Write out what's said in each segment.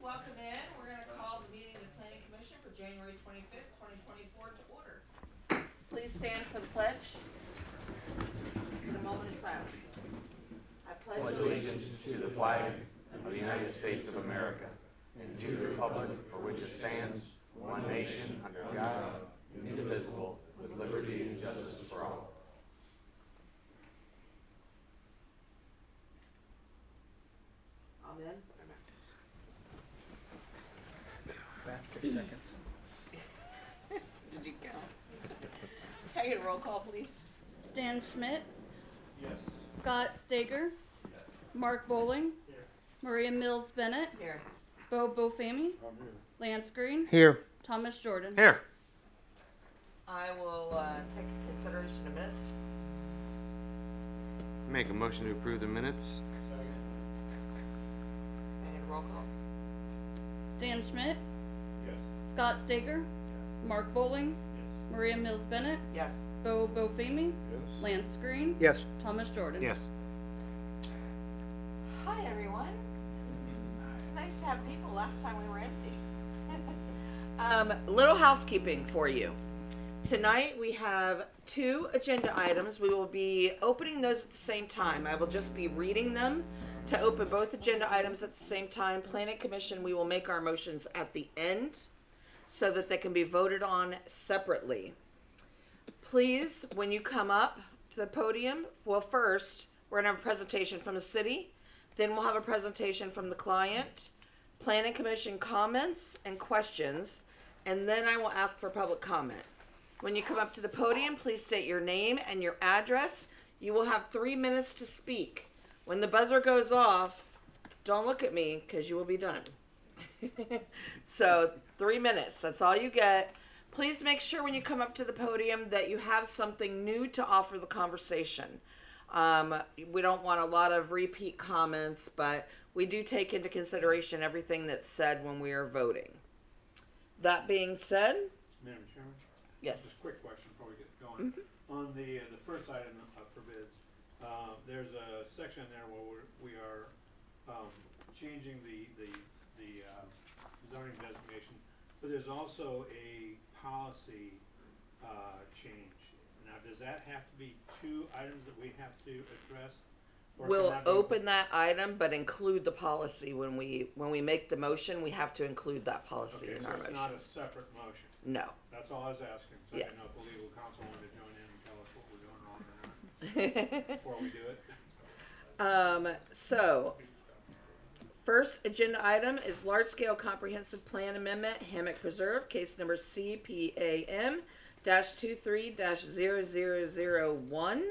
Welcome in. We're going to call the meeting of the Planning Commission for January 25th, 2024 to order. Please stand for the pledge. For a moment of silence. I pledge Allegiance to the flag of the United States of America and to the republic for which it stands, one nation, under God, indivisible, with liberty and justice for all. Amen. Back 6 seconds. Did you count? Can I get a roll call, please? Stan Schmidt, Yes. Scott Stager, Mark Bowling, Maria Mills Bennett, Here. Bo Bofamy, Lance Green, Here. Thomas Jordan. Here. I will take consideration of this. Make a motion to approve the minutes. Can I get a roll call? Stan Schmidt, Yes. Scott Stager, Mark Bowling, Maria Mills Bennett, Yes. Bo Bofamy, Yes. Lance Green, Yes. Thomas Jordan. Yes. Hi, everyone. It's nice to have people. Last time we were empty. Little housekeeping for you. Tonight we have 2 agenda items. We will be opening those at the same time. I will just be reading them to open both agenda items at the same time. Planning Commission, we will make our motions at the end so that they can be voted on separately. Please, when you come up to the podium, well, first, we're going to have a presentation from the city. Then we'll have a presentation from the client, Planning Commission comments and questions, and then I will ask for public comment. When you come up to the podium, please state your name and your address. You will have 3 minutes to speak. When the buzzer goes off, don't look at me because you will be done. So 3 minutes, that's all you get. Please make sure when you come up to the podium that you have something new to offer the conversation. We don't want a lot of repeat comments, but we do take into consideration everything that's said when we are voting. That being said, Madam Chairman? yes. Just a quick question before we get going. On the first item for bids, there's a section there where we are changing the zoning designation, but there's also a policy change. Now, does that have to be 2 items that we have to address? Or can We'll that be- open that item, but include the policy when we make the motion. We have to include that policy Okay, in so our it's motion. not a separate motion. No. That's all I was asking, so I Yes. didn't know if the legal counsel wanted to join in and tell us what we're doing wrong or not before we do it. So, first agenda item is large-scale comprehensive plan amendment, Hammock Preserve, case number CPAM-23-0001.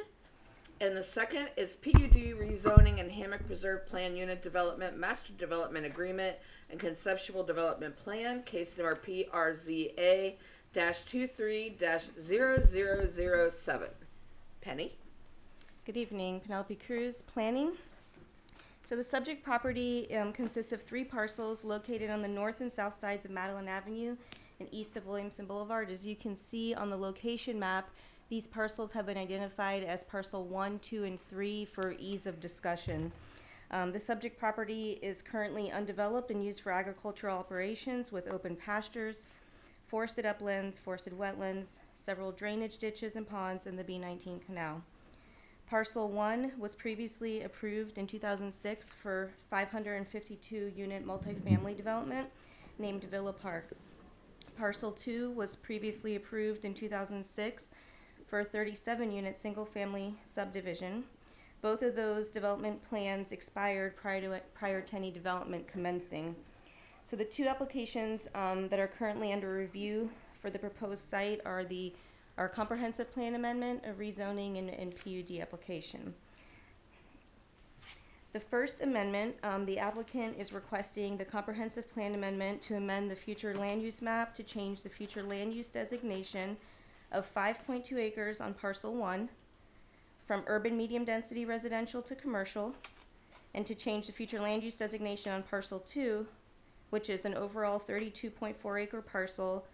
And the second is PUD rezoning and Hammock Preserve Plan Unit Development, Master Development Agreement, and Conceptual Development Plan, case number PRZA-23-0007. Penny? Good evening, Penelope Cruz, Planning. So the subject property consists of 3 parcels located on the north and south sides of Madeline Avenue and east of Williamson Boulevard. As you can see on the location map, these parcels have been identified as parcel 1, 2, and 3 for ease of discussion. The subject property is currently undeveloped and used for agricultural operations with open pastures, forested uplands, forested wetlands, several drainage ditches and ponds, and the B19 canal. Parcel 1 was previously approved in 2006 for 552-unit multifamily development named Villa Park. Parcel 2 was previously approved in 2006 for a 37-unit single-family subdivision. Both of those development plans expired prior to any development commencing. So the 2 applications that are currently under review for the proposed site are our comprehensive plan amendment, a rezoning, and PUD application. The first amendment, the applicant is requesting the comprehensive plan amendment to amend the future land use map to change the future land use designation of 5.2 acres on parcel 1 from urban medium density residential to commercial, and to change the future land use designation on parcel 2, which is an overall 32.4 acre parcel,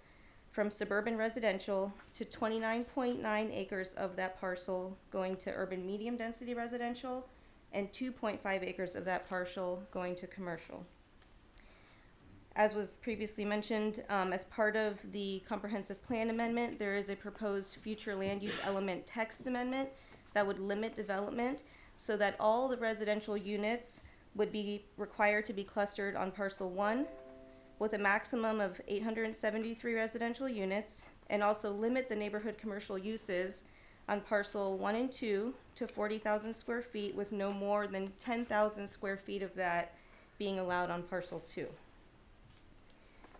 from suburban residential to 29.9 acres of that parcel going to urban medium density residential, and 2.5 acres of that parcel going to commercial. As was previously mentioned, as part of the comprehensive plan amendment, there is a proposed future land use element text amendment that would limit development so that all the residential units would be required to be clustered on parcel 1 with a maximum of 873 residential units, and also limit the neighborhood commercial uses on parcel 1 and 2 to 40,000 square feet, with no more than 10,000 square feet of that being allowed on parcel 2.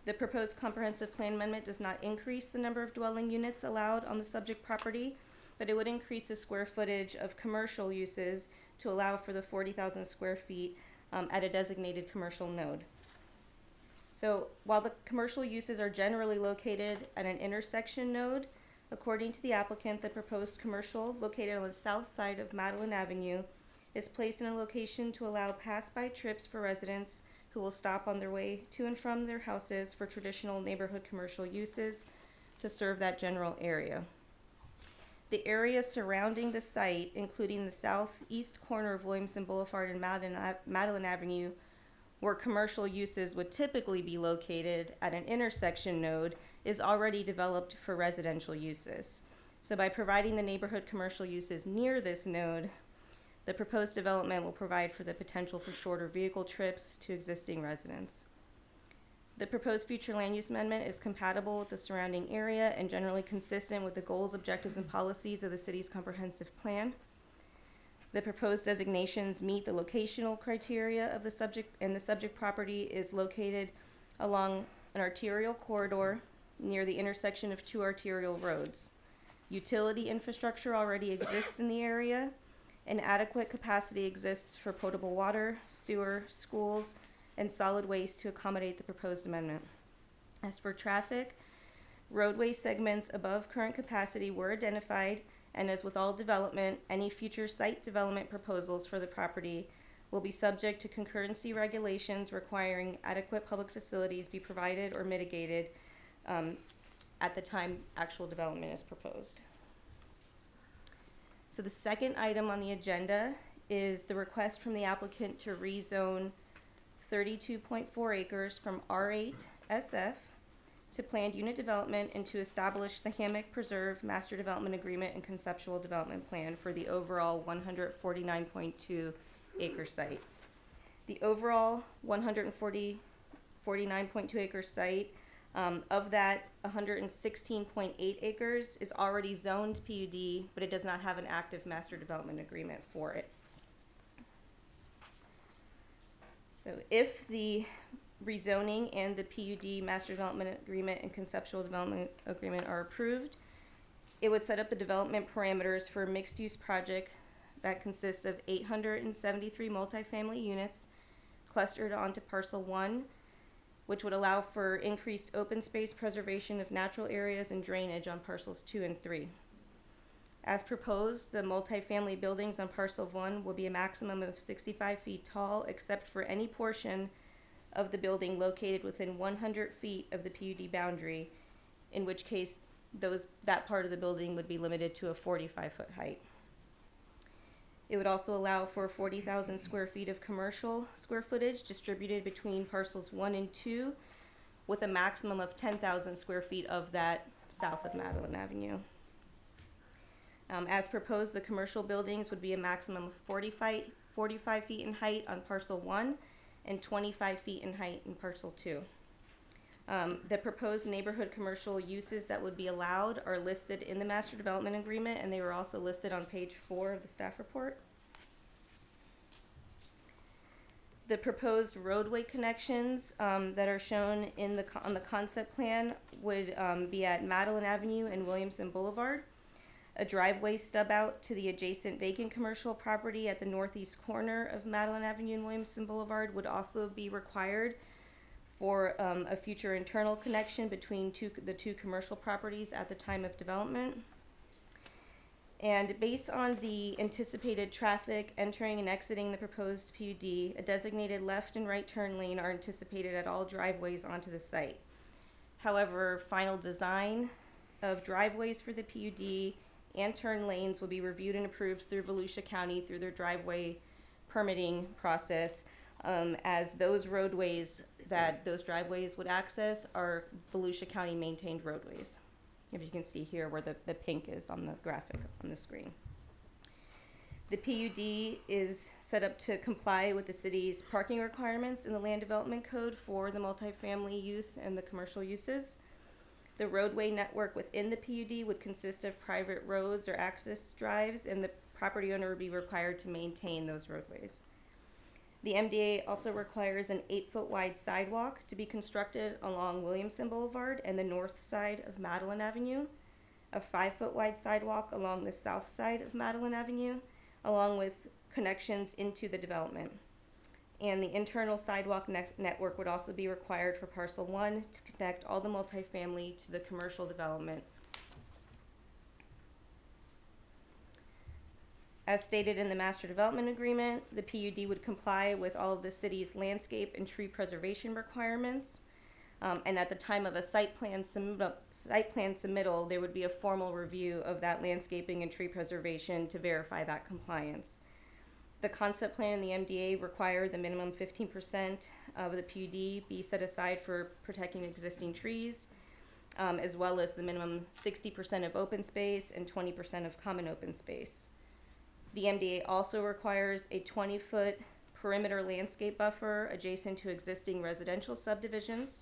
The proposed comprehensive plan amendment does not increase the number of dwelling units allowed on the subject property, but it would increase the square footage of commercial uses to allow for the 40,000 square feet at a designated commercial node. So while the commercial uses are generally located at an intersection node, according to the applicant, the proposed commercial located on the south side of Madeline Avenue is placed in a location to allow pass-by trips for residents who will stop on their way to and from their houses for traditional neighborhood commercial uses to serve that general area. The area surrounding the site, including the southeast corner of Williamson Boulevard and Madeline Avenue, where commercial uses would typically be located at an intersection node, is already developed for residential uses. So by providing the neighborhood commercial uses near this node, the proposed development will provide for the potential for shorter vehicle trips to existing residents. The proposed future land use amendment is compatible with the surrounding area and generally consistent with the goals, objectives, and policies of the city's comprehensive plan. The proposed designations meet the locational criteria of the subject, and the subject property is located along an arterial corridor near the intersection of 2 arterial roads. Utility infrastructure already exists in the area, and adequate capacity exists for potable water, sewer, schools, and solid waste to accommodate the proposed amendment. As for traffic, roadway segments above current capacity were identified, and as with all development, any future site development proposals for the property will be subject to concurrency regulations requiring adequate public facilities be provided or mitigated at the time actual development is proposed. So the second item on the agenda is the request from the applicant to rezone 32.4 acres from R8 SF to planned unit development and to establish the Hammock Preserve Master Development Agreement and Conceptual Development Plan for the overall 149.2 acre site. The overall 149.2 acre site, of that 116.8 acres is already zoned PUD, but it does not have an active master development agreement for it. So if the rezoning and the PUD master development agreement and conceptual development agreement are approved, it would set up the development parameters for a mixed-use project that consists of 873 multifamily units clustered onto parcel 1, which would allow for increased open space preservation of natural areas and drainage on parcels 2 and 3. As proposed, the multifamily buildings on parcel 1 will be a maximum of 65 feet tall, except for any portion of the building located within 100 feet of the PUD boundary, in which case that part of the building would be limited to a 45-foot height. It would also allow for 40,000 square feet of commercial square footage distributed between parcels 1 and 2, with a maximum of 10,000 square feet of that south of Madeline Avenue. As proposed, the commercial buildings would be a maximum of 45 feet in height on parcel 1 and 25 feet in height in parcel 2. The proposed neighborhood commercial uses that would be allowed are listed in the master development agreement, and they were also listed on page 4 of the staff report. The proposed roadway connections that are shown in on the concept plan would be at Madeline Avenue and Williamson Boulevard. A driveway stub out to the adjacent vacant commercial property at the northeast corner of Madeline Avenue and Williamson Boulevard would also be required for a future internal connection between the two commercial properties at the time of development. And based on the anticipated traffic entering and exiting the proposed PUD, a designated left and right turn lane are anticipated at all driveways onto the site. However, final design of driveways for the PUD and turn lanes will be reviewed and approved through Volusia County through their driveway permitting process, as those roadways that those driveways would access are Volusia County maintained roadways. If you can see here where the pink is on the graphic on the screen. The PUD is set up to comply with the city's parking requirements in the Land Development Code for the multifamily use and the commercial uses. The roadway network within the PUD would consist of private roads or access drives, and the property owner would be required to maintain those roadways. The MDA also requires an 8-foot wide sidewalk to be constructed along Williamson Boulevard and the north side of Madeline Avenue, a 5-foot wide sidewalk along the south side of Madeline Avenue, along with connections into the development. And the internal sidewalk network would also be required for parcel 1 to connect all the multifamily to the commercial development. As stated in the master development agreement, the PUD would comply with all of the city's landscape and tree preservation requirements. And at the time of a site plan submittal, there would be a formal review of that landscaping and tree preservation to verify that compliance. The concept plan and the MDA require the minimum 15% of the PUD be set aside for protecting existing trees, as well as the minimum 60% of open space and 20% of common open space. The MDA also requires a 20-foot perimeter landscape buffer adjacent to existing residential subdivisions,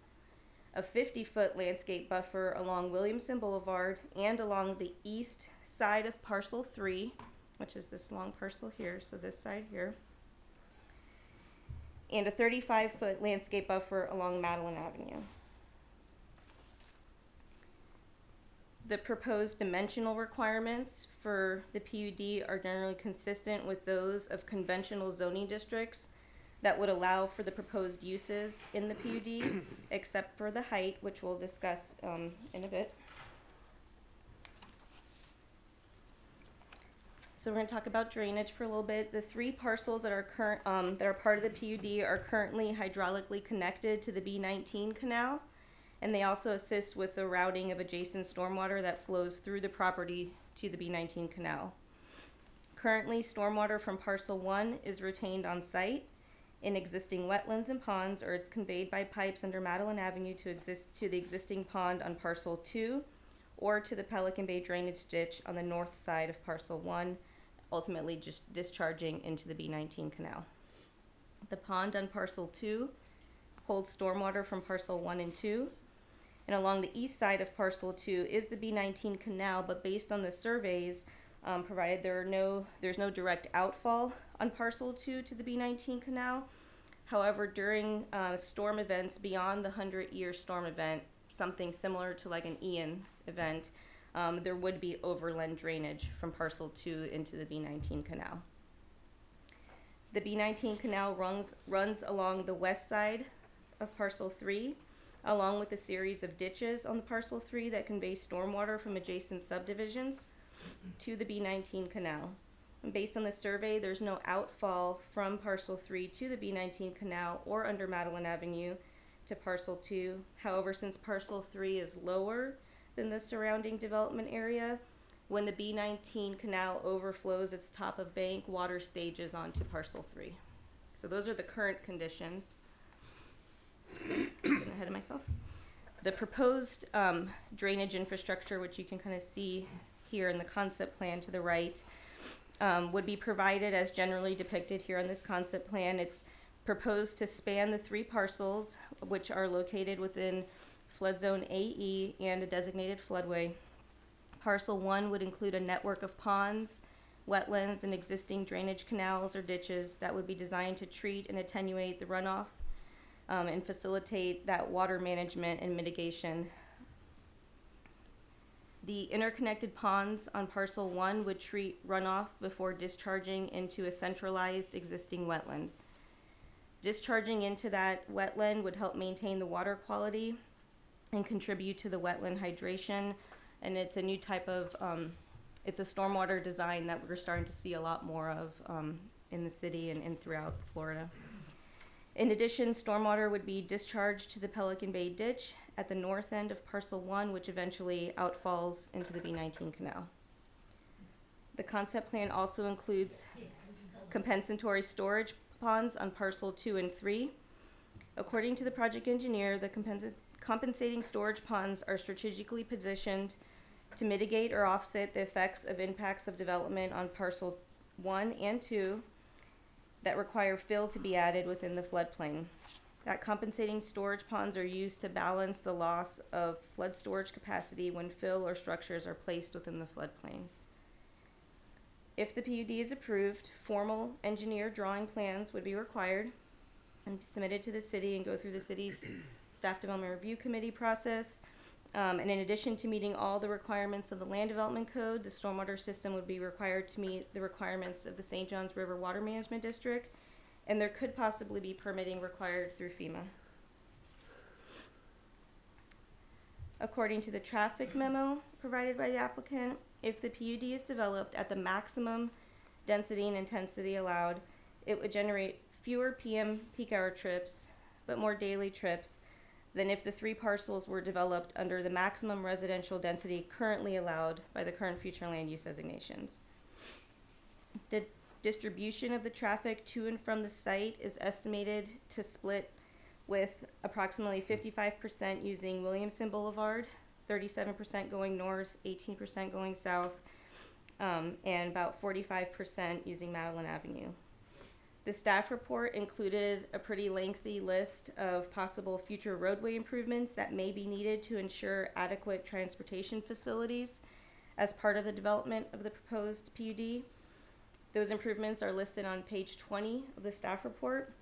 a 50-foot landscape buffer along Williamson Boulevard and along the east side of parcel 3, which is this long parcel here, so this side here, and a 35-foot landscape buffer along Madeline Avenue. The proposed dimensional requirements for the PUD are generally consistent with those of conventional zoning districts that would allow for the proposed uses in the PUD, except for the height, which we'll discuss in a bit. So we're going to talk about drainage for a little bit. The 3 parcels that are that are part of the PUD are currently hydraulically connected to the B19 canal, and they also assist with the routing of adjacent stormwater that flows through the property to the B19 canal. Currently, stormwater from parcel 1 is retained on site in existing wetlands and ponds, or it's conveyed by pipes under Madeline Avenue to the existing pond on parcel 2, or to the Pelican Bay drainage ditch on the north side of parcel 1, ultimately just discharging into the B19 canal. The pond on parcel 2 holds stormwater from parcel 1 and 2, and along the east side of parcel 2 is the B19 canal, but based on the surveys, provided there's no direct outfall on parcel 2 to the B19 canal. However, during storm events beyond the 100-year storm event, something similar to like an Ian event, there would be overland drainage from parcel 2 into the B19 canal. The B19 canal runs along the west side of parcel 3, along with a series of ditches on the parcel 3 that convey stormwater from adjacent subdivisions to the B19 canal. And based on the survey, there's no outfall from parcel 3 to the B19 canal or under Madeline Avenue to parcel 2. However, since parcel 3 is lower than the surrounding development area, when the B19 canal overflows its top of bank, water stages onto parcel 3. So those are the current conditions. Oops, getting ahead of myself. The proposed drainage infrastructure, which you can kind of see here in the concept plan to the right, would be provided as generally depicted here on this concept plan. It's proposed to span the 3 parcels, which are located within flood zone AE and a designated floodway. Parcel 1 would include a network of ponds, wetlands, and existing drainage canals or ditches that would be designed to treat and attenuate the runoff and facilitate that water management and mitigation. The interconnected ponds on parcel 1 would treat runoff before discharging into a centralized existing wetland. Discharging into that wetland would help maintain the water quality and contribute to the wetland hydration, and it's a new type of, it's a stormwater design that we're starting to see a lot more of in the city and throughout Florida. In addition, stormwater would be discharged to the Pelican Bay ditch at the north end of parcel 1, which eventually outfalls into the B19 canal. The concept plan also includes compensatory storage ponds on parcel 2 and 3, According to the project engineer, the compensating storage ponds are strategically positioned to mitigate or offset the effects of impacts of development on parcel 1 and 2 that require fill to be added within the floodplain. That compensating storage ponds are used to balance the loss of flood storage capacity when fill or structures are placed within the floodplain. If the PUD is approved, formal engineer drawing plans would be required and be submitted to the city and go through the city's staff development review committee process. And in addition to meeting all the requirements of the land development code, the stormwater system would be required to meet the requirements of the St. Johns River Water Management District, and there could possibly be permitting required through FEMA. According to the traffic memo provided by the applicant, if the PUD is developed at the maximum density and intensity allowed, it would generate fewer PM peak hour trips, but more daily trips than if the 3 parcels were developed under the maximum residential density currently allowed by the current future land use designations. The distribution of the traffic to and from the site is estimated to split with approximately 55% using Williamson Boulevard, 37% going north, 18% going south, and about 45% using Madeline Avenue. The staff report included a pretty lengthy list of possible future roadway improvements that may be needed to ensure adequate transportation facilities as part of the development of the proposed PUD. Those improvements are listed on page 20 of the staff report.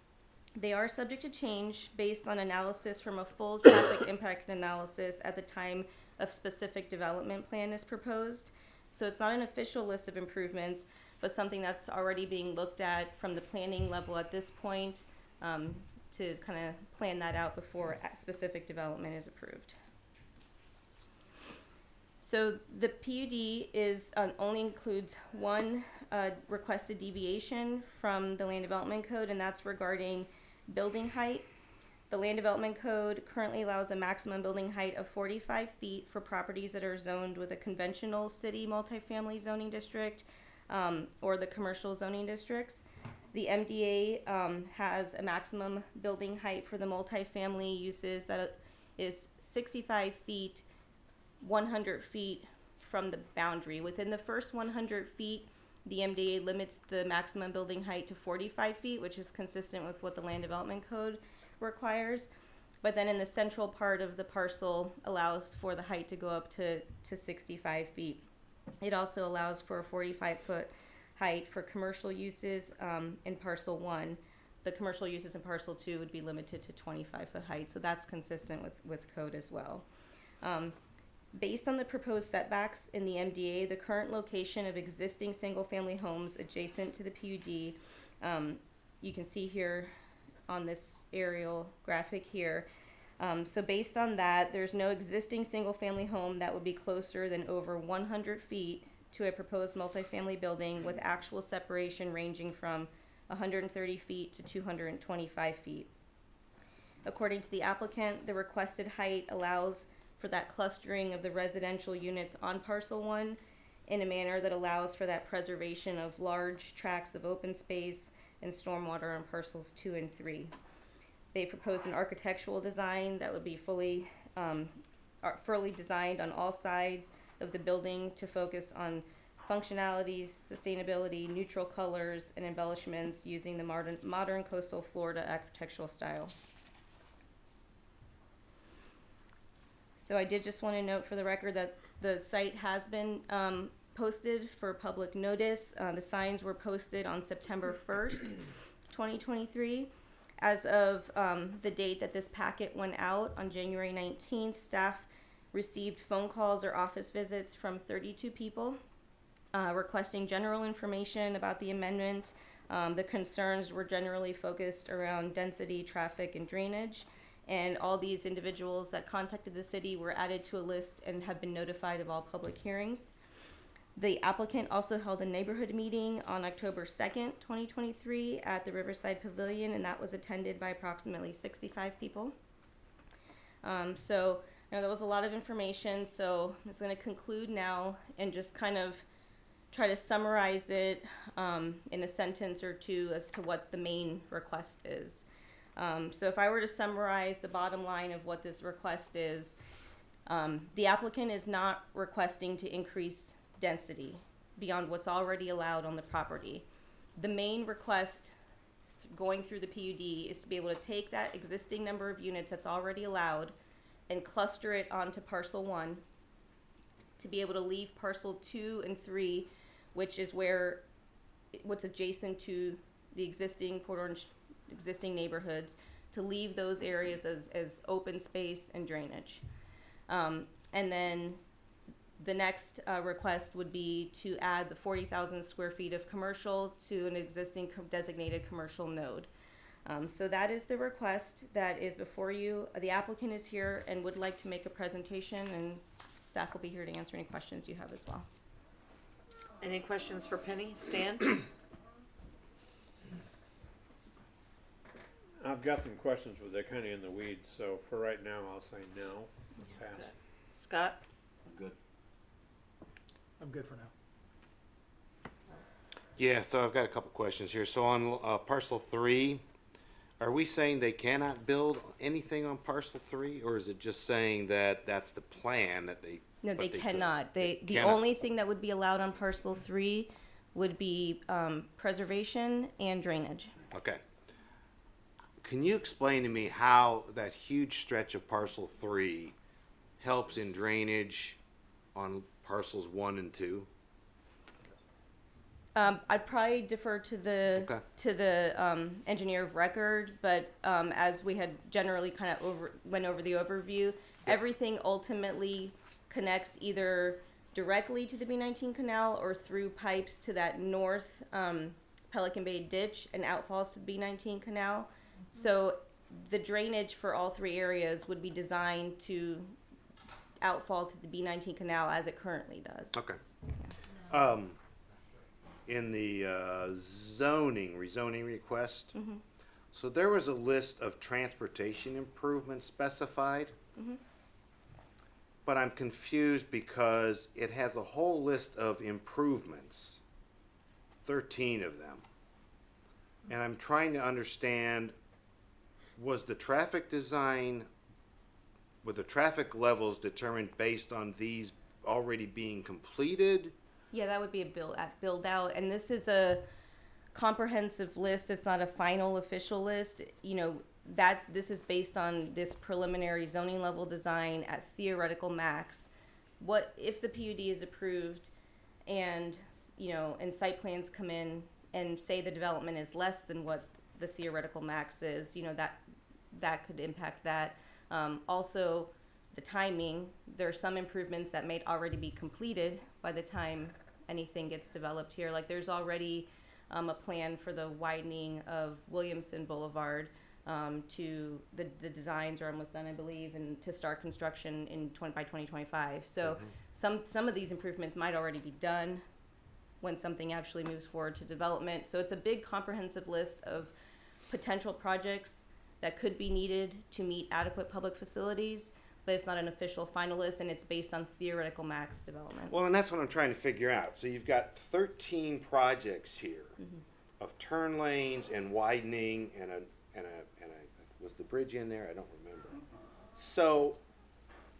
They are subject to change based on analysis from a full traffic impact analysis at the time of specific development plan is proposed. So it's not an official list of improvements, but something that's already being looked at from the planning level at this point to kind of plan that out before specific development is approved. So the PUD is only includes one requested deviation from the Land Development Code, and that's regarding building height. The Land Development Code currently allows a maximum building height of 45 feet for properties that are zoned with a conventional city multifamily zoning district or the commercial zoning districts. The MDA has a maximum building height for the multifamily uses that is 65 feet, 100 feet from the boundary. Within the first 100 feet, the MDA limits the maximum building height to 45 feet, which is consistent with what the Land Development Code requires. But then in the central part of the parcel allows for the height to go up to 65 feet. It also allows for a 45-foot height for commercial uses in parcel 1. The commercial uses in parcel 2 would be limited to 25-foot height, so that's consistent with code as well. Based on the proposed setbacks in the MDA, the current location of existing single-family homes adjacent to the PUD, you can see here on this aerial graphic here. So based on that, there's no existing single-family home that would be closer than over 100 feet to a proposed multifamily building with actual separation ranging from 130 feet to 225 feet. According to the applicant, the requested height allows for that clustering of the residential units on parcel 1 in a manner that allows for that preservation of large tracts of open space and stormwater on parcels 2 and 3. They proposed an architectural design that would be fully designed on all sides of the building to focus on functionality, sustainability, neutral colors, and embellishments using the modern coastal Florida architectural style. So I did just want to note for the record that the site has been posted for public notice. The signs were posted on September 1st, 2023. As of the date that this packet went out on January 19th, staff received phone calls or office visits from 32 people requesting general information about the amendment. The concerns were generally focused around density, traffic, and drainage. And all these individuals that contacted the city were added to a list and have been notified of all public hearings. The applicant also held a neighborhood meeting on October 2nd, 2023 at the Riverside Pavilion, and that was attended by approximately 65 people. So that was a lot of information, so I'm just going to conclude now and just kind of try to summarize it in a sentence or two as to what the main request is. So if I were to summarize the bottom line of what this request is, the applicant is not requesting to increase density beyond what's already allowed on the property. The main request going through the PUD is to be able to take that existing number of units that's already allowed and cluster it onto parcel 1, to be able to leave parcel 2 and 3, which is what's adjacent to the existing Port Orange existing neighborhoods, to leave those areas as open space and drainage. And then the next request would be to add the 40,000 square feet of commercial to an existing designated commercial node. So that is the request that is before you. The applicant is here and would like to make a presentation, and staff will be here to answer any questions you have as well. Any questions for Penny? Stan? I've got some questions, but they're kinda in the weeds, so for right now, I'll say no, pass. Scott? I'm good for now. Yeah, so I've got a couple questions here. So on parcel 3, are we saying they cannot build anything on parcel 3, or is it just saying that that's the plan that they? No, but they could- cannot. The cannot. only thing that would be allowed on parcel 3 would be preservation and drainage. Okay. Can you explain to me how that huge stretch of parcel 3 helps in drainage on parcels 1 and 2? I'd probably defer to the Okay. engineer of record, but as we had generally kind of went over the overview, everything ultimately connects either directly to the B19 canal or through pipes to that north Pelican Bay ditch and outfalls to the B19 canal. So the drainage for all 3 areas would be designed to outfall to the B19 canal as it currently does. Okay. In the rezoning request, Mhm. so there was a list of transportation improvements specified, Mhm. but I'm confused because it has a whole list of improvements, 13 of them. And I'm trying to understand, were the traffic levels determined based on these already being completed? Yeah, that would be a build out, and this is a comprehensive list. It's not a final official list. You know, this is based on this preliminary zoning level design at theoretical max. What if the PUD is approved, and and site plans come in and say the development is less than what the theoretical max is? That could impact that. Also, the timing, there are some improvements that may already be completed by the time anything gets developed here. Like there's already a plan for the widening of Williamson Boulevard to the designs are almost done, I believe, and to start construction by 2025. So some of these improvements might already be done when something actually moves forward to development. So it's a big comprehensive list of potential projects that could be needed to meet adequate public facilities, but it's not an official final list, and it's based on theoretical max development. Well, and that's what I'm trying to figure out. So you've got 13 projects here of turn lanes and widening and a was the bridge in there? I don't remember. So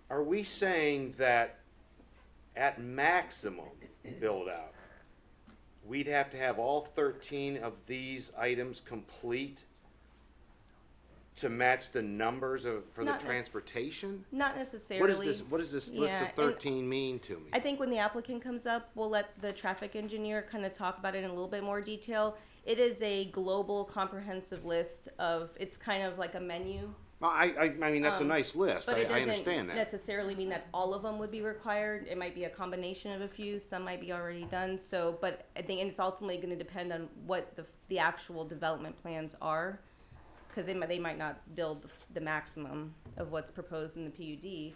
are we saying that at maximum build out, we'd have to have all 13 of these items complete to match the numbers for the Not transportation? Not necessarily. What does this Yeah, list and of 13 mean to me? I think when the applicant comes up, we'll let the traffic engineer kind of talk about it in a little bit more detail. It is a global comprehensive list it's kind of like a menu. Well, I mean, that's a nice list. But I it doesn't understand that. necessarily mean that all of them would be required. It might be a combination of a few. Some might be already done. So, but I think it's ultimately going to depend on what the actual development plans are, because they might not build the maximum of what's proposed in the PUD.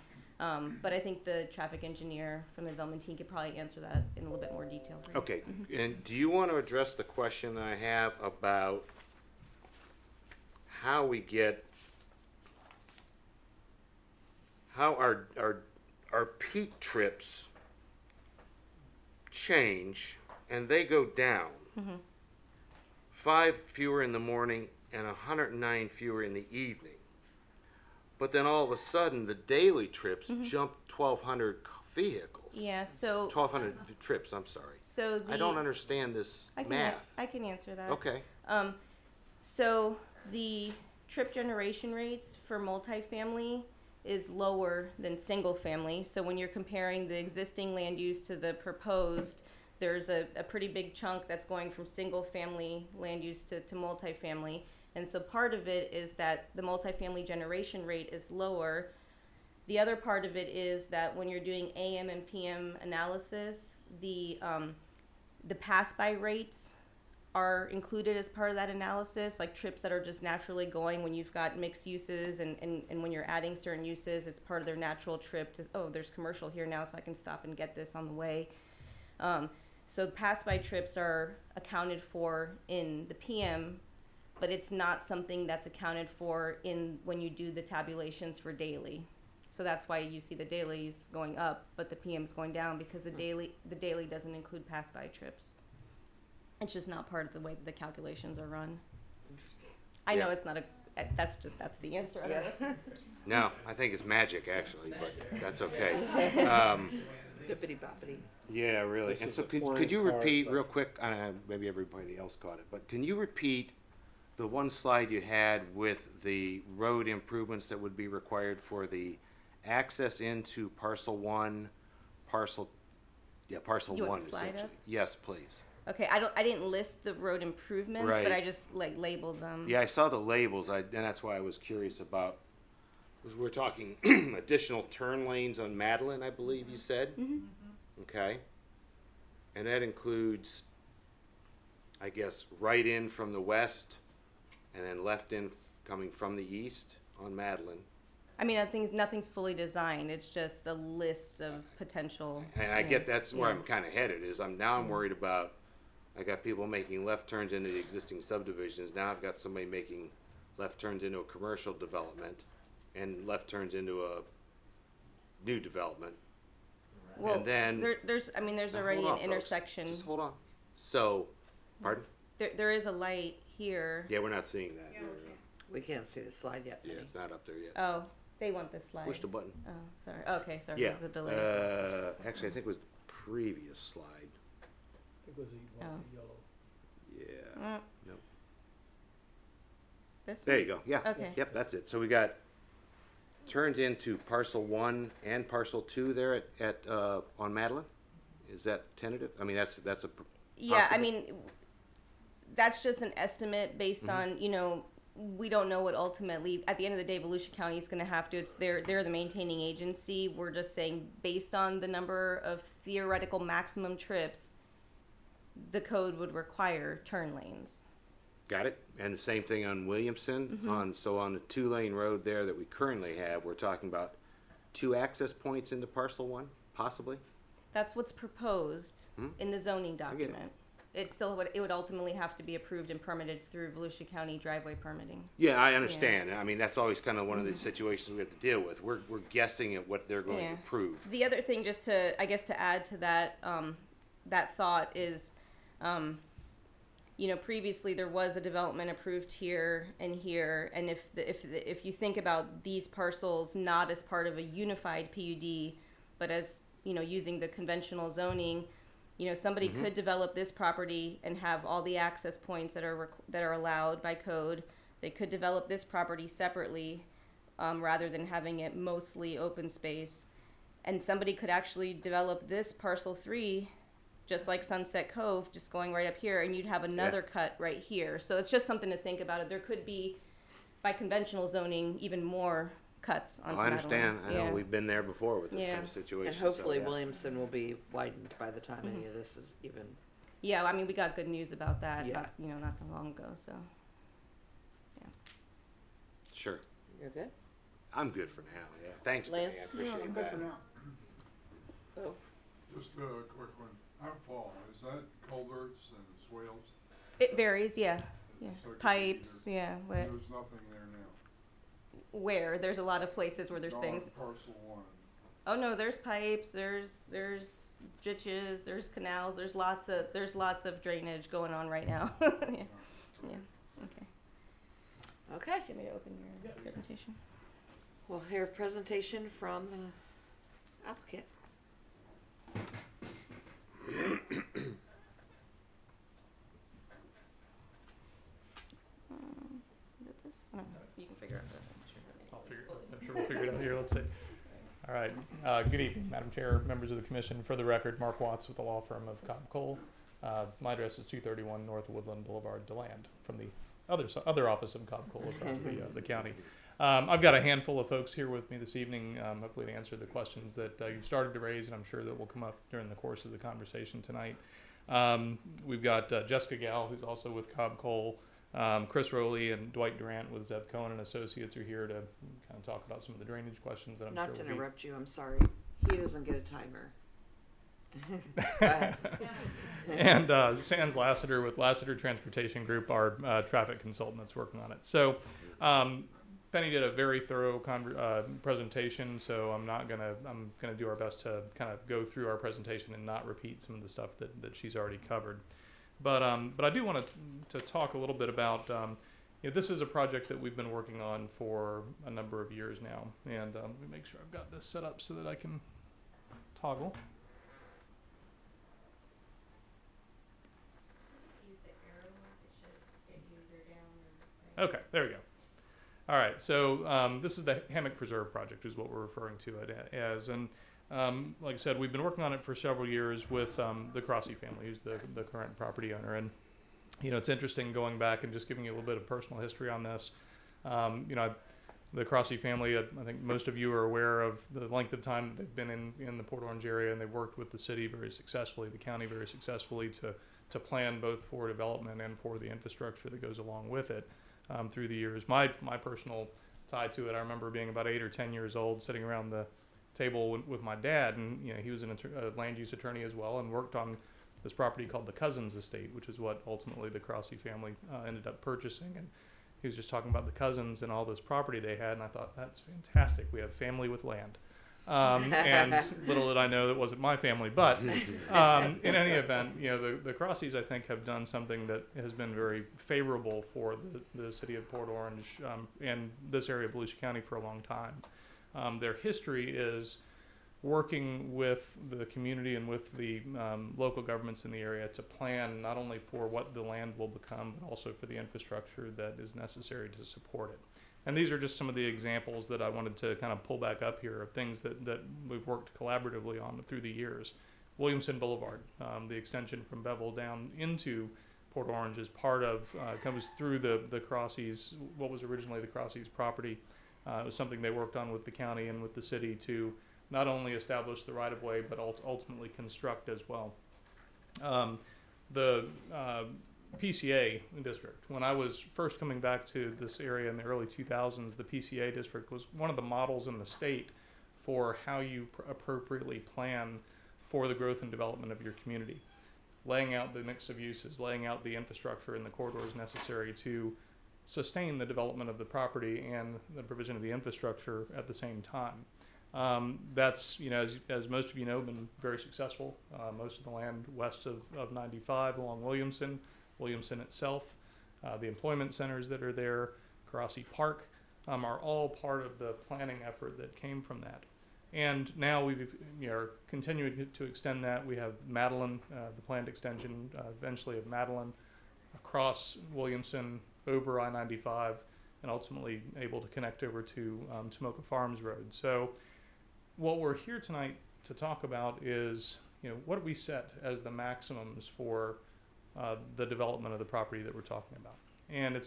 But I think the traffic engineer from the development team could probably answer that in a little bit more detail. For you. Okay, and do you want to address the question that I have about how our peak trips change and they go down? 5 fewer in the morning, and 109 fewer in the evening. But then all of a sudden, the daily trips jumped 1,200 vehicles. Yeah, so 1,200 trips, I'm sorry. so the I don't understand this math. I can answer that. Okay. So the trip generation rates for multifamily is lower than single family. So when you're comparing the existing land use to the proposed, there's a pretty big chunk that's going from single family land use to multifamily. And so part of it is that the multifamily generation rate is lower. The other part of it is that when you're doing AM and PM analysis, the pass-by rates are included as part of that analysis, like trips that are just naturally going when you've got mixed uses and when you're adding certain uses, it's part of their natural trip to, oh, there's commercial here now, so I can stop and get this on the way. So pass-by trips are accounted for in the PM, but it's not something that's accounted for in when you do the tabulations for daily. So that's why you see the dailies going up, but the PM's going down, because the daily doesn't include pass-by trips. It's just not part of the way the calculations are run. I know Yeah. it's not that's the answer. I don't know. No, I think it's magic actually, but that's okay. Bippity boppity. Yeah, really. This And is so a could flying you car, repeat but- real quick, maybe everybody else caught it, but can you repeat the one slide you had with the road improvements that would be required for the access into parcel one, parcel You want one the slide essentially? up? Yes, please. Okay, I didn't list the road improvements, Right. but I just like labeled them. Yeah, I saw the labels, and that's why I was curious about, because we're talking additional turn lanes on Madeline, I believe you said? Mhm. Okay. And that includes, I guess, right in from the west, and then left in coming from the east on Madeline. I mean, nothing's fully designed. It's just a list of potential. And I you know, get that's where yeah. I'm kind of headed, is I'm worried about, I got people making left turns into the existing subdivisions. Now I've got somebody making left turns into a commercial development and left turns into a new development. Well, and then- there's Now, already hold an on, folks. intersection. Just hold on. So, pardon? There is a light here. Yeah, we're not seeing that. We can't see the slide yet. Yeah, Penny. it's not up there yet. Oh, they want this slide. Push the button. Oh, sorry. Okay, sorry. Yeah. There's a delay. Actually, I think it was the previous slide. I think it was the one with the yellow. Yeah. Mm. Nope. This There one? you go. Yeah. Okay. Yep, that's it. So we got turned into parcel 1 and parcel 2 there at on Madeline. Is that tentative? I mean, that's a Yeah, I possible? mean, that's just an estimate based Mm-hmm. on, you know, we don't know what ultimately, at the end of the day, Volusia County is gonna have to, they're the maintaining agency. We're just saying, based on the number of theoretical maximum trips, the code would require turn lanes. Got it. And the same thing on Williamson. Mhm. On the 2-lane road there that we currently have, we're talking about 2 access points into parcel 1, possibly. That's what's proposed Hmm? in the zoning get it. document. It would ultimately have to be approved and permitted through Volusia County driveway permitting. Yeah, I understand. I mean, that's always kind of one of the situations we have to deal with. We're guessing at what they're going Yeah. to approve. The other thing, just to, I guess, to add to that, that thought is, you know, previously there was a development approved here, and if you think about these parcels not as part of a unified PUD, but as, you know, using the conventional zoning, you know, somebody could develop this property and have all the access points that are allowed by code. They could develop this property separately, rather than having it mostly open space. And somebody could actually develop this parcel 3, just like Sunset Cove, just going right up here, and you'd have another cut right here. So it's just something to think about. There could be, by conventional zoning, even more cuts on I understand. I know Yeah. we've been there before with this Yeah. kind of situation. And hopefully so, yeah. Williamson will be widened by the time any of this is even. Yeah, I mean, we got good news about that, Yeah. you know, not that long ago, so. Sure. You're good? I'm good for now. Yeah. Thanks, Lance? Penny. I appreciate I'm that. good for now. Oh, Just a quick one. Outfall, is that culverts and swales? It varies, yeah. Yeah. So it could be Pipes, either- yeah. There's nothing there now. Where? There's a lot of places where there's Not things. Parcel 1. Oh no, there's pipes, there's ditches, there's canals, there's lots of drainage going on right now. Yeah. Yeah. Okay. Okay, Do you want me to open your presentation? we'll hear a presentation from the applicant. Is it this? Oh, no, you can figure out the. I'm sure we'll figure it out here. Let's see. All right. Good evening, Madam Chair, members of the Commission. For the record, Mark Watts with the law firm of Cobb Cole. My address is 231 North Woodland Boulevard, DeLand, from the other office of Cobb Cole across the county. I've got a handful of folks here with me this evening, hopefully to answer the questions that you've started to raise, and I'm sure that will come up during the course of the conversation tonight. We've got Jessica Gal, who's also with Cobb Cole. Chris Rowley and Dwight Durant with Zev Cohen and Associates are here to kind of talk about some of the drainage questions that I'm Not sure to will be. interrupt you, I'm sorry. He doesn't get a timer. Go ahead. And Sands Lassiter with Lassiter Transportation Group, our traffic consultant that's working on it. So Penny did a very thorough presentation, so I'm gonna do our best to kind of go through our presentation and not repeat some of the stuff that she's already covered. But I do want to talk a little bit about, this is a project that we've been working on for a number of years now. And let me make sure I've got this set up so that I can toggle. Use the arrow, it should get you either down or. Okay, there we go. All right, so this is the Hammock Preserve Project is what we're referring to it as. And like I said, we've been working on it for several years with the Crossy family, who's the current property owner. And, it's interesting going back and just giving you a little bit of personal history on this. The Crossy family, I think most of you are aware of the length of time they've been in the Port Orange area, and they've worked with the city very successfully, the county very successfully to plan both for development and for the infrastructure that goes along with it through the years. My personal tie to it, I remember being about 8 or 10 years old, sitting around the table with my dad, and he was a land use attorney as well, and worked on this property called the Cousins Estate, which is what ultimately the Crossy family ended up purchasing. And he was just talking about the Cousins and all this property they had, and I thought, that's fantastic. We have family with land. And little did I know that wasn't my family. But in any event, the Crosseys, I think, have done something that has been very favorable for the city of Port Orange and this area of Volusia County for a long time. Their history is working with the community and with the local governments in the area to plan not only for what the land will become, but also for the infrastructure that is necessary to support it. And these are just some of the examples that I wanted to kind of pull back up here of things that we've worked collaboratively on through the years. Williamson Boulevard, the extension from Bevel down into Port Orange is part of, comes through the Crosseys, what was originally the Crosseys property. It was something they worked on with the county and with the city to not only establish the right-of-way, but ultimately construct as well. The PCA district, when I was first coming back to this area in the early 2000s, the PCA district was one of the models in the state for how you appropriately plan for the growth and development of your community. Laying out the mix of uses, laying out the infrastructure and the corridors necessary to sustain the development of the property and the provision of the infrastructure at the same time. That's, as most of you know, been very successful. Most of the land west of 95 along Williamson itself, the employment centers that are there, Karasi Park, are all part of the planning effort that came from that. And now we are continuing to extend that. We have Madeline, the planned extension eventually of Madeline across Williamson, over I-95, and ultimately able to connect over to Tomoka Farms Road. So what we're here tonight to talk about is, what do we set as the maximums for the development of the property that we're talking about? And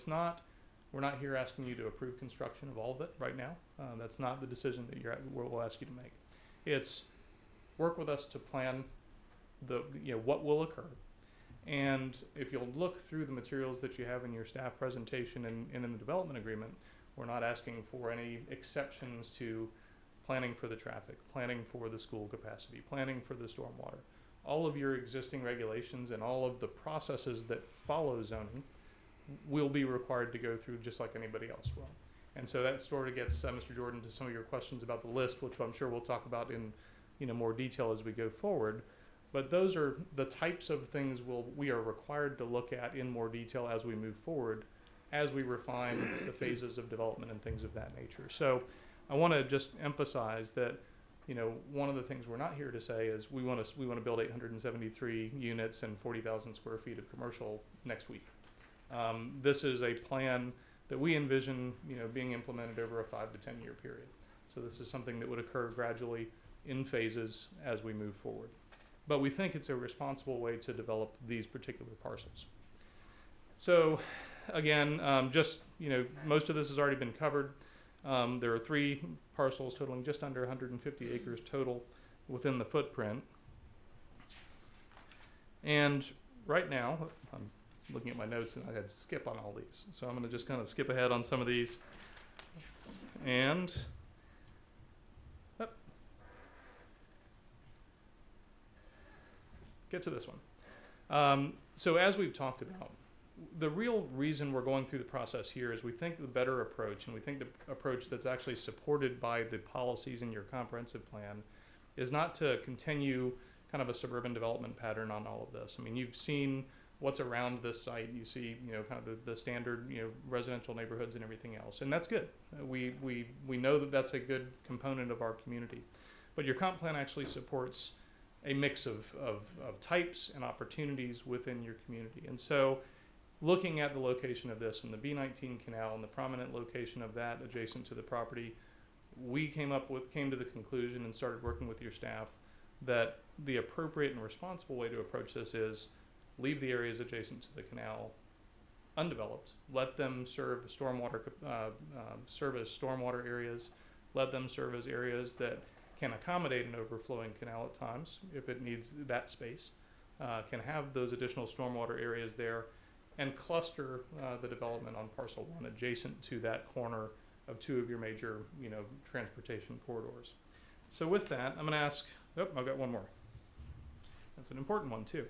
we're not here asking you to approve construction of all of it right now. That's not the decision that we'll ask you to make. It's work with us to plan what will occur. And if you'll look through the materials that you have in your staff presentation and in the development agreement, we're not asking for any exceptions to planning for the traffic, planning for the school capacity, planning for the stormwater. All of your existing regulations and all of the processes that follow zoning will be required to go through just like anybody else will. And so that sort of gets Mr. Jordan to some of your questions about the list, which I'm sure we'll talk about in more detail as we go forward. But those are the types of things we are required to look at in more detail as we move forward as we refine the phases of development and things of that nature. So I want to just emphasize that, you know, one of the things we're not here to say is we want to build 873 units and 40,000 square feet of commercial next week. This is a plan that we envision, you know, being implemented over a 5 to 10 year period. So this is something that would occur gradually in phases as we move forward. But we think it's a responsible way to develop these particular parcels. So again, just, you know, most of this has already been covered. There are 3 parcels totaling just under 150 acres total within the footprint. And right now, I'm looking at my notes and I had to skip on all these. So I'm going to just kind of skip ahead on some of these. And get to this one. So as we've talked about, the real reason we're going through the process here is we think the better approach, and we think the approach that's actually supported by the policies in your comprehensive plan, is not to continue kind of a suburban development pattern on all of this. I mean, you've seen what's around this site. You see, you know, kind of the standard, you know, residential neighborhoods and everything else, and that's good. We know that that's a good component of our community. But your comp plan actually supports a mix of types and opportunities within your community. And so looking at the location of this and the B19 canal and the prominent location of that adjacent to the property, we came to the conclusion and started working with your staff that the appropriate and responsible way to approach this is leave the areas adjacent to the canal undeveloped, let them serve stormwater, serve as stormwater areas, let them serve as areas that can accommodate an overflowing canal at times if it needs that space, can have those additional stormwater areas there, and cluster the development on parcel 1 adjacent to that corner of 2 of your major, you know, transportation corridors. So with that, I'm going to ask, I've got one more. That's an important one too.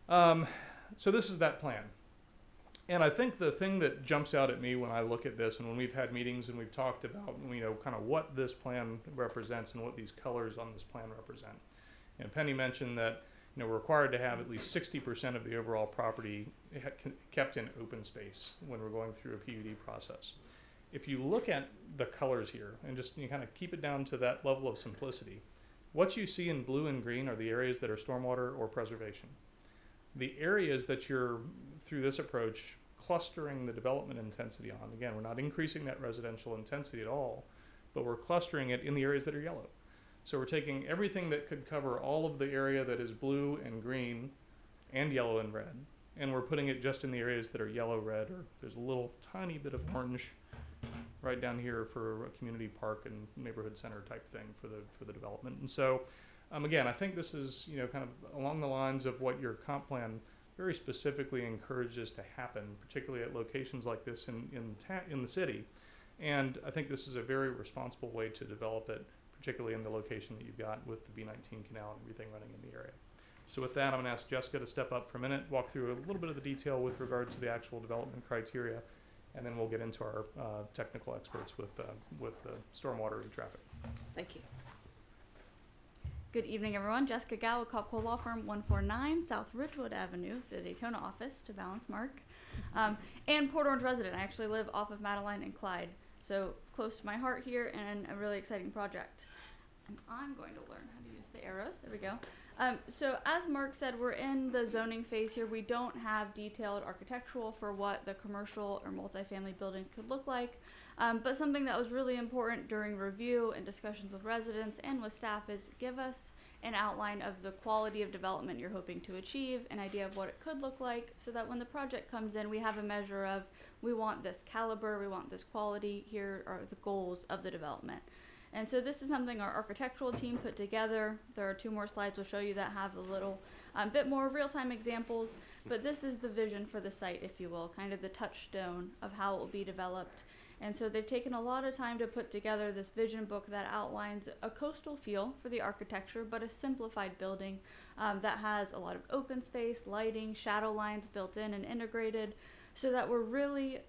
So this is that plan. And I think the thing that jumps out at me when I look at this and when we've had meetings and we've talked about, you know, kind of what this plan represents and what these colors on this plan represent. And Penny mentioned that, you know, we're required to have at least 60% of the overall property kept in open space when we're going through a PUD process. If you look at the colors here and just kind of keep it down to that level of simplicity, what you see in blue and green are the areas that are stormwater or preservation. The areas that you're, through this approach, clustering the development intensity on, again, we're not increasing that residential intensity at all, but we're clustering it in the areas that are yellow. So we're taking everything that could cover all of the area that is blue and green and yellow and red, and we're putting it just in the areas that are yellow, red, or there's a little tiny bit of orange right down here for a community park and neighborhood center type thing for the development. And so, again, I think this is, you know, kind of along the lines of what your comp plan very specifically encourages to happen, particularly at locations like this in the city. And I think this is a very responsible way to develop it, particularly in the location that you've got with the B19 canal and everything running in the area. So with that, I'm going to ask Jessica to step up for a minute, walk through a little bit of the detail with regard to the actual development criteria, and then we'll get into our technical experts with the stormwater and traffic. Thank you. Good evening, everyone. Jessica Gow with Copco Law Firm, 149 South Ridgewood Avenue, the Daytona office, to balance Mark. And Port Orange resident. I actually live off of Madeline and Clyde, so close to my heart here and a really exciting project. And I'm going to learn how to use the arrows. There we go. So as Mark said, we're in the zoning phase here. We don't have detailed architectural for what the commercial or multifamily buildings could look like. But something that was really important during review and discussions with residents and with staff is give us an outline of the quality of development you're hoping to achieve, an idea of what it could look like, so that when the project comes in, we have a measure of, we want this caliber, we want this quality, here are the goals of the development. And so this is something our architectural team put together. There are 2 more slides we'll show you that have a little bit more real-time examples, but this is the vision for the site, if you will, kind of the touchstone of how it will be developed. And so they've taken a lot of time to put together this vision book that outlines a coastal feel for the architecture, but a simplified building that has a lot of open space, lighting, shadow lines built in and integrated, so that we're really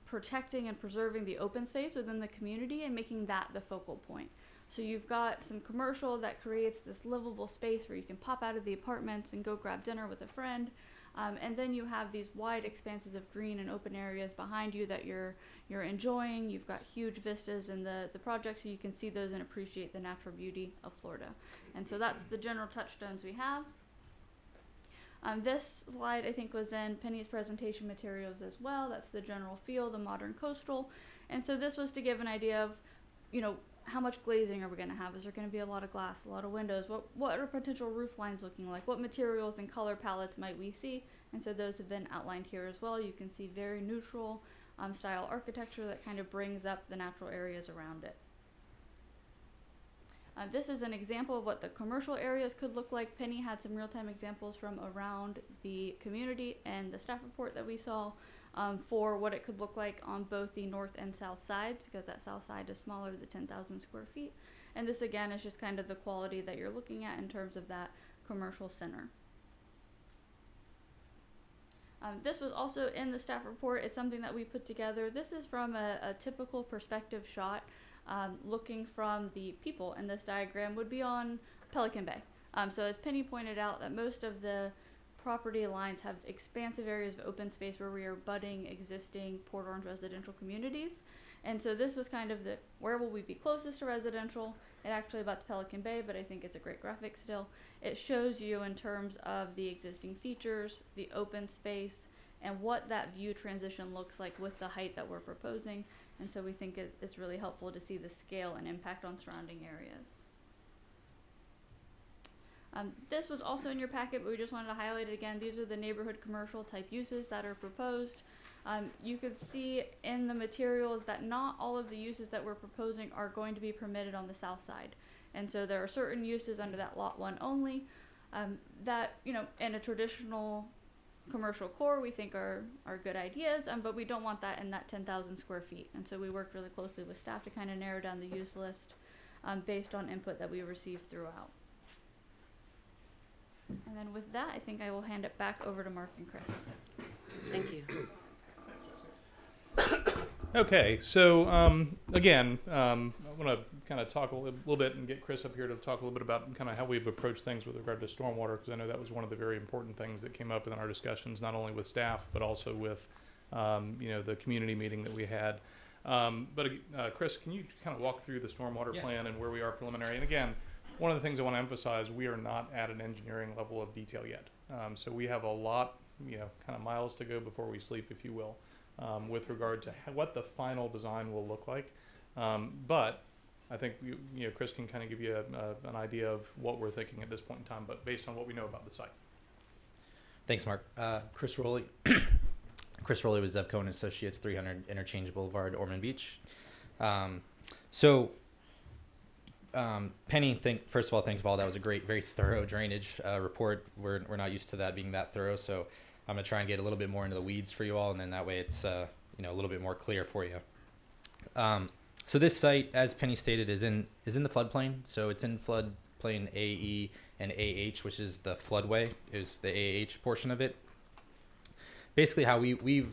protecting and preserving the open space within the community and making that the focal point. So you've got some commercial that creates this livable space where you can pop out of the apartments and go grab dinner with a friend. And then you have these wide expanses of green and open areas behind you that you're enjoying. You've got huge vistas in the project, so you can see those and appreciate the natural beauty of Florida. And so that's the general touchstones we have. This slide, I think, was in Penny's presentation materials as well. That's the general feel, the modern coastal. And so this was to give an idea of, you know, how much glazing are we going to have? Is there going to be a lot of glass, a lot of windows? What are potential roof lines looking like? What materials and color palettes might we see? And so those have been outlined here as well. You can see very neutral style architecture that kind of brings up the natural areas around it. This is an example of what the commercial areas could look like. Penny had some real-time examples from around the community and the staff report that we saw for what it could look like on both the north and south sides, because that south side is smaller than 10,000 square feet. And this again is just kind of the quality that you're looking at in terms of that commercial center. This was also in the staff report. It's something that we put together. This is from a typical perspective shot. Looking from the people in this diagram would be on Pelican Bay. So as Penny pointed out, that most of the property lines have expansive areas of open space where we are budding existing Port Orange residential communities. And so this was kind of the, where will we be closest to residential? It actually abuts Pelican Bay, but I think it's a great graphic still. It shows you in terms of the existing features, the open space, and what that view transition looks like with the height that we're proposing. And so we think it's really helpful to see the scale and impact on surrounding areas. This was also in your packet, but we just wanted to highlight it again. These are the neighborhood commercial type uses that are proposed. You could see in the materials that not all of the uses that we're proposing are going to be permitted on the south side. And so there are certain uses under that lot 1 only that, you know, in a traditional commercial core we think are good ideas, but we don't want that in that 10,000 square feet. And so we worked really closely with staff to kind of narrow down the use list based on input that we received throughout. And then with that, I think I will hand it back over to Mark and Chris. Thank you. Okay, so again, I want to kind of talk a little bit and get Chris up here to talk a little bit about kind of how we've approached things with regard to stormwater, because I know that was one of the very important things that came up in our discussions, not only with staff, but also with you know, the community meeting that we had. Chris, can you kind of walk through the stormwater plan and where we are preliminary? And again, one of the things I want to emphasize, we are not at an engineering level of detail yet. So we have a lot, you know, kind of miles to go before we sleep, if you will. With regard to what the final design will look like. But I think you know, Chris can kind of give you an idea of what we're thinking at this point in time, but based on what we know about the site. Thanks, Mark. Chris Rowley. Chris Rowley with Zevco and Associates, 300 Interchange Boulevard, Ormond Beach. Penny, first of all, thanks, Val. That was a great, very thorough drainage report. We're not used to that being that thorough, so I'm going to try and get a little bit more into the weeds for you all, and then that way it's you know, a little bit more clear for you. So this site, as Penny stated, is in the floodplain. So it's in floodplain AE and AH, which is the floodway, is the AH portion of it. Basically, how we're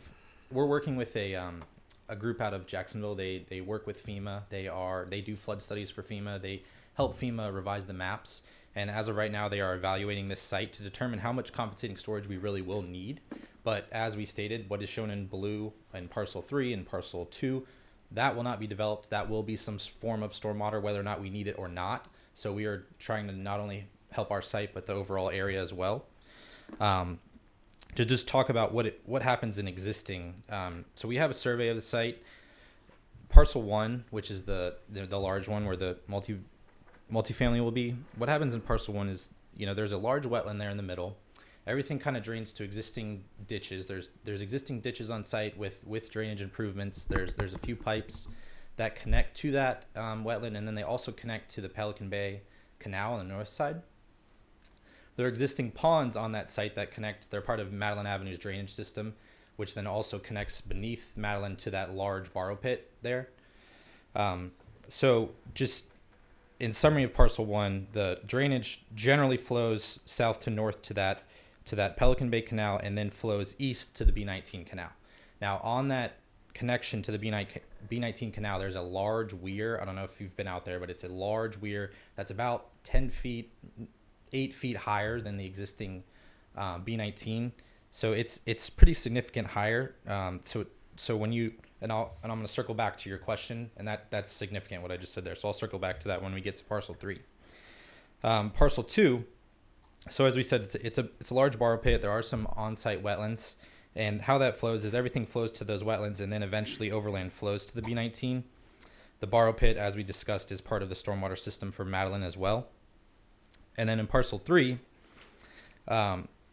working with a group out of Jacksonville. They work with FEMA. They do flood studies for FEMA. They help FEMA revise the maps. And as of right now, they are evaluating this site to determine how much compensating storage we really will need. But as we stated, what is shown in blue in parcel 3 and parcel 2, that will not be developed. That will be some form of stormwater, whether or not we need it or not. So we are trying to not only help our site, but the overall area as well. To just talk about what happens in existing. So we have a survey of the site. Parcel 1, which is the large one where the multifamily will be. What happens in parcel 1 is, you know, there's a large wetland there in the middle. Everything kind of drains to existing ditches. There's existing ditches on site with drainage improvements. There's a few pipes that connect to that wetland, and then they also connect to the Pelican Bay Canal on the north side. There are existing ponds on that site that connect. They're part of Madeline Avenue's drainage system, which then also connects beneath Madeline to that large borrow pit there. So just in summary of parcel 1, the drainage generally flows south to north to that Pelican Bay Canal, and then flows east to the B19 Canal. Now on that connection to the B19 Canal, there's a large weir. I don't know if you've been out there, but it's a large weir that's about 10 feet, 8 feet higher than the existing B19. So it's pretty significant higher. So when you and I'm going to circle back to your question, and that's significant what I just said there. So I'll circle back to that when we get to parcel 3. Parcel 2. So as we said, it's a large borrow pit. There are some on-site wetlands, and how that flows is everything flows to those wetlands, and then eventually overland flows to the B19. The borrow pit, as we discussed, is part of the stormwater system for Madeline as well. And then in parcel 3,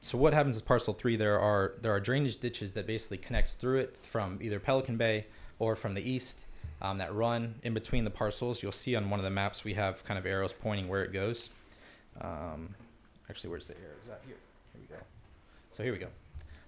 so what happens with parcel 3? There are drainage ditches that basically connect through it from either Pelican Bay or from the east that run in between the parcels. You'll see on one of the maps we have kind of arrows pointing where it goes. Actually, where's the arrow? Is that here? Here we go. So here we go.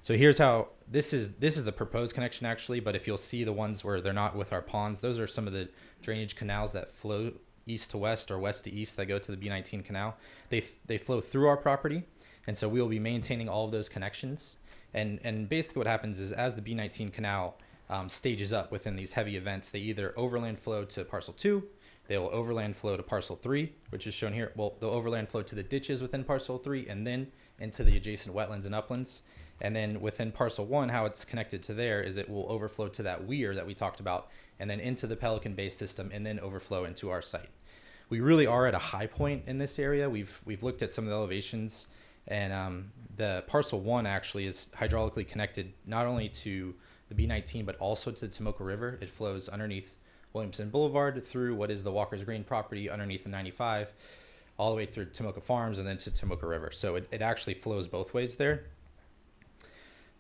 So here's how this is the proposed connection actually, but if you'll see the ones where they're not with our ponds, those are some of the drainage canals that flow east to west or west to east that go to the B19 canal. They flow through our property, and so we will be maintaining all of those connections. And basically what happens is as the B19 canal stages up within these heavy events, they either overland flow to parcel 2, they will overland flow to parcel 3, which is shown here. Well, they'll overland flow to the ditches within parcel 3 and then into the adjacent wetlands and uplands. And then within parcel 1, how it's connected to there is it will overflow to that weir that we talked about, and then into the Pelican Bay system, and then overflow into our site. We really are at a high point in this area. We've looked at some of the elevations, and the parcel 1 actually is hydraulically connected not only to the B19 but also to the Tomoka River. It flows underneath Williamson Boulevard through what is the Walker's Green property underneath the 95, all the way through Tomoka Farms and then to Tomoka River. So it actually flows both ways there.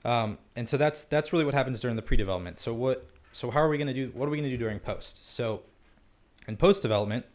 And so that's really what happens during the pre-development. So how are we going to do? What are we going to do during post? So in post-development,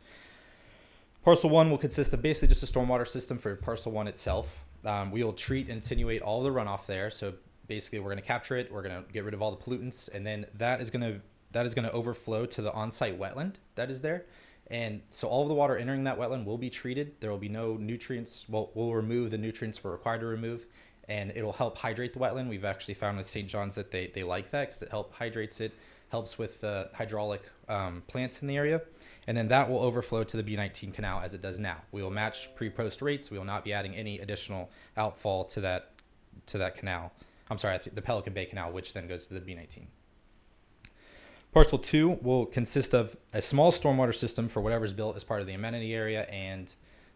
parcel 1 will consist of basically just a stormwater system for parcel 1 itself. We will treat and attenuate all the runoff there. So basically, we're going to capture it. We're going to get rid of all the pollutants, and then that is going to overflow to the on-site wetland that is there. And so all of the water entering that wetland will be treated. There will be no nutrients. Well, we'll remove the nutrients we're required to remove, and it'll help hydrate the wetland. We've actually found with St. John's that they like that because it hydrates it, helps with the hydraulic plants in the area. And then that will overflow to the B19 canal as it does now. We will match pre-post rates. We will not be adding any additional outfall to that canal. I'm sorry, the Pelican Bay Canal, which then goes to the B19. Parcel 2 will consist of a small stormwater system for whatever's built as part of the amenity area and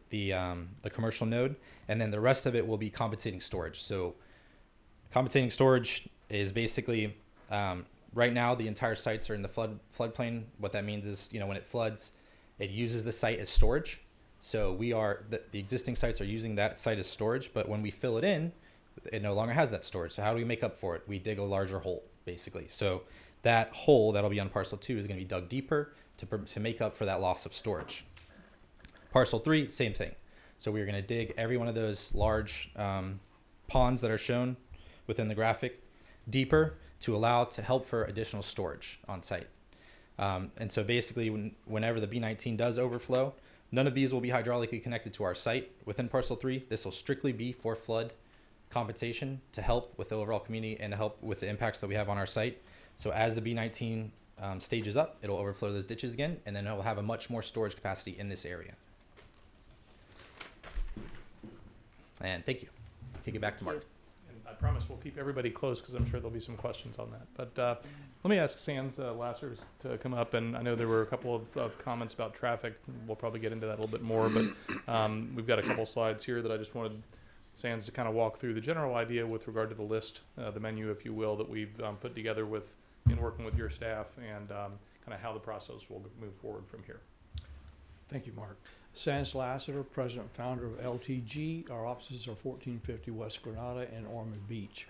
the commercial node, and then the rest of it will be compensating storage. So compensating storage is basically right now the entire sites are in the floodplain. What that means is, when it floods, it uses the site as storage. So the existing sites are using that site as storage, but when we fill it in, it no longer has that storage. So how do we make up for it? We dig a larger hole, basically. So that hole that'll be on parcel 2 is going to be dug deeper to make up for that loss of storage. Parcel 3, same thing. So we're going to dig every one of those large ponds that are shown within the graphic deeper to help for additional storage on site. And so basically, whenever the B19 does overflow, none of these will be hydraulically connected to our site within parcel 3. This will strictly be for flood compensation to help with the overall community and to help with the impacts that we have on our site. So as the B19 stages up, it'll overflow those ditches again, and then it'll have a much more storage capacity in this area. And thank you. Kick it back to Mark. And I promise we'll keep everybody close because I'm sure there'll be some questions on that. But let me ask Sands Lasser to come up. And I know there were a couple of comments about traffic. We'll probably get into that a little bit more. But we've got a couple slides here that I just wanted Sands to kind of walk through the general idea with regard to the list, the menu, if you will, that we've put together in working with your staff, and kind of how the process will move forward from here. Thank you, Mark. Sands Lassiter, president and founder of LTG. Our offices are 1450 West Granada and Ormond Beach.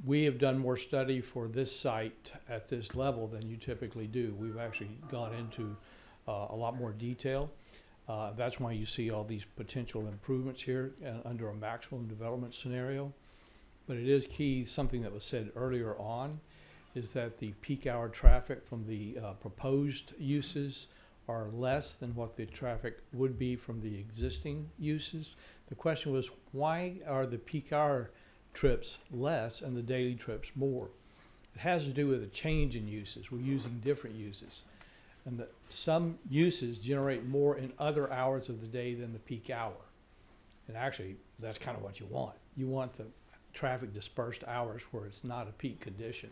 We have done more study for this site at this level than you typically do. We've actually gone into a lot more detail. That's why you see all these potential improvements here under a maximum development scenario. But it is key, something that was said earlier on, is that the peak hour traffic from the proposed uses are less than what the traffic would be from the existing uses. The question was, why are the peak hour trips less and the daily trips more? It has to do with a change in uses. We're using different uses. And that some uses generate more in other hours of the day than the peak hour. And actually, that's kind of what you want. You want the traffic dispersed hours where it's not a peak condition.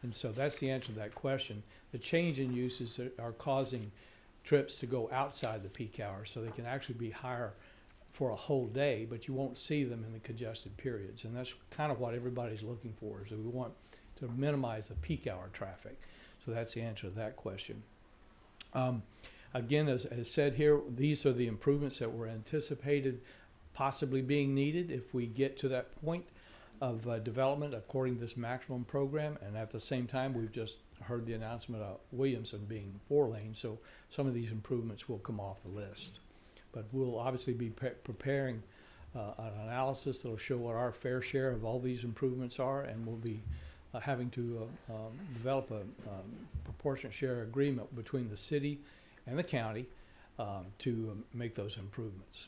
And so that's the answer to that question. The change in uses are causing trips to go outside the peak hours, so they can actually be higher for a whole day, but you won't see them in the congested periods. And that's kind of what everybody's looking for, is that we want to minimize the peak hour traffic. So that's the answer to that question. Again, as said here, these are the improvements that were anticipated possibly being needed if we get to that point of development according to this maximum program. And at the same time, we've just heard the announcement of Williamson being 4 lanes, so some of these improvements will come off the list. But we'll obviously be preparing an analysis that will show what our fair share of all these improvements are, and we'll be having to develop a proportionate share agreement between the city and the county to make those improvements.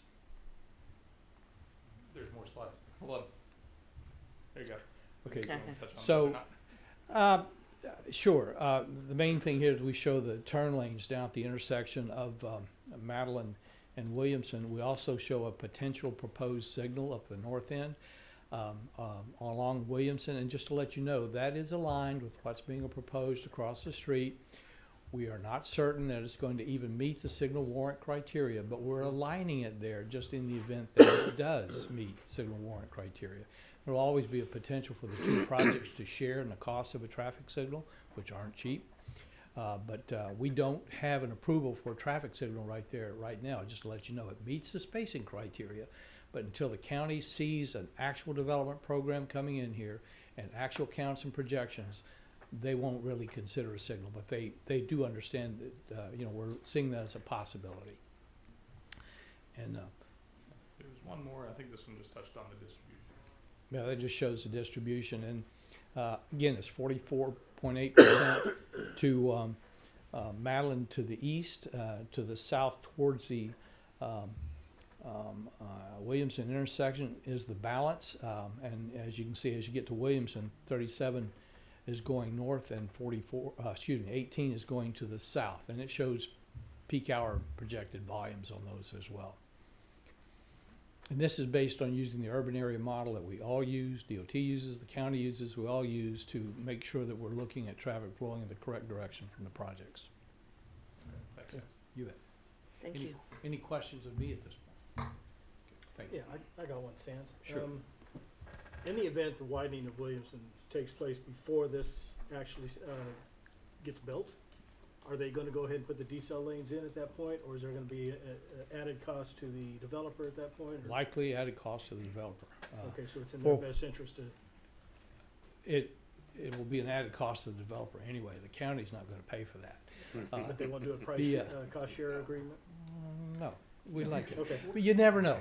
There's more slides. Hold on. There you go. Okay. You wanna touch on So, those or not? Sure. The main thing here is we show the turn lanes down at the intersection of Madeline and Williamson. We also show a potential proposed signal up the north end along Williamson. And just to let you know, that is aligned with what's being proposed across the street. We are not certain that it's going to even meet the signal warrant criteria, but we're aligning it there just in the event that it does meet signal warrant criteria. There will always be a potential for the two projects to share in the cost of a traffic signal, which aren't cheap. But we don't have an approval for a traffic signal right there right now. Just to let you know, it meets the spacing criteria, but until the county sees an actual development program coming in here and actual counts and projections, they won't really consider a signal. But they do understand that we're seeing that as a possibility. And There's one more. I think this one just touched on the distribution. yeah, that just shows the distribution, and again, it's 44.8% to Madeline to the east, to the south towards the Williamson intersection is the balance, and as you can see, as you get to Williamson, 37 is going north, and 18 is going to the south, and it shows peak hour projected volumes on those as well. And this is based on using the urban area model that we all use, DOT uses, the county uses, we all use to make sure that we're looking at traffic flowing in the correct direction from the projects. Makes sense. You bet. Thank Any- you. Any questions of me at this point? Thank you. Yeah, I got one, Sans. Sure. In the event the widening of Williamson takes place before this actually gets built, are they gonna go ahead and put the decel lanes in at that point, or is there gonna be a added cost to the developer at that point? or- Likely added cost to the developer. Okay, so it's in their for- best interest to, It will be an added cost to the developer anyway. The county's not gonna pay for that. but they won't do a price, the, cost share agreement? No, we like it. Okay. But you never know.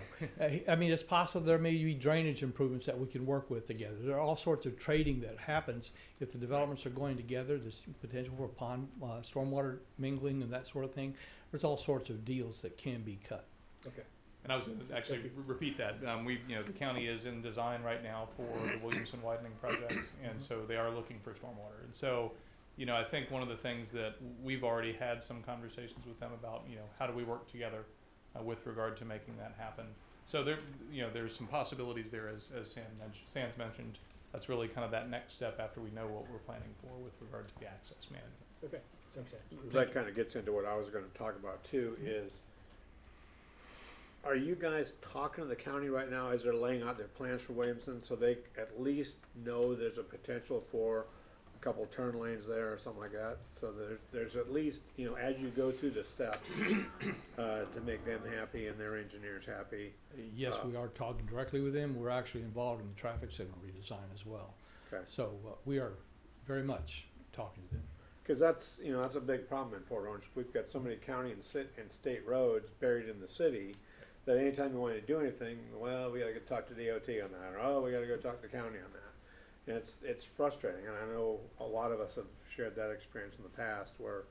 I mean, it's possible there may be drainage improvements that we can work with together. There are all sorts of trading that happens if the developments are going together. There's potential for pond, stormwater mingling and that sort of thing. There's all sorts of deals that can be cut. Okay. And I was going to actually repeat that. The county is in design right now for the Williamson widening project, and so they are looking for stormwater. And so, I think one of the things that we've already had some conversations with them about, how do we work together with regard to making that happen. So there's some possibilities there, as Sans mentioned. That's really kind of that next step after we know what we're planning for with regard to the access management. Okay, thanks, Sans. That kind of gets into what I was gonna talk about too, is, are you guys talking to the county right now as they're laying out their plans for Williamson, so they at least know there's a potential for a couple turn lanes there or something like that? So there's at least, as you go through the steps, to make them happy and their engineers happy. Yes, we are talking directly with them. We're actually involved in the traffic signal redesign as well. Okay. So we are very much talking to them. Cause that's a big problem in Port Orange. We've got so many county and state roads buried in the city that anytime you want to do anything, well, we gotta go talk to DOT on that, or, oh, we gotta go talk to the county on that. And it's frustrating, and I know a lot of us have shared that experience in the past where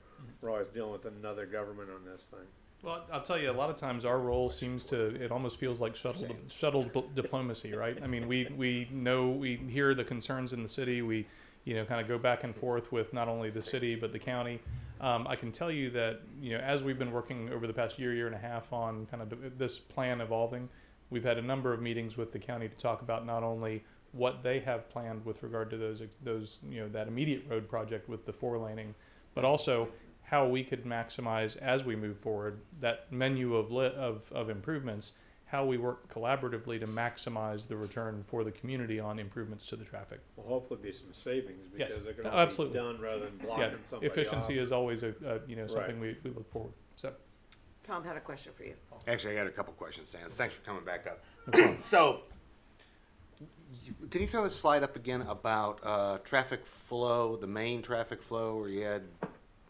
we're always dealing with another government on this thing. Well, I'll tell you, a lot of times our role seems to, it almost feels like shuttle diplomacy, right? I mean, we hear the concerns in the city, we, kind of go back and forth with not only the city, but the county. I can tell you that, as we've been working over the past year and a half on kind of this plan evolving, we've had a number of meetings with the county to talk about not only what they have planned with regard to those that immediate road project with the 4-laning, but also how we could maximize as we move forward that menu of improvements, how we work collaboratively to maximize the return for the community on improvements to the traffic. Will hopefully be some savings Yes. because they're No, gonna absolutely. be done rather than blocking Yeah, somebody efficiency off. is always something we look forward. So. Tom had a question for you. Actually, I got a couple questions, Dan. Thanks for coming back up. No problem. So, can you throw this slide up again about traffic flow, the main traffic flow, where you had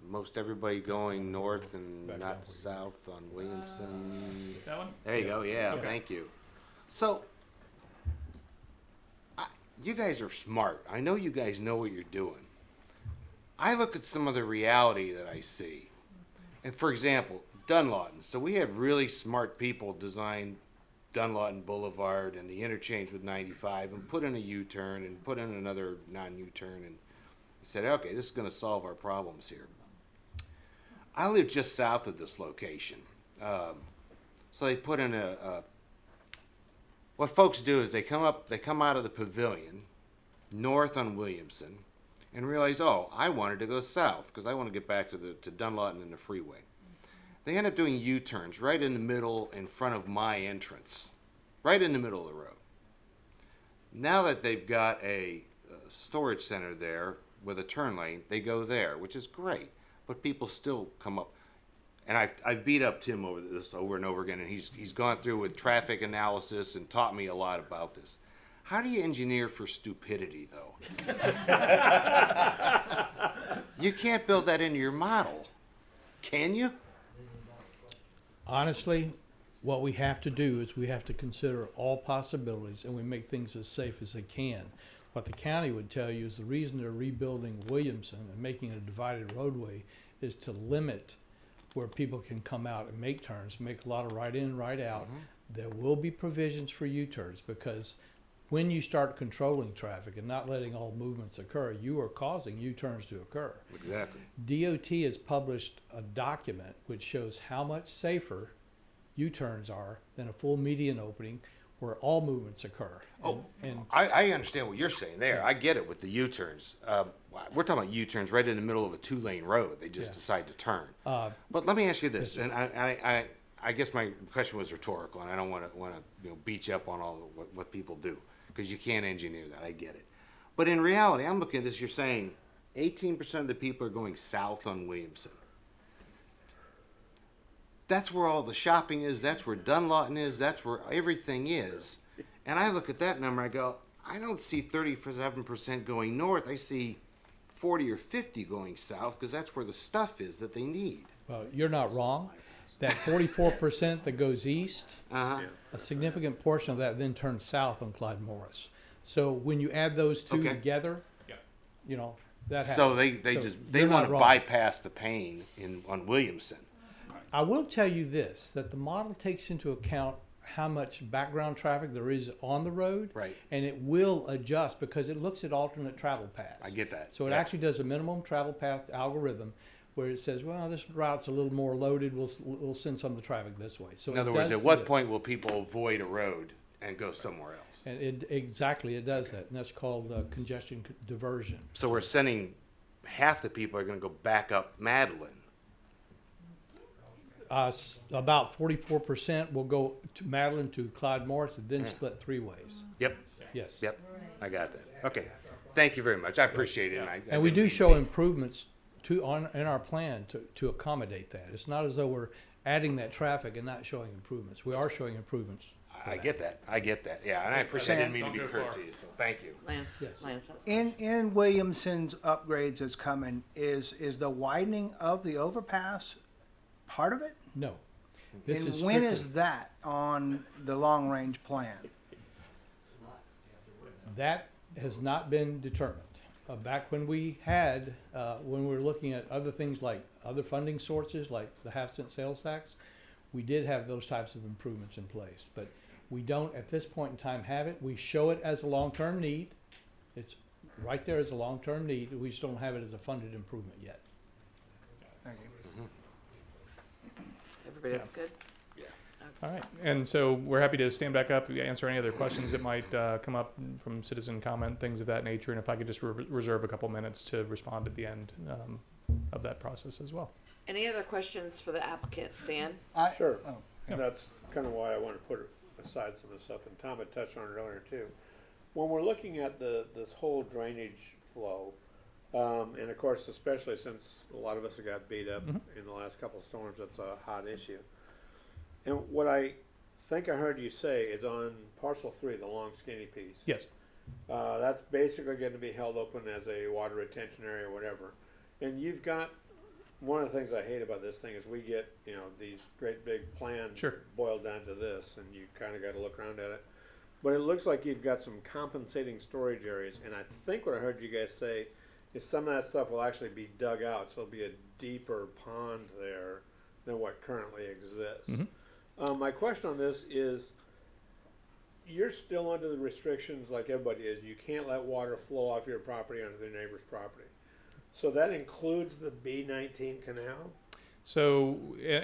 most everybody going north and Back not down, south on Williamson? That one? There you go, yeah, Okay. thank you. So, you guys are smart. I know you guys know what you're doing. I look at some of the reality that I see. And for example, Dunlawton. So we have really smart people design Dunlawton Boulevard and the interchange with 95 and put in a U-turn and put in another non-U-turn and said, okay, this is going to solve our problems here. I live just south of this location. So they put in what folks do is they come out of the pavilion, north on Williamson, and realize, oh, I wanted to go south because I want to get back to Dunlawton and the freeway. They end up doing U-turns right in the middle in front of my entrance, right in the middle of the road. Now that they've got a storage center there with a turn lane, they go there, which is great. But people still come up. And I've beat up Tim over this over and over again, and he's gone through with traffic analysis and taught me a lot about this. How do you engineer for stupidity, though? You can't build that into your model, can you? Honestly, what we have to do is we have to consider all possibilities and we make things as safe as they can. What the county would tell you is the reason they're rebuilding Williamson and making it a divided roadway is to limit where people can come out and make turns, make a lot of right in, right out. There will be provisions for U-turns because when you start controlling traffic and not letting all movements occur, you are causing U-turns to occur. Exactly. DOT has published a document which shows how much safer U-turns are than a full median opening where all movements occur. And I understand what you're saying there. I get it with the U-turns. We're talking about U-turns right in the middle of a 2-lane road. They just Yeah. decide to turn. but But let me ask you this, Yes, sir. and I guess my question was rhetorical, and I don't want to beat you up on all what people do, because you can't engineer that. I get it. But in reality, I'm looking at this. You're saying 18% of the people are going south on Williamson. That's where all the shopping is. That's where Dunlawton is. That's where everything is. And I look at that number. I go, I don't see 37% going north. I see 40 or 50 going south, because that's where the stuff is that they need. well, you're not wrong. That 44% that goes east, Uh-huh. Yeah. a significant portion of that then turns south on Clyde Morris. So when you add those two Okay. together, Yeah. you know, that happens. So they you're not want to wrong. bypass the pain on Williamson. I will tell you this, that the model takes into account how much background traffic there is on the road. Right. And it will adjust because it looks at alternate travel paths. I get that. So it Yeah. actually does a minimum travel path algorithm where it says, well, this route's a little more loaded, we'll send some of the traffic this way. So In it other words, does at what fit. point will people avoid a road and go somewhere else? And exactly, it does that, and that's called congestion diversion. So we're sending half the people are going to go back up Madeline. About 44% will go to Madeline to Clyde Morris and then split 3 ways. Yep. Yes. Yep. I got that. Okay. Thank you very much. I appreciate it. And we do show improvements in our plan to accommodate that. It's not as though we're adding that traffic and not showing improvements. We are showing improvements. for I that. get that. I get that. Yeah, and I appreciate. I didn't mean to be Don't go curt far. to you. So thank you. Lance, Yes. Lance has. In Williamson's upgrades that's coming, is the widening of the overpass part of it? No. This And is when is strictly- that on the long-range plan? That has not been determined. Back when we had, when we were looking at other things like other funding sources, like the half-cent sales tax, we did have those types of improvements in place. But we don't, at this point in time, have it. We show it as a long-term need. It's right there as a long-term need. We just don't have it as a funded improvement yet. Thank you. Everybody else good? Yeah. All right, and so we're happy to stand back up, answer any other questions that might come up from citizen comment, things of that nature, and if I could just reserve a couple minutes to respond at the end of that process as well. Any other questions for the applicant, Stan? Sure. Oh. And that's kind of why I want to put aside some of the stuff, and Tom had touched on it earlier too. When we're looking at this whole drainage flow, and of course, especially since a lot of us have got beat up in the last couple of storms, that's a hot issue. And what I think I heard you say is on parcel 3, the long skinny piece. Yes. That's basically going to be held open as a water retention area or whatever. And you've got, one of the things I hate about this thing is we get, you know, these great big plans Sure. boiled down to this, and you kind of got to look around at it. But it looks like you've got some compensating storage areas, and I think what I heard you guys say is some of that stuff will actually be dug out, so it'll be a deeper pond there than what currently exists. My question on this is, you're still under the restrictions like everybody is. You can't let water flow off your property onto the neighbor's property. So that includes the B19 canal? So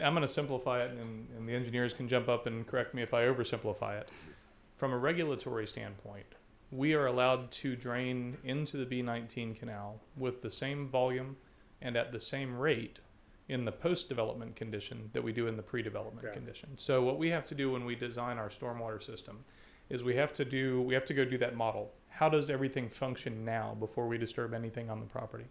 I'm going to simplify it, and the engineers can jump up and correct me if I oversimplify it. From a regulatory standpoint, we are allowed to drain into the B19 canal with the same volume and at the same rate in the post-development condition that we do in the pre-development condition. So what we have to do when we design our stormwater system is we have to go do that model. How does everything function now before we disturb anything on the property?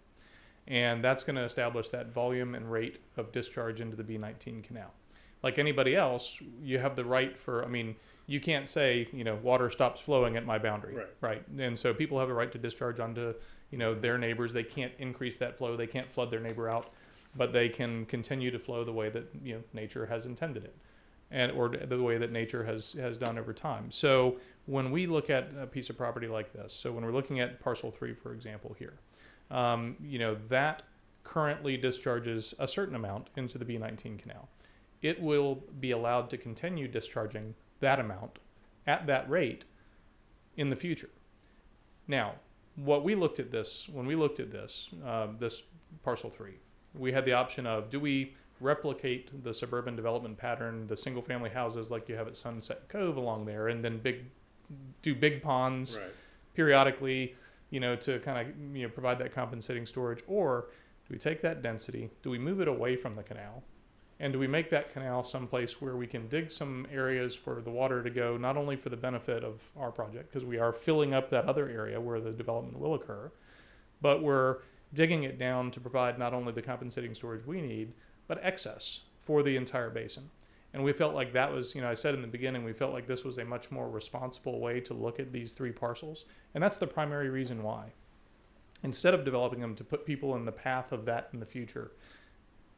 And that's going to establish that volume and rate of discharge into the B19 canal. Like anybody else, you have the right for, I mean, you can't say, you know, water stops flowing at my boundary, right? And so people have a right to discharge onto, you know, their neighbors. They can't increase that flow. They can't flood their neighbor out, but they can continue to flow the way that, you know, nature has intended it, and or the way that nature has done over time. So when we look at a piece of property like this, so when we're looking at parcel 3, for example, here, you know, that currently discharges a certain amount into the B19 canal. It will be allowed to continue discharging that amount at that rate in the future. Now, when we looked at this, this parcel 3, we had the option of, do we replicate the suburban development pattern, the single family houses like you have at Sunset Cove along there, and then do big ponds periodically, you know, to kind of, you know, provide that compensating storage? Or do we take that density, do we move it away from the canal, and do we make that canal someplace where we can dig some areas for the water to go, not only for the benefit of our project, because we are filling up that other area where the development will occur, but we're digging it down to provide not only the compensating storage we need, but excess for the entire basin. And we felt like that was, you know, I said in the beginning, we felt like this was a much more responsible way to look at these 3 parcels. And that's the primary reason why. Instead of developing them to put people in the path of that in the future.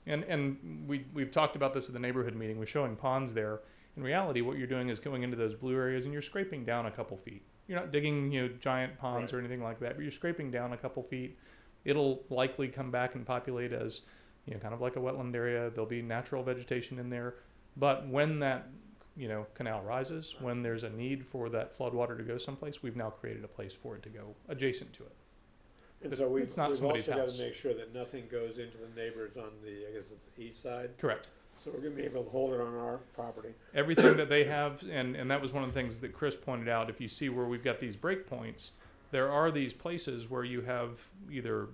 And we've talked about this at the neighborhood meeting. We're showing ponds there. In reality, what you're doing is going into those blue areas and you're scraping down a couple feet. You're not digging, you know, giant ponds or anything like that, but you're scraping down a couple feet. It'll likely come back and populate as, you know, kind of like a wetland area. There'll be natural vegetation in there. But when that, you know, canal rises, when there's a need for that floodwater to go someplace, we've now created a place for it to go adjacent to it. And so we've It's not also somebody's got house. to make sure that nothing goes into the neighbors on the, I guess it's the east side. Correct. So we're going to be able to hold it on our property. Everything that they have, and that was one of the things that Chris pointed out, if you see where we've got these breakpoints, there are these places where you have either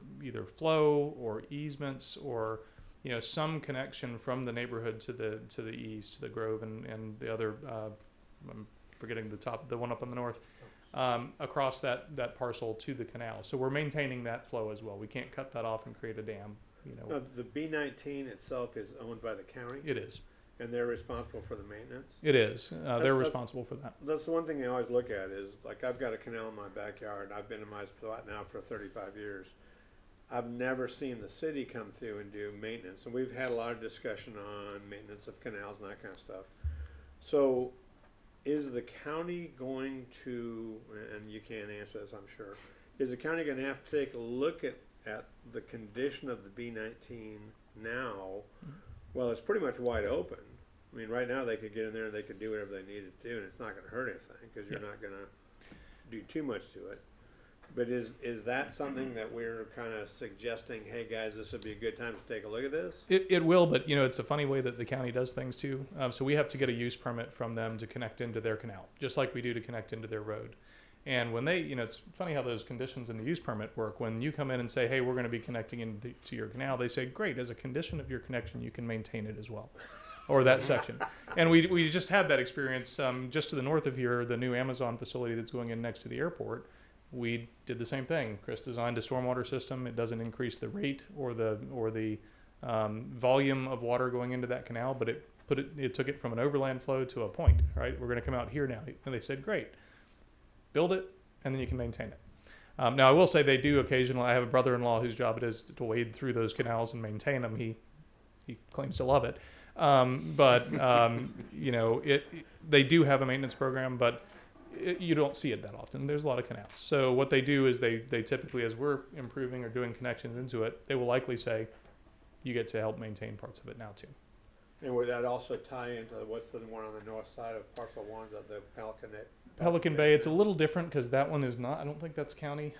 flow or easements or, you know, some connection from the neighborhood to the east, to the Grove and the other, I'm forgetting the one up on the north, across that parcel to the canal. So we're maintaining that flow as well. We can't cut that off and create a dam, you know. Now, the B19 itself is owned by the county? It is. And they're responsible for the maintenance? It is. They're That's- responsible for that. That's the one thing I always look at is, like, I've got a canal in my backyard. I've been in my spot now for 35 years. I've never seen the city come through and do maintenance. And we've had a lot of discussion on maintenance of canals and that kind of stuff. So is the county going to, and you can't answer this, I'm sure, is the county going to have to take a look at the condition of the B19 now? Well, it's pretty much wide open. I mean, right now they could get in there and they could do whatever they needed to do, and it's not going to hurt anything because you're not going to do too much to it. But is that something that we're kind of suggesting, hey guys, this would be a good time to take a look at this? It will, but it's a funny way that the county does things too. So we have to get a use permit from them to connect into their canal, just like we do to connect into their road. And when they, it's funny how those conditions in the use permit work. When you come in and say, hey, we're going to be connecting into your canal, they say, great, as a condition of your connection, you can maintain it as well, or that section. And we just had that experience just to the north of here, the new Amazon facility that's going in next to the airport. We did the same thing. Chris designed a stormwater system. It doesn't increase the rate or the volume of water going into that canal, but it took it from an overland flow to a point, right? We're going to come out here now. And they said, great, build it, and then you can maintain it. Now, I will say they do occasionally. I have a brother-in-law whose job it is to wade through those canals and maintain them. He claims to love it. They do have a maintenance program, but you don't see it that often. There's a lot of canals. So what they do is they typically, as we're improving or doing connections into it, they will likely say, you get to help maintain parts of it now too. And would that also tie into what's the one on the north side of parcel 1, the Pelican Bay, it's a little different because that one is not, I don't think that's county.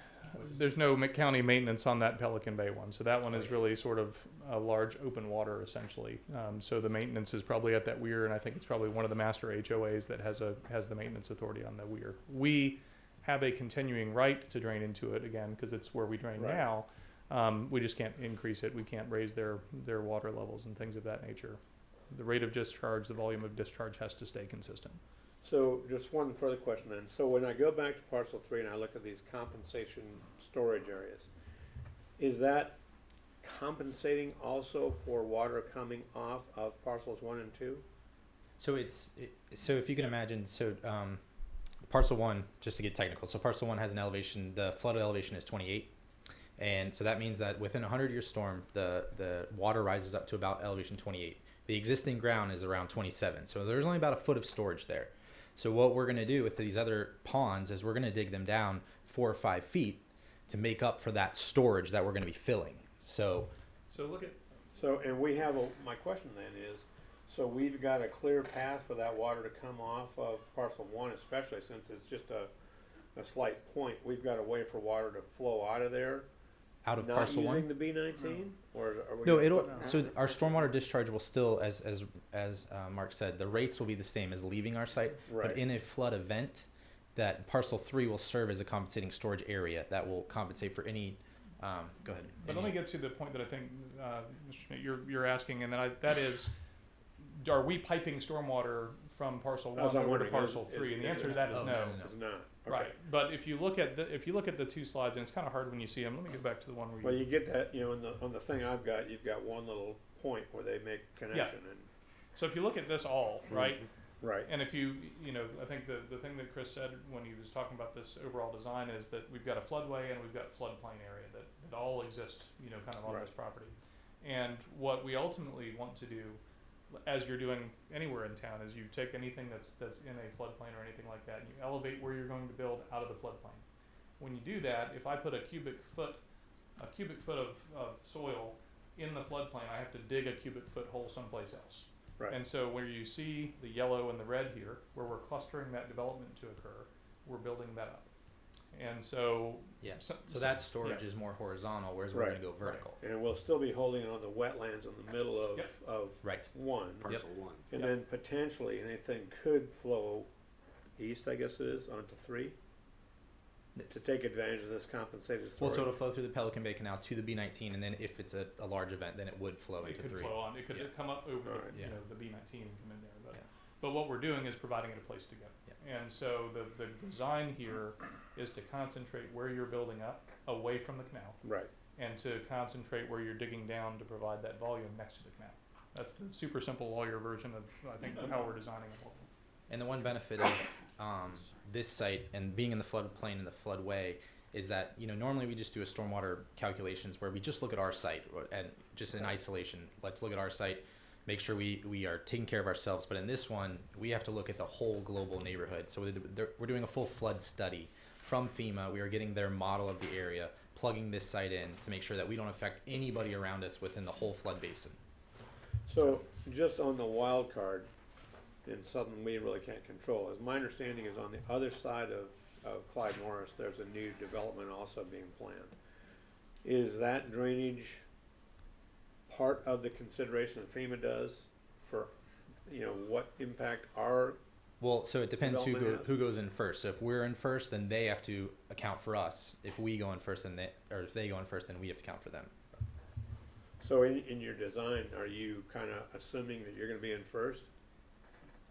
There's no county maintenance on that Pelican Bay one. So that one is really sort of a large open water essentially. So the maintenance is probably at that weir, and I think it's probably one of the master HOAs that has the maintenance authority on the weir. We have a continuing right to drain into it again because it's where we drain now. We just can't increase it. We can't raise their water levels and things of that nature. The rate of discharge, the volume of discharge has to stay consistent. So just one further question then. So when I go back to parcel 3 and I look at these compensation storage areas, is that compensating also for water coming off of parcels 1 and 2? So so if you can imagine, parcel 1, just to get technical, so parcel 1 has an elevation, the flood elevation is 28. And so that means that within a 100-year storm, the water rises up to about elevation 28. The existing ground is around 27. So there's only about a foot of storage there. So what we're going to do with these other ponds is we're going to dig them down 4 or 5 feet to make up for that storage that we're going to be filling. So look at. And we have my question then is, so we've got a clear path for that water to come off of parcel 1, especially since it's just a slight point. We've got a way for water to flow out of there. Out of not parcel 1? using the B19? Or are we No, gonna so our stormwater discharge will still, as Mark said, the rates will be the same as leaving our site. Right. But in a flood event, that parcel 3 will serve as a compensating storage area that will compensate for any. Go ahead. But let me get to the point that I think Mr. Schmidt, you're asking, and then that is, are we piping stormwater from parcel 1 over to parcel 3? And the answer to that is no. It's not. Okay. Right, but if you look at the 2 slides, and it's kind of hard when you see them. Let me get back to the one where Well, you get that, on the thing I've got, you've got one little point where they make connection. And So if you look at this all, right? right. And if I think the thing that Chris said when he was talking about this overall design is that we've got a floodway and we've got floodplain area that all exist, kind of on this property. And what we ultimately want to do, as you're doing anywhere in town, is you take anything that's in a floodplain or anything like that, and you elevate where you're going to build out of the floodplain. When you do that, if I put a cubic foot of soil in the floodplain, I have to dig a cubic foot hole someplace else. Right. And so where you see the yellow and the red here, where we're clustering that development to occur, we're building that up. And so so that storage is more horizontal, whereas we're going to go vertical. Right. And we'll still be holding it on the wetlands in the middle of Right. 1. Parcel 1. And then potentially anything could flow east, I guess it is, onto 3 to take advantage of this compensated storage. Well, so it'll flow through the Pelican Bay Canal to the B19, and then if it's a large event, then it would flow it into could 3. flow on. It could come up over the B19 and come in there. But what we're doing is providing it a place to go. And so the design here is to concentrate where you're building up away from the canal. Right. And to concentrate where you're digging down to provide that volume next to the canal. That's the super simple lawyer version of, I think, how we're designing it. And the one benefit of this site and being in the floodplain and the floodway is that, normally we just do a stormwater calculations where we just look at our site and just in isolation. Let's look at our site, make sure we are taking care of ourselves. But in this one, we have to look at the whole global neighborhood. So we're doing a full flood study from FEMA. We are getting their model of the area, plugging this site in to make sure that we don't affect anybody around us within the whole flood basin. So just on the wild card, and something we really can't control, as my understanding is on the other side of Clyde Morris, there's a new development also being planned. Is that drainage part of the consideration that FEMA does for, what impact our, Well, so it depends Development has- who goes in first. So if we're in first, then they have to account for us. If we go in first, then if they go in first, then we have to account for them. so in your design, are you kind of assuming that you're gonna be in first?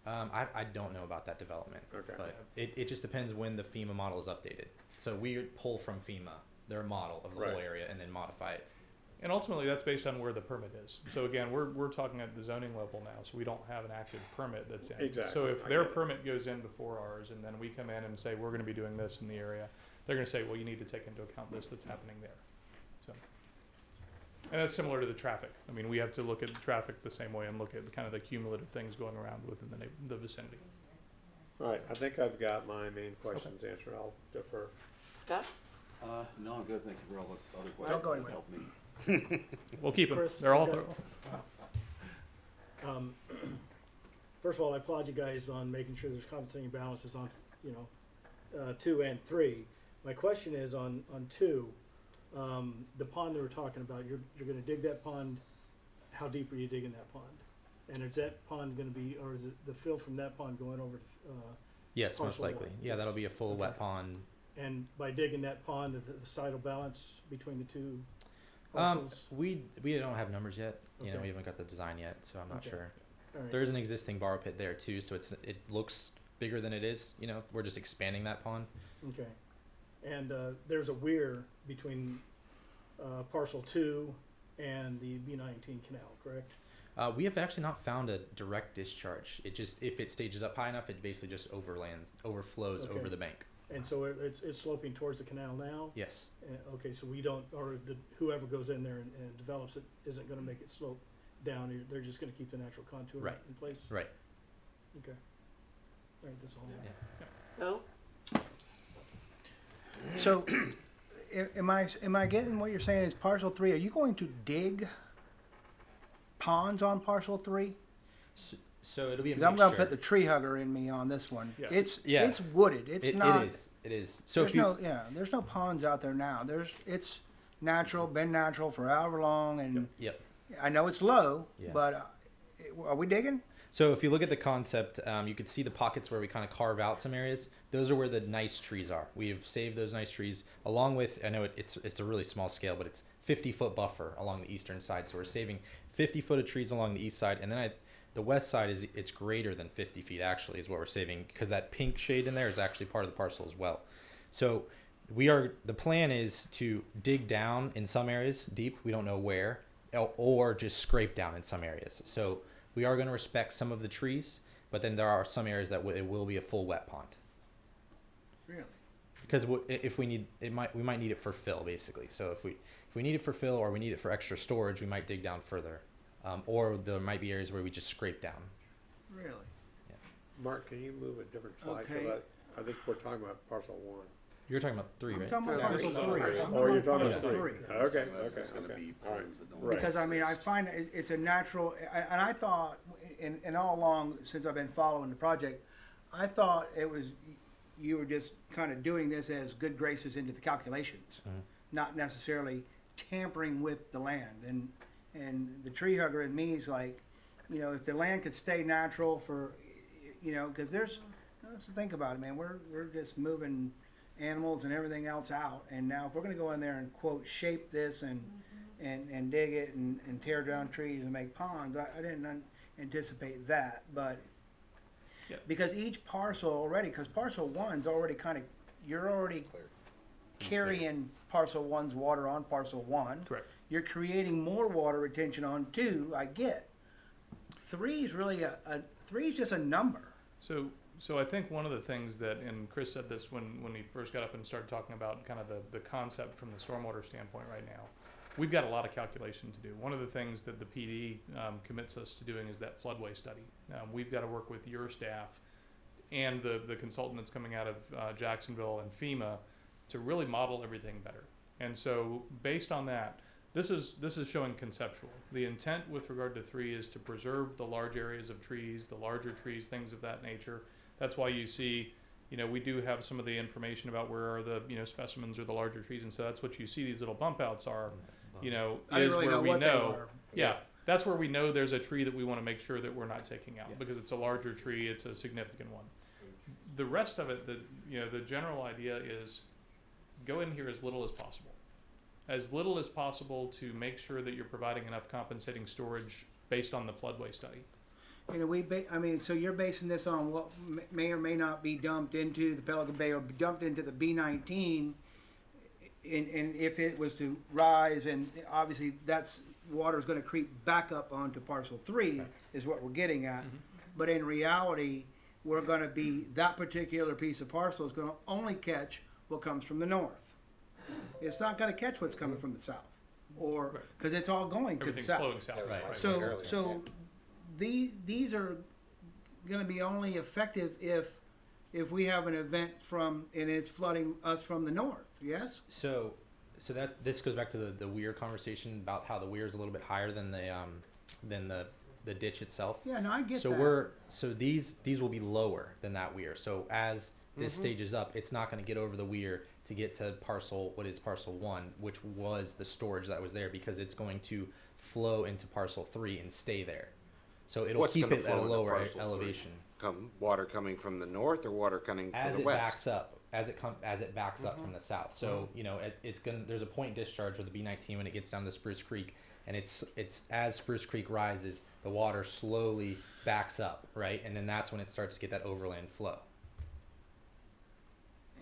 I don't know about that development, Okay. but it just depends when the FEMA model is updated. So we would pull from FEMA their model of the whole Right. area and then modify it. And ultimately, that's based on where the permit is. So again, we're talking at the zoning level now, so we don't have an active permit that's in. Exactly, So if I their get it. permit goes in before ours, and then we come in and say, we're gonna be doing this in the area, they're gonna say, well, you need to take into account this that's happening there. So, and that's similar to the traffic. I mean, we have to look at the traffic the same way and look at kind of the cumulative things going around within the vicinity. All right, I think I've got my main questions answered. I'll defer. Scott? No, I'm good, thank you for all the other Don't go questions that anywhere. helped me. We'll keep them. Chris, They're all okay. thorough. First of all, I applaud you guys on making sure there's compensating balances on, 2 and 3. My question is on 2, the pond that we're talking about, you're gonna dig that pond, how deep are you digging that pond? And is that pond gonna be, or is it the fill from that pond going over to, Yes, most Parcel likely. one. Yeah, that'll be a full Okay. wet pond. and by digging that pond, the side will balance between the two Um, parcels? we don't have numbers yet. You know, Okay. we haven't got the design yet, so I'm not Okay. sure. All right. There is an existing borrow pit there too, so it looks bigger than it is. You know, we're just expanding that pond. Okay. And there's a weir between parcel 2 and the B19 canal, correct? We have actually not found a direct discharge. It just, if it stages up high enough, it basically just overflows Okay. over the bank. And so it's sloping towards the canal now? Yes. Okay, so we don't, or whoever goes in there and develops it isn't gonna make it slope down, they're just gonna keep the natural contour Right. in place? Right. Okay. All right, that's all. Yeah. No? So, am I getting what you're saying is parcel 3, are you going to dig ponds on parcel 3? So it'll be a 'Cause I'm gonna mixture. put the tree hugger in me on this one. Yes. Yeah. It's wooded, it's It not. is. It is. So There's if you, no, there's no ponds out there now. It's natural, been natural for however long, and Yep. I know it's low, Yeah. but are we digging? So if you look at the concept, you can see the pockets where we kind of carve out some areas. Those are where the nice trees are. We've saved those nice trees along with, I know it's a really small scale, but it's 50-foot buffer along the eastern side. So we're saving 50 foot of trees along the east side, and then the west side it's greater than 50 feet actually is what we're saving, because that pink shade in there is actually part of the parcel as well. So the plan is to dig down in some areas deep, we don't know where, or just scrape down in some areas. So we are going to respect some of the trees, but then there are some areas that it will be a full wet pond. Really? Because if we need it, we might need it for fill basically. So if we need it for fill or we need it for extra storage, we might dig down further, or there might be areas where we just scrape down. Really? Mark, can you move a different slide? 'Cause Okay. I think we're talking about parcel 1. You're talking about 3, I'm right? talking about Yeah. parcel 3. Oh, I'm you're talking about about parcel 3. 3. Okay, There's gonna okay. be All right. ponds that don't. Right. Because I mean, I find it's a natural, and I thought, and all along since I've been following the project, I thought it was you were just kind of doing this as good graces into the calculations, Mhm. not necessarily tampering with the land. And the tree hugger in me is like, if the land could stay natural for, because let's think about it, man. We're just moving animals and everything else out, and now if we're going to go in there and quote shape this and dig it and tear down trees and make ponds, I didn't anticipate that, but Yeah. because each parcel already, because parcel 1's already you're already carrying parcel 1's water on parcel 1. Correct. You're creating more water retention on 2, I get. 3 is really 3 is just a number. So I think one of the things that, and Chris said this when he first got up and started talking about kind of the concept from the stormwater standpoint right now, we've got a lot of calculation to do. One of the things that the PD commits us to doing is that floodway study. We've got to work with your staff and the consultant that's coming out of Jacksonville and FEMA to really model everything better. And so based on that, this is showing conceptual. The intent with regard to 3 is to preserve the large areas of trees, the larger trees, things of that nature. That's why you see you know, we do have some of the information about where are the, you know, specimens or the larger trees, and so that's what you see, these little bump outs are, you know, I didn't is really where know we what they know. were. Yeah, that's where we know there's a tree that we want to make sure that we're not taking out, Yeah. because it's a larger tree, it's a significant one. The rest of it, you know, the general idea is go in here as little as possible. As little as possible to make sure that you're providing enough compensating storage based on the floodway study. You know, I mean, so you're basing this on what may or may not be dumped into the Pelican Bay or dumped into the B19, and if it was to rise, and obviously that's, water's gonna creep back up onto parcel 3, is what we're getting at. But in reality, we're gonna be, that particular piece of parcel is gonna only catch what comes from the north. It's not gonna catch what's coming from the south, or, Right. cause it's all going to the Everything's south. flowing south. Right. So these are gonna be only effective if we have an event from, and it's flooding us from the north, yes? So that this goes back to the weir conversation about how the weir is a little bit higher than the ditch itself. Yeah, no, I get So that. these will be lower than that weir. So as this stages up, it's not going to get over the weir to get to parcel 1, which was the storage that was there, because it's going to flow into parcel 3 and stay there. So it'll What's keep gonna it at a flow into lower parcel 3? elevation. Water coming from the north or water coming As from the it west? backs up, as it backs up from the south. So you know, there's a point discharge with the B19 when it gets down to Spruce Creek, and it's as Spruce Creek rises, the water slowly backs up, right, and then that's when it starts to get that overland flow.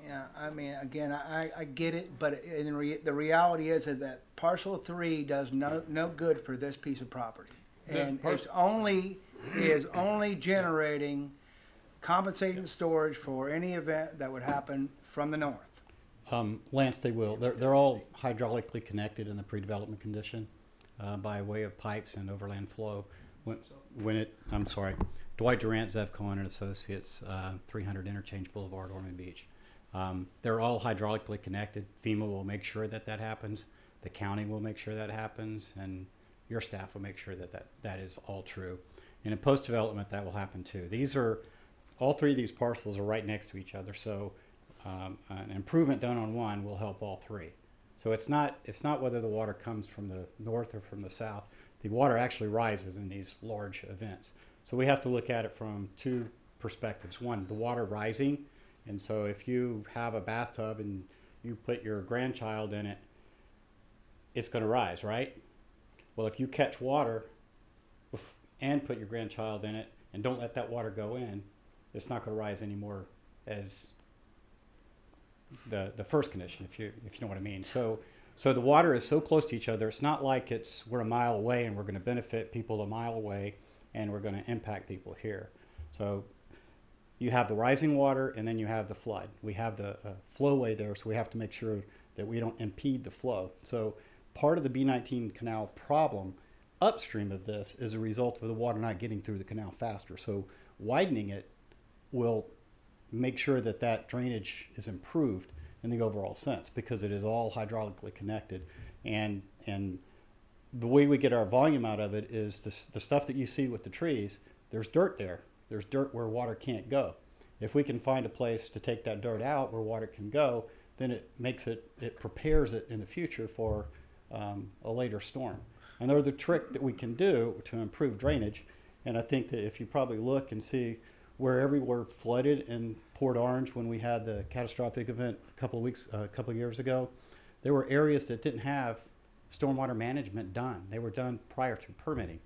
Yeah, I mean, again, I get it, but the reality is that parcel 3 does no good for this piece of property. And it's only generating compensating storage for any event that would happen from the north. Lance, they will. They're all hydraulically connected in the pre-development condition by way of pipes and overland flow. I'm sorry, Dwight Durant, Zevcon and Associates, 300 Interchange Boulevard, Ormond Beach. They're all hydraulically connected. FEMA will make sure that happens. The county will make sure that happens, and your staff will make sure that is all true. And in post-development, that will happen too. All 3 of these parcels are right next to each other, so an improvement done on one will help all 3. So it's not whether the water comes from the north or from the south. The water actually rises in these large events. So we have to look at it from 2 perspectives. One, the water rising, and so if you have a bathtub and you put your grandchild in it, it's going to rise, right? Well, if you catch water and put your grandchild in it and don't let that water go in, it's not going to rise anymore as the first condition, if you know what I mean. So the water is so close to each other. It's not like we're a mile away and we're going to benefit people a mile away and we're going to impact people here. So you have the rising water and then you have the flood. We have the flowway there, so we have to make sure that we don't impede the flow. So part of the B19 canal problem upstream of this is a result of the water not getting through the canal faster. So widening it will make sure that drainage is improved in the overall sense, because it is all hydraulically connected. And the way we get our volume out of it is the stuff that you see with the trees, there's dirt there. There's dirt where water can't go. If we can find a place to take that dirt out where water can go, then it prepares it in the future for a later storm. Another trick that we can do to improve drainage, and I think that if you probably look and see where everywhere flooded in Port Orange when we had the catastrophic event a couple of years ago, there were areas that didn't have stormwater management done. They were done prior to permitting.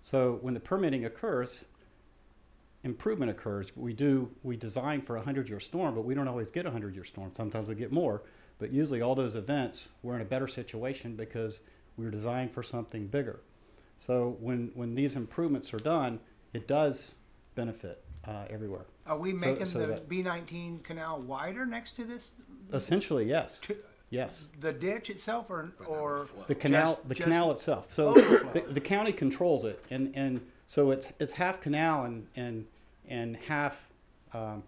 So when the permitting occurs, improvement occurs. We design for a 100-year storm, but we don't always get a 100-year storm. Sometimes we get more, but usually all those events, we're in a better situation because we were designed for something bigger. So when these improvements are done, it does benefit everywhere. Are we So- making so the that- B19 canal wider next to this? Essentially, yes. To- Yes. The ditch itself, or The canal, just- the just canal itself. So overflow? the county controls it, and so it's half canal and half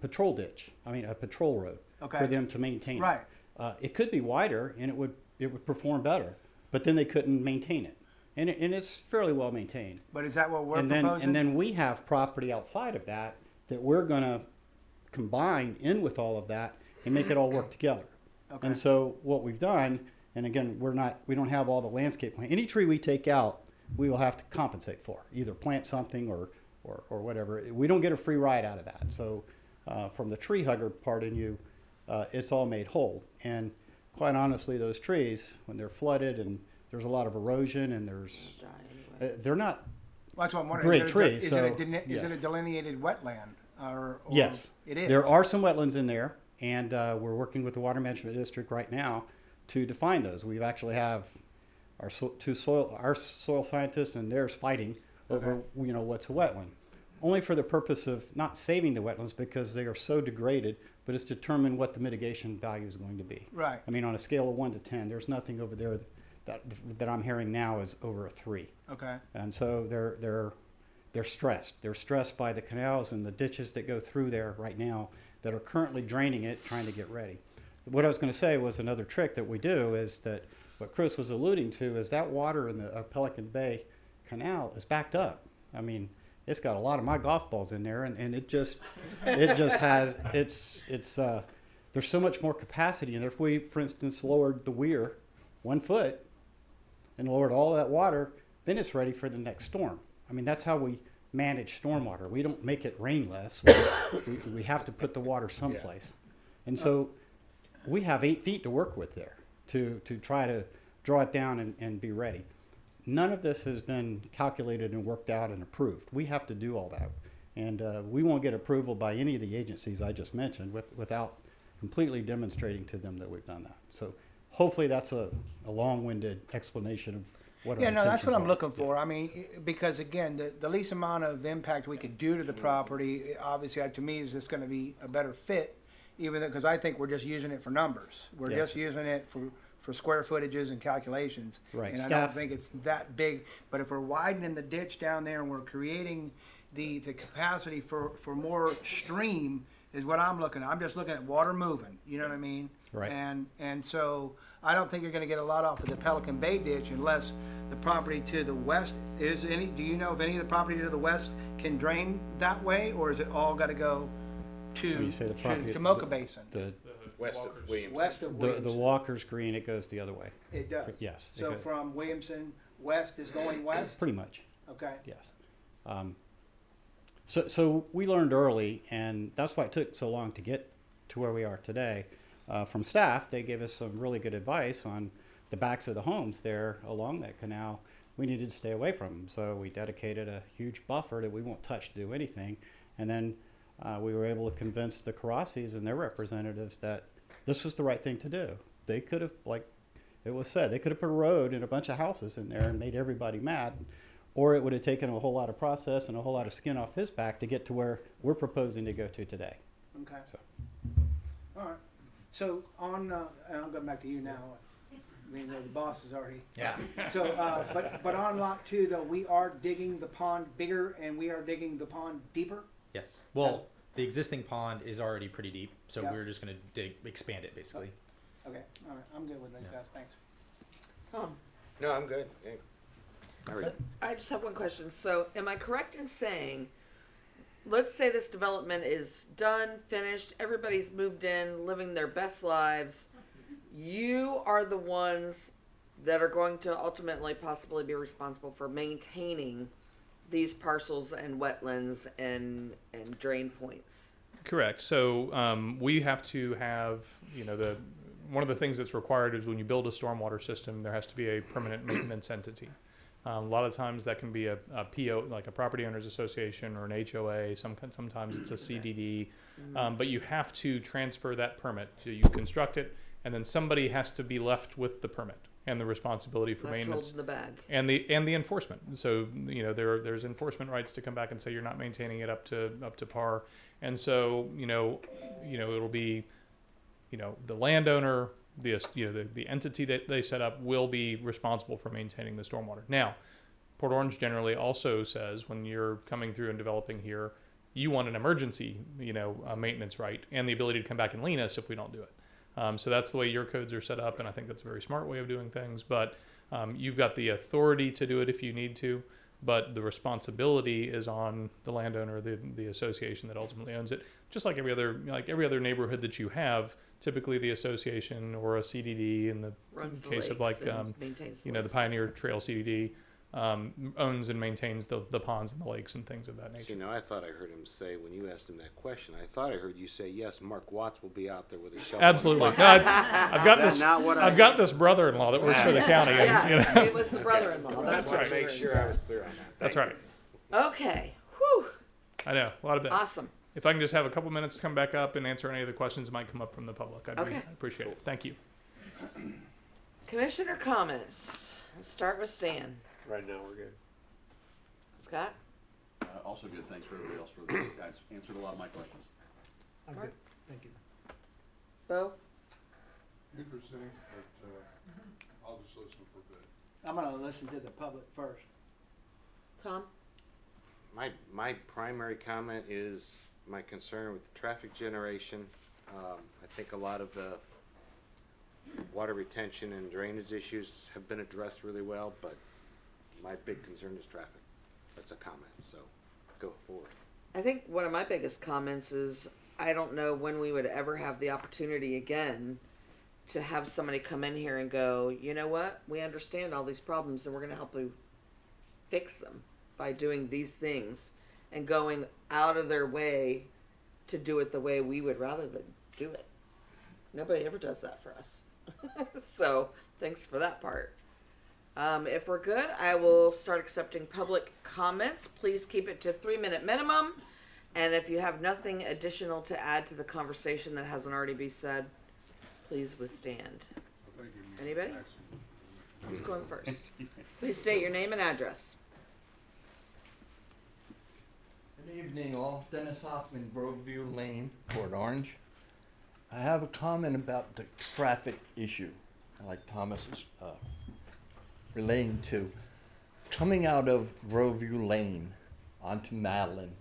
patrol ditch. I mean a patrol road Okay. for them to maintain. Right. It could be wider and it would perform better, but then they couldn't maintain it, and it's fairly well maintained. But is that what we're And proposing? then we have property outside of that we're gonna combine in with all of that and make it all work together. Okay. And so what we've done, and again, we don't have all the landscape plan. Any tree we take out, we will have to compensate for, either plant something or whatever. We don't get a free ride out of that. So from the tree hugger part in you, it's all made whole. And quite honestly, those trees, when they're flooded and there's a lot of erosion and they're not Well, that's what I'm wondering. great Is it a- trees. Is So, it a yeah. delineated wetland? Or Yes, it is. there are some wetlands in there, and we're working with the Water Management District right now to define those. We actually have our soil scientists and theirs fighting over what's a wetland, only for the purpose of not saving the wetlands because they are so degraded, but it's determine what the mitigation value is going to be. Right. I mean, on a scale of 1 to 10, there's nothing over there that I'm hearing now is over a 3. Okay. And so they're stressed. They're stressed by the canals and the ditches that go through there right now that are currently draining it, trying to get ready. What I was going to say was another trick that we do is that what Chris was alluding to is that water in the Pelican Bay Canal is backed up. I mean, it's got a lot of my golf balls in there, and it just has there's so much more capacity in there. If we, for instance, lowered the weir 1 foot and lowered all that water, then it's ready for the next storm. I mean, that's how we manage stormwater. We don't make it rain less. We have to put the water someplace. And so we have 8 feet to work with there to try to draw it down and be ready. None of this has been calculated and worked out and approved. We have to do all that. And we won't get approval by any of the agencies I just mentioned without completely demonstrating to them that we've done that. So hopefully that's a long-winded explanation of what our Yeah, no, that's what intentions I'm are. looking for. I mean, because again, the least amount of impact we could do to the property, obviously, to me, is just gonna be a better fit, even though, because I think we're just using it for numbers. We're Yes. just using it for square footages and calculations. Right. And I Staff- don't think it's that big, but if we're widening the ditch down there and we're creating the capacity for more stream, is what I'm looking at. I'm just looking at water moving, you know what I mean? Right. And so I don't think you're gonna get a lot off of the Pelican Bay ditch unless the property to the west do you know if any of the property to the west can drain that way, or is it all gotta go When you say the property- to Mocha Basin? The West of Williamson. West of the Williamson. Walker's Green, it goes the other way. It does. Yes. it So goes- from Williamson, west is going west? pretty much. Okay. Yes. So we learned early, and that's why it took so long to get to where we are today. From staff, they gave us some really good advice on the backs of the homes there along that canal. We needed to stay away from them, so we dedicated a huge buffer that we won't touch to do anything. And then we were able to convince the Karasis and their representatives that this was the right thing to do. They could have, like it was said, they could have put a road and a bunch of houses in there and made everybody mad. Or it would have taken a whole lot of process and a whole lot of skin off his back to get to where we're proposing to go to today. Okay. So. All right. So on, and I'll go back to you now. I mean, the boss is already. Yeah. So, but on lot 2 though, we are digging the pond bigger and we are digging the pond deeper? Yes. Well, the existing pond is already pretty deep, so Yeah. we're just going to expand it basically. Okay, all right, I'm good with those Yeah. guys, thanks. Tom, No, I'm good. Yeah. so I just have one question. So, am I correct in saying, let's say this development is done, finished, everybody's moved in, living their best lives. You are the ones that are going to ultimately possibly be responsible for maintaining these parcels and wetlands and drain points. Correct. So we have to have, one of the things that's required is when you build a stormwater system, there has to be a permanent maintenance entity. A lot of times that can be a PO, like a property owners association or an HOA. Sometimes it's a CDD, but you have to transfer that permit. So you construct it, and then somebody has to be left with the permit and the responsibility for Not maintenance holding the bag. and the enforcement. So there's enforcement rights to come back and say you're not maintaining it up to par, and so it'll be the landowner, the entity that they set up will be responsible for maintaining the stormwater. Now, Port Orange generally also says when you're coming through and developing here, you want an emergency maintenance right and the ability to come back and lien us if we don't do it. So that's the way your codes are set up, and I think that's a very smart way of doing things. But you've got the authority to do it if you need to. but the responsibility is on the landowner, the association that ultimately owns it. Just like every other neighborhood that you have, typically the association or a CDD, in the Runs the case of lakes like and maintains the lakes. Pioneer Trail CDD, owns and maintains the ponds and the lakes and things of that nature. You know, I thought I heard him say, when you asked him that question, I thought I heard you say, yes, Mark Watts will be out there with a shovel. Absolutely. No, I've got Is that this. not what I I've got heard? this brother-in-law that works for the county. And, Yeah, you know, it was the brother-in-law. That's what right. you Make heard. sure I was clear on that. that's right. Okay, whew, I know. A lot of it. awesome. If I can just have a couple minutes to come back up and answer any of the questions that might come up from the public, I'd Okay. appreciate it. Thank you. Commissioner comments. Let's start with Stan. Right now, we're good. Scott? Also good, thanks for everybody else for the guys answered a lot of my questions. I'm Mark? good, thank you. Bo? Interesting, but, I'll just listen for a bit. I'm gonna listen to the public first. Tom? My primary comment is my concern with traffic generation. I think a lot of the water retention and drainage issues have been addressed really well, but my big concern is traffic. That's a comment, so go forward. I think one of my biggest comments is I don't know when we would ever have the opportunity again to have somebody come in here and go, you know what, we understand all these problems and we're going to help you fix them by doing these things and going out of their way to do it the way we would rather than do it. Nobody ever does that for us. So thanks for that part. If we're good, I will start accepting public comments. Please keep it to 3-minute minimum. And if you have nothing additional to add to the conversation that hasn't already been said, please withstand. Thank you. Anybody? Excellent. Who's going first? Please state your name and address. Good evening all. Dennis Hoffman, Groveview Lane, Port Orange. I have a comment about the traffic issue, like Thomas is relating to. Coming out of Groveview Lane onto Madeline,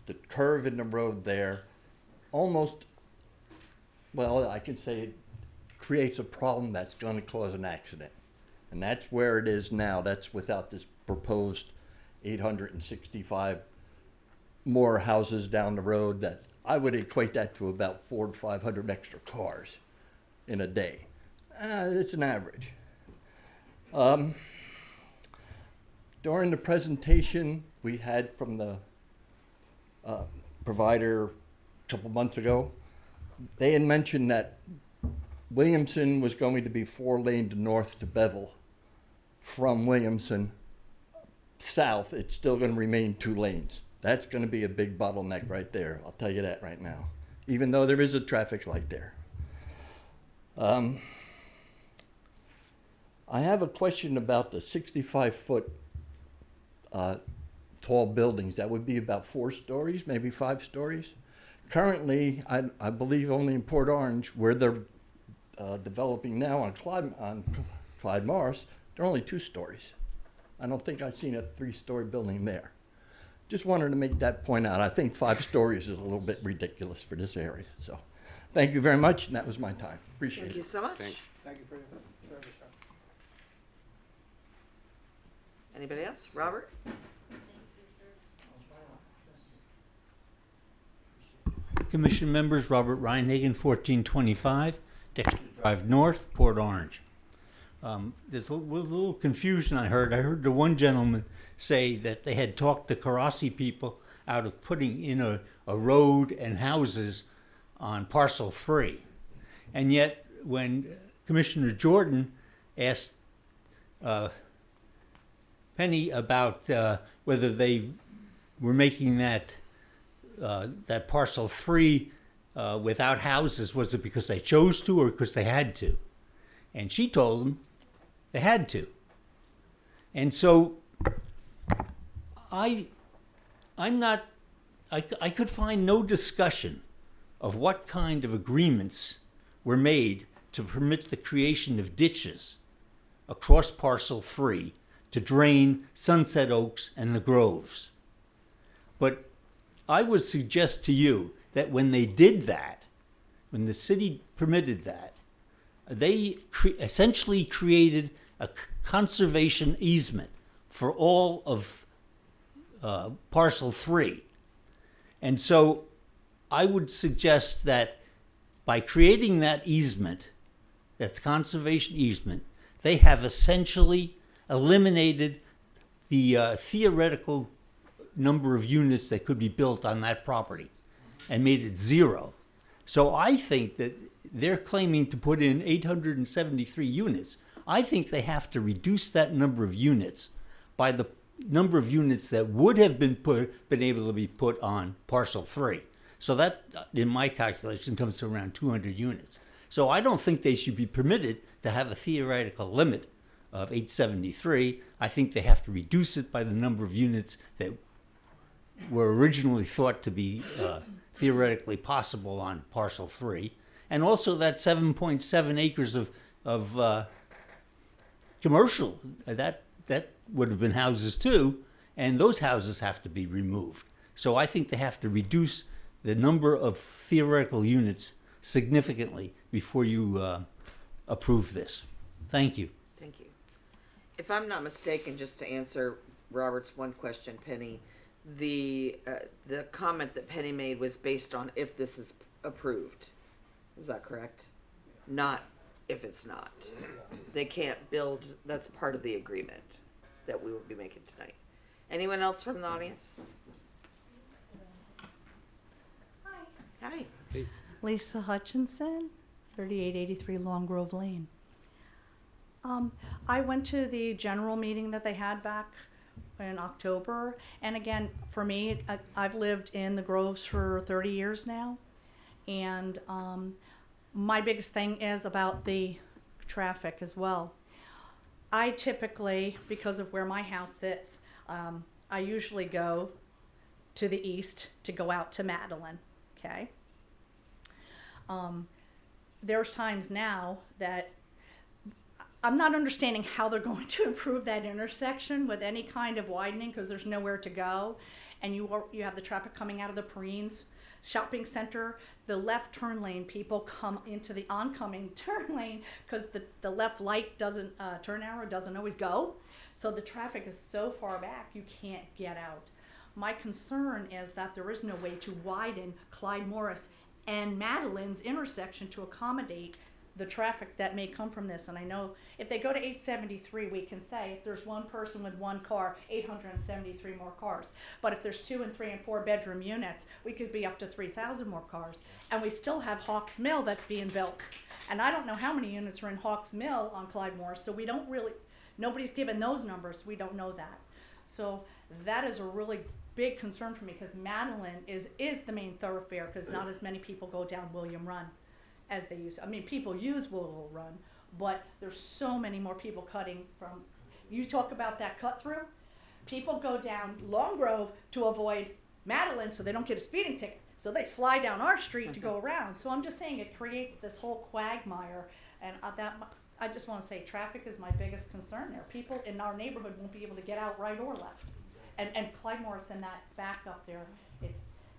the curve in the road there almost, well, I can say it creates a problem that's going to cause an accident. And that's where it is now. That's without this proposed 865 more houses down the road. That I would equate that to about 400 to 500 extra cars in a day. It's an average. During the presentation we had from the provider a couple months ago, they had mentioned that Williamson was going to be 4-lane north to Bevel. From Williamson south, it's still going to remain 2 lanes. That's going to be a big bottleneck right there. I'll tell you that right now, even though there is a traffic light there. I have a question about the 65-foot tall buildings. That would be about 4 stories, maybe 5 stories. Currently, I believe only in Port Orange, where they're developing now on Clyde Morris, they're only 2 stories. I don't think I've seen a 3-story building there. Just wanted to make that point out. I think 5 stories is a little bit ridiculous for this area. So, thank you very much, and that was my time. Appreciate Thank it. you so much. Thank Thank you for your service, sir. Anybody else? Robert? Commission members, Robert Reinhagen, 1425 Dexter Drive North, Port Orange. There's a little confusion I heard. I heard the one gentleman say that they had talked the Karasi people out of putting in a road and houses on parcel 3. And yet, when Commissioner Jordan asked Penny about whether they were making that parcel 3 without houses, was it because they chose to or because they had to? And she told them they had to. And so I could find no discussion of what kind of agreements were made to permit the creation of ditches across parcel 3 to drain Sunset Oaks and the Groves. But I would suggest to you that when they did that, when the city permitted that, they essentially created a conservation easement for all of parcel 3. And so I would suggest that by creating that easement, that conservation easement, they have essentially eliminated the theoretical number of units that could be built on that property and made it 0. So I think that they're claiming to put in 873 units. I think they have to reduce that number of units by the number of units that would have been able to be put on parcel 3. So that, in my calculation, comes to around 200 units. So I don't think they should be permitted to have a theoretical limit of 873. I think they have to reduce it by the number of units that were originally thought to be theoretically possible on parcel 3. And also that 7.7 acres of commercial, that would have been houses too, and those houses have to be removed. So I think they have to reduce the number of theoretical units significantly before you approve this. Thank you. Thank you. If I'm not mistaken, just to answer Robert's one question, Penny, the comment that Penny made was based on if this is approved. Is that correct? Not if it's not. They can't build, that's part of the agreement that we will be making tonight. Anyone else from the audience? Hi. Lisa Hutchinson, 3883 Long Grove Lane. I went to the general meeting that they had back in October, and again, for me, I've lived in the Groves for 30 years now, and my biggest thing is about the traffic as well. I typically, because of where my house sits, I usually go to the east to go out to Madeline, okay? There's times now that I'm not understanding how they're going to improve that intersection with any kind of widening, because there's nowhere to go, and you have the traffic coming out of the Perrines shopping center. The left turn lane, people come into the oncoming turn lane because the left light doesn't turn arrow doesn't always go, so the traffic is so far back you can't get out. My concern is that there is no way to widen Clyde Morris and Madeline's intersection to accommodate the traffic that may come from this. And I know if they go to 873, we can say if there's one person with one car, 873 more cars. But if there's 2 and 3 and 4 bedroom units, we could be up to 3,000 more cars. And we still have Hawks Mill that's being built. And I don't know how many units are in Hawks Mill on Clyde Morris, so we don't really, nobody's given those numbers, we don't know that. So that is a really big concern for me, because Madeline is the main thoroughfare, because not as many people go down William Run as they used to. I mean, people use Willow Run, but there's so many more people cutting from, you talk about that cut through, people go down Long Grove to avoid Madeline so they don't get a speeding ticket. So they fly down our street to go around. So I'm just saying it creates this whole quagmire, and I just want to say traffic is my biggest concern there. People in our neighborhood won't be able to get out right or left. And Clyde Morris and that back up there,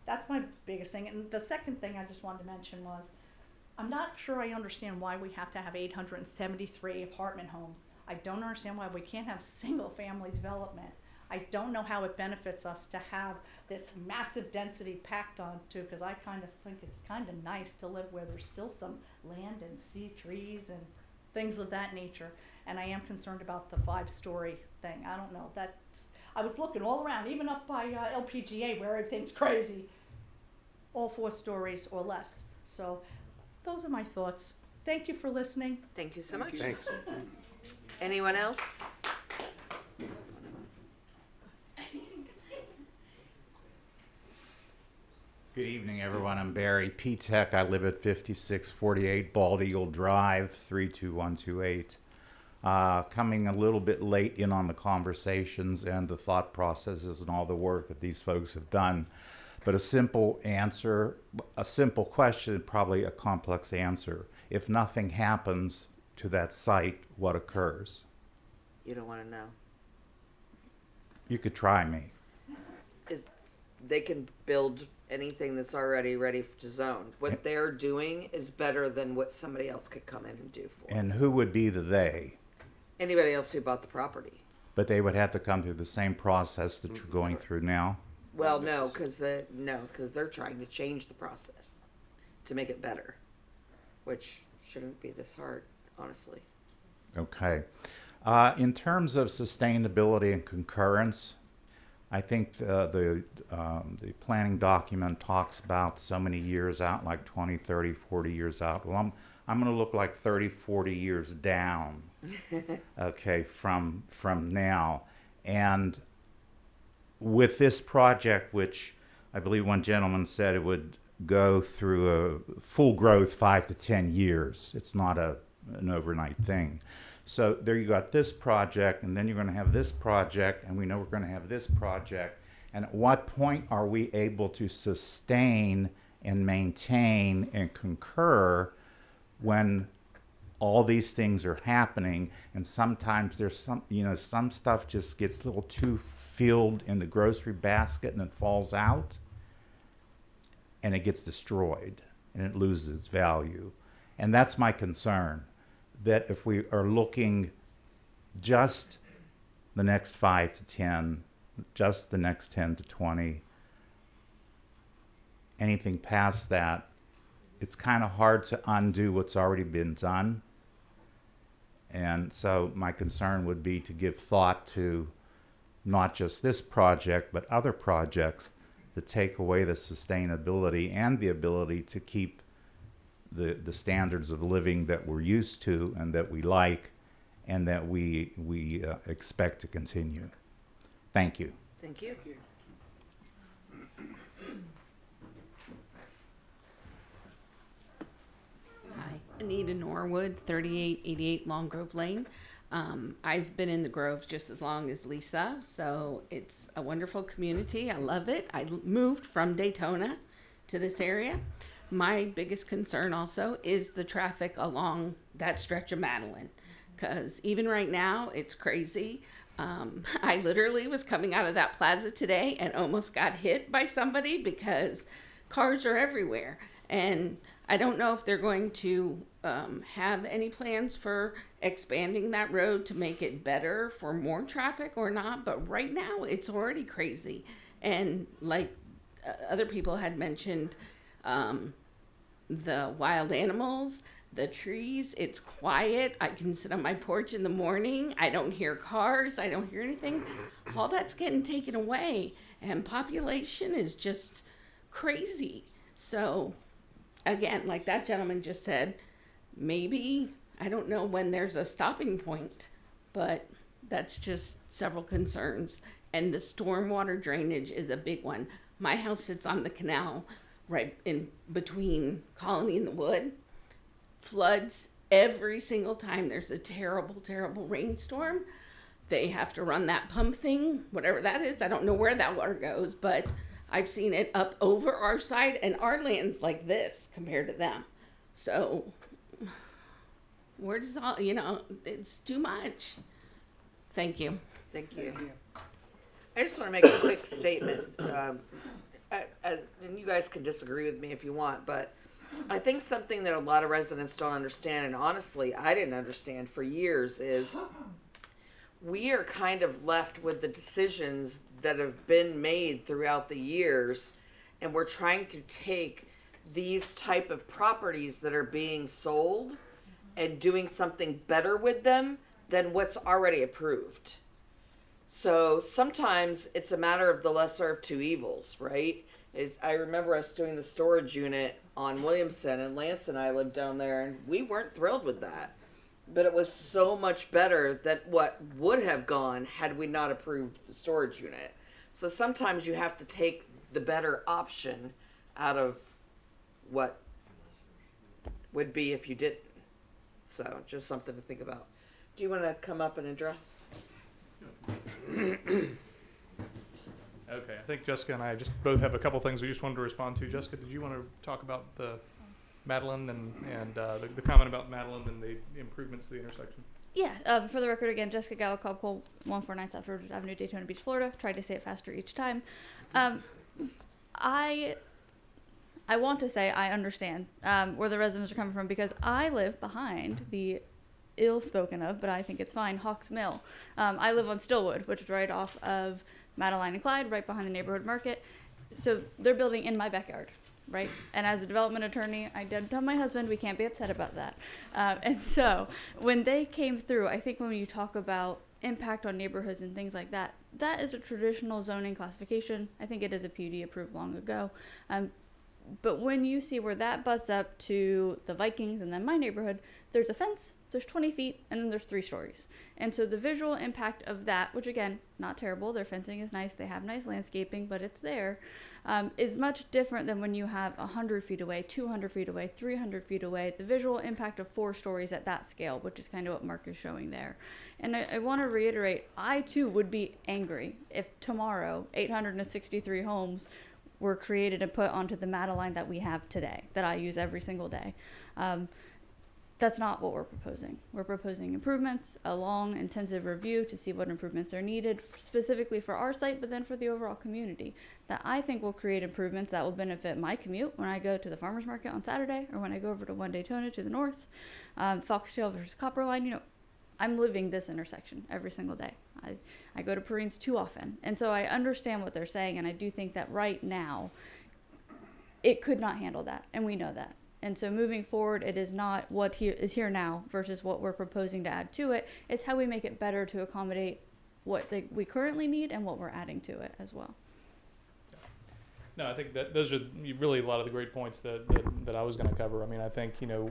that's my biggest thing. And the second thing I just wanted to mention was, I'm not sure I understand why we have to have 873 apartment homes. I don't understand why we can't have single family development. I don't know how it benefits us to have this massive density packed onto, because I kind of think it's kind of nice to live where there's still some land and see trees and things of that nature. And I am concerned about the 5-story thing. I don't know, I was looking all around, even up by LPGA where everything's crazy, all 4 stories or less. So those are my thoughts. Thank you for listening. Thank you so much. Thanks. Anyone else? Good evening, everyone. I'm Barry P-Tech. I live at 5648 Bald Eagle Drive, 32128. Coming a little bit late in on the conversations and the thought processes and all the work that these folks have done. But a simple answer, a simple question, probably a complex answer. If nothing happens to that site, what occurs? You don't want to know. You could try me. They can build anything that's already ready to zone. What they're doing is better than what somebody else could come in and do for. And who would be the they? Anybody else who bought the property. but they would have to come through the same process that you're going through now. Well, no, because they're trying to change the process to make it better, which shouldn't be this hard, honestly. Okay. In terms of sustainability and concurrence, I think the planning document talks about so many years out, like 20, 30, 40 years out. Well, I'm going to look like 30, 40 years down, okay, from now. And with this project, which I believe one gentleman said it would go through a full growth 5 to 10 years. It's not an overnight thing. So there you got this project, and then you're going to have this project, and we know we're going to have this project. And at what point are we able to sustain and maintain and concur when all these things are happening? And sometimes there's some stuff just gets a little too filled in the grocery basket and it falls out and it gets destroyed and it loses its value. And that's my concern, that if we are looking just the next 5 to 10, just the next 10 to 20, anything past that, it's kind of hard to undo what's already been done. And so my concern would be to give thought to not just this project, but other projects that take away the sustainability and the ability to keep the standards of living that we're used to and that we like and that we expect to continue. Thank you. Thank you. Hi, Anita Norwood, 3888 Long Grove Lane. I've been in the Grove just as long as Lisa, so it's a wonderful community. I love it. I moved from Daytona to this area. My biggest concern also is the traffic along that stretch of Madeline, because even right now it's crazy. I literally was coming out of that plaza today and almost got hit by somebody because cars are everywhere. And I don't know if they're going to have any plans for expanding that road to make it better for more traffic or not, but right now it's already crazy. And like other people had mentioned, the wild animals, the trees, it's quiet. I can sit on my porch in the morning. I don't hear cars. I don't hear anything. All that's getting taken away, and population is just crazy. So again, like that gentleman just said, maybe, I don't know when there's a stopping point, but that's just several concerns. And the stormwater drainage is a big one. My house sits on the canal right in between Colony and the Wood. Floods every single time there's a terrible, terrible rainstorm. They have to run that pump thing, whatever that is. I don't know where that water goes, but I've seen it up over our side, and our land's like this compared to them. So where does all, it's too much. Thank you. Thank you. I just want to make a quick statement. And you guys can disagree with me if you want, but I think something that a lot of residents don't understand, and honestly, I didn't understand for years, is we are kind of left with the decisions that have been made throughout the years, and we're trying to take these type of properties that are being sold and doing something better with them than what's already approved. So sometimes it's a matter of the lesser of two evils, right? I remember us doing the storage unit on Williamson, and Lance and I lived down there, and we weren't thrilled with that. But it was so much better than what would have gone had we not approved the storage unit. So sometimes you have to take the better option out of what would be if you didn't. So just something to think about. Do you want to come up and address? Okay, I think Jessica and I just both have a couple things we just wanted to respond to. Jessica, did you want to talk about the Madeline and the comment about Madeline and the improvements to the intersection? Yeah, for the record again, Jessica Gallo, Cobb Cole, 149 South Ridgewood Avenue, Daytona Beach, Florida. Tried to say it faster each time. I want to say I understand where the residents are coming from, because I live behind the ill spoken of, but I think it's fine, Hawks Mill. I live on Stillwood, which is right off of Madeline and Clyde, right behind the neighborhood market. So they're building in my backyard, right? And as a development attorney, I did tell my husband we can't be upset about that. And so when they came through, I think when you talk about impact on neighborhoods and things like that, that is a traditional zoning classification. I think it is a PUD approved long ago. But when you see where that butts up to the Vikings and then my neighborhood, there's a fence, there's 20 feet, and then there's 3 stories. And so the visual impact of that, which again, not terrible, their fencing is nice, they have nice landscaping, but it's there, is much different than when you have 100 feet away, 200 feet away, 300 feet away. The visual impact of 4 stories at that scale, which is kind of what Mark is showing there. And I want to reiterate, I too would be angry if tomorrow 863 homes were created and put onto the Madeline that we have today, that I use every single day. That's not what we're proposing. We're proposing improvements, a long, intensive review to see what improvements are needed specifically for our site, but then for the overall community, that I think will create improvements that will benefit my commute when I go to the farmer's market on Saturday, or when I go over to One Daytona to the north, Foxtail versus Copperline. You know, I'm living this intersection every single day. I go to Perrines too often. And so I understand what they're saying, and I do think that right now, it could not handle that, and we know that. And so moving forward, it is not what is here now versus what we're proposing to add to it. It's how we make it better to accommodate what we currently need and what we're adding to it as well. No, I think that those are really a lot of the great points that I was going to cover. I mean, I think, you know,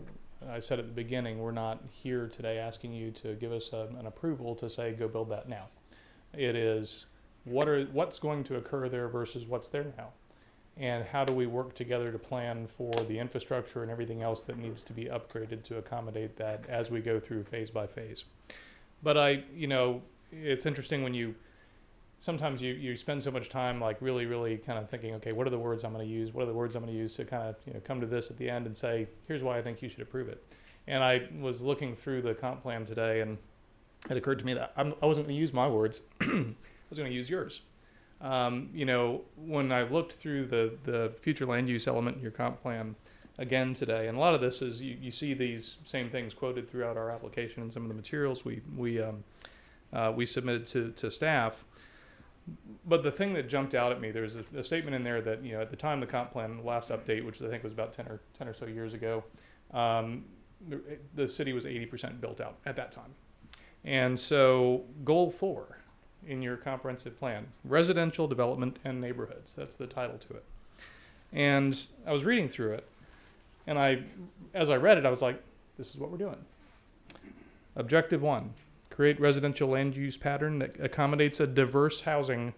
I said at the beginning, we're not here today asking you to give us an approval to say, go build that now. It is what's going to occur there versus what's there now. And how do we work together to plan for the infrastructure and everything else that needs to be upgraded to accommodate that as we go through phase by phase. But you know, it's interesting when sometimes you spend so much time like really kind of thinking, okay, what are the words I'm going to use? What are the words I'm going to use to kind of, you know, come to this at the end and say, here's why I think you should approve it. And I was looking through the comp plan today, and it occurred to me that I wasn't going to use my words. I was going to use yours. You know, when I looked through the future land use element in your comp plan again today, and a lot of this is you see these same things quoted throughout our application and some of the materials we submitted to staff. But the thing that jumped out at me, there's a statement in there that, you know, at the time the comp plan, the last update, which I think was about 10 or so years ago, the city was 80% built out at that time. And so goal 4 in your comprehensive plan, residential development and neighborhoods, that's the title to it. And I was reading through it, and as I read it, I was like, this is what we're doing. Objective 1, create residential land use pattern that accommodates a diverse housing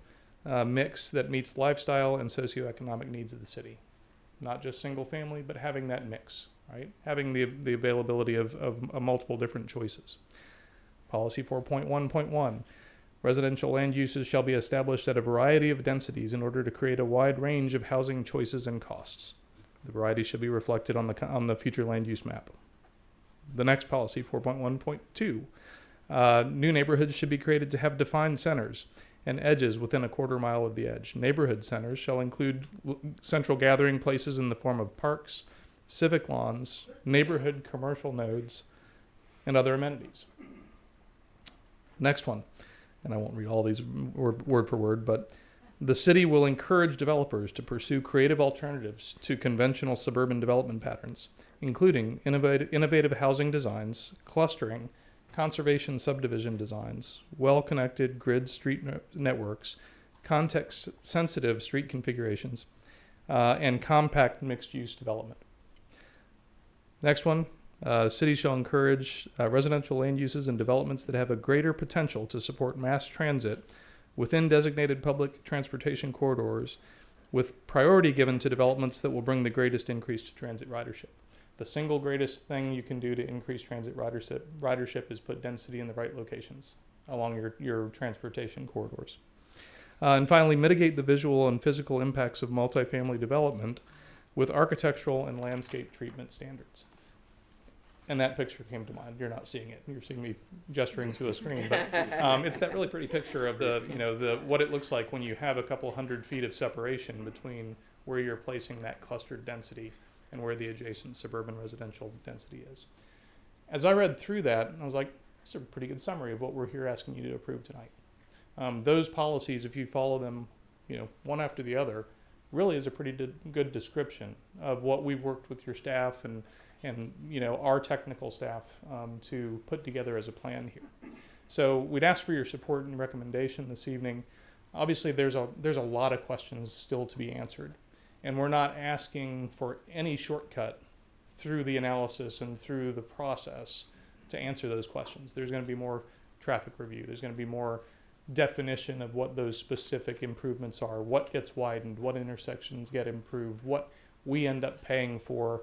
mix that meets lifestyle and socioeconomic needs of the city. Not just single family, but having that mix, right? Having the availability of multiple different choices. Policy 4.1.1, residential land uses shall be established at a variety of densities in order to create a wide range of housing choices and costs. The variety should be reflected on the future land use map. The next policy, 4.1.2, new neighborhoods should be created to have defined centers and edges within a quarter mile of the edge. Neighborhood centers shall include central gathering places in the form of parks, civic lawns, neighborhood commercial nodes, and other amenities. Next one, and I won't read all these word for word, but the city will encourage developers to pursue creative alternatives to conventional suburban development patterns, including innovative housing designs, clustering, conservation subdivision designs, well-connected grid street networks, context-sensitive street configurations, and compact mixed-use development. Next one. Cities shall encourage residential land uses and developments that have a greater potential to support mass transit within designated public transportation corridors, with priority given to developments that will bring the greatest increase to transit ridership. The single greatest thing you can do to increase transit ridership is put density in the right locations along your transportation corridors. And finally, mitigate the visual and physical impacts of multifamily development with architectural and landscape treatment standards. And that picture came to mind. You're not seeing it. You're seeing me gesturing to a screen, but it's that really pretty picture of what it looks like when you have a couple 100 feet of separation between where you're placing that clustered density and where the adjacent suburban residential density is. As I read through that, I was like, it's a pretty good summary of what we're here asking you to approve tonight. Those policies, if you follow them, one after the other, really is a pretty good description of what we've worked with your staff and our technical staff to put together as a plan here. So we'd ask for your support and recommendation this evening. Obviously, there's a lot of questions still to be answered, and we're not asking for any shortcut through the analysis and through the process to answer those questions. There's going to be more traffic review. There's going to be more definition of what those specific improvements are, what gets widened, what intersections get improved, what we end up paying for,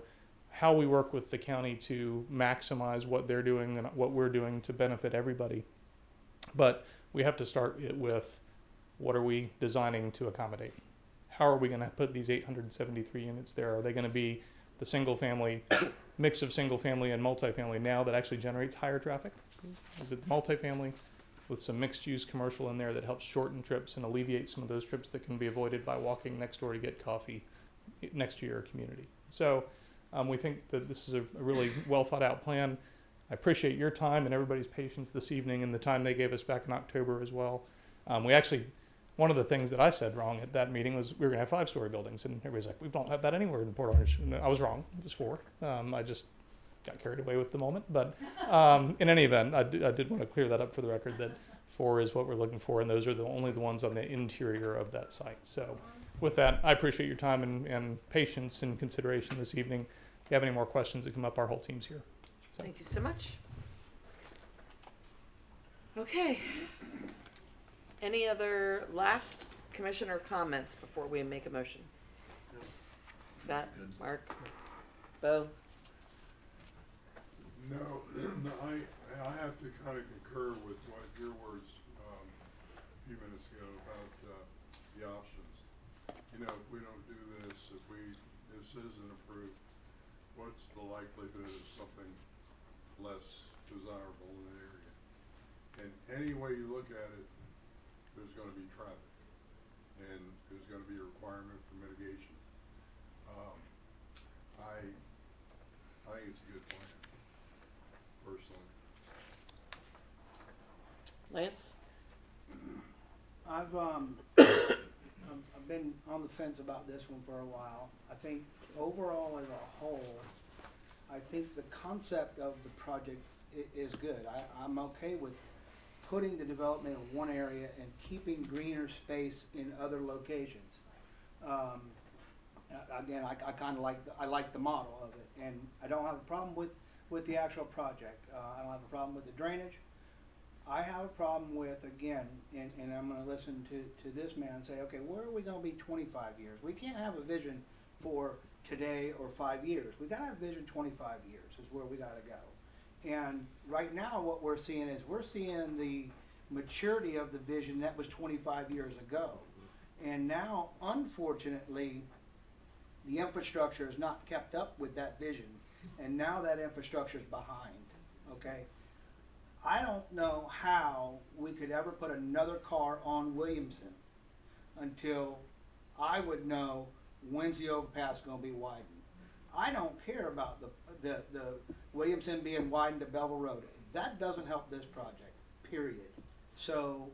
how we work with the county to maximize what they're doing and what we're doing to benefit everybody. But we have to start it with, what are we designing to accommodate? How are we going to put these 873 units there? Are they going to be the single family, mix of single family and multifamily now that actually generates higher traffic? Is it multifamily with some mixed use commercial in there that helps shorten trips and alleviate some of those trips that can be avoided by walking next door to get coffee next to your community? So we think that this is a really well thought out plan. I appreciate your time and everybody's patience this evening and the time they gave us back in October as well. One of the things that I said wrong at that meeting was we were going to have 5-story buildings, and everybody's like, we don't have that anywhere in Port Orange. And I was wrong. It was 4. I just got carried away with the moment. But in any event, I did want to clear that up for the record, that 4 is what we're looking for, and those are only the ones on the interior of that site. So with that, I appreciate your time and patience and consideration this evening. If you have any more questions that come up, our whole team's here. So. Thank you so much. Okay. Any other last commissioner comments before we make a motion? Scott, Mark, Bo? No, I have to kind of concur with what your words a few minutes ago about the options. If we don't do this, if this isn't approved, what's the likelihood of something less desirable in the area? And any way you look at it, there's going to be traffic, and there's going to be a requirement for mitigation. I think it's a good plan, personally. Lance? I've been on the fence about this one for a while. I think overall as a whole, I think the concept of the project is good. I'm okay with putting the development in one area and keeping greener space in other locations. Again, I kind of like the model of it, and I don't have a problem with the actual project. I don't have a problem with the drainage. I have a problem with, again, and I'm going to listen to this man and say, okay, where are we going to be 25 years? We can't have a vision for today or 5 years. We got to have a vision 25 years is where we got to go. And right now what we're seeing is the maturity of the vision that was 25 years ago. And now, unfortunately, the infrastructure has not kept up with that vision. And now that infrastructure is behind, okay? I don't know how we could ever put another car on Williamson until I would know when's the overpass going to be widened. I don't care about the Williamson being widened to Bevel Road. That doesn't help this project, period. So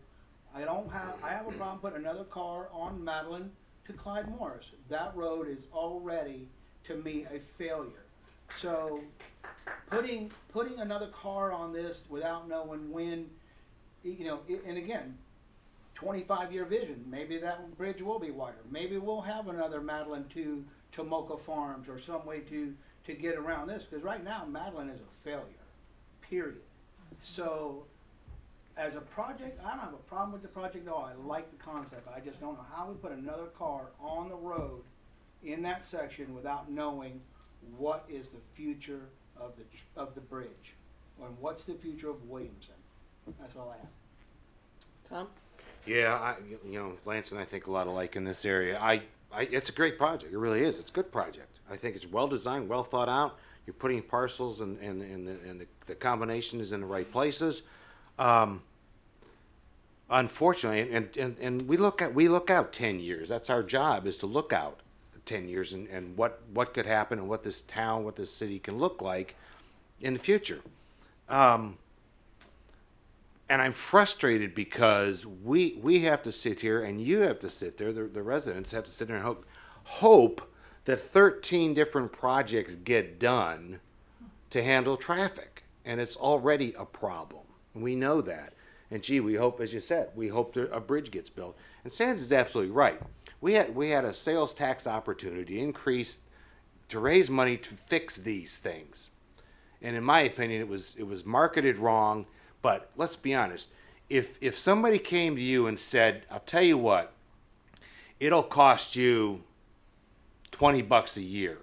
I have a problem putting another car on Madeline to Clyde Morris. That road is already, to me, a failure. So putting another car on this without knowing when, and again, 25-year vision. Maybe that bridge will be wider. Maybe we'll have another Madeline to Tomoka Farms or some way to get around this, because right now Madeline is a failure, period. So as a project, I don't have a problem with the project at all. I like the concept. I just don't know how we put another car on the road in that section without knowing what is the future of the bridge, and what's the future of Williamson. That's all I have. Tom? Yeah, Lance and I think a lot alike in this area. It's a great project. It really is. It's a good project. I think it's well designed, well thought out. You're putting parcels and the combination is in the right places. Unfortunately, and we look out 10 years. That's our job, is to look out 10 years and what could happen and what this town, what this city can look like. in the future. And I'm frustrated because we have to sit here and you have to sit there, the residents have to sit there and hope that 13 different projects get done to handle traffic. And it's already a problem. We know that. And gee, we hope, as you said, we hope that a bridge gets built. And Sands is absolutely right. We had a sales tax opportunity increased to raise money to fix these things. And in my opinion, it was marketed wrong. But let's be honest, if somebody came to you and said, I'll tell you what, it'll cost you $20 a year,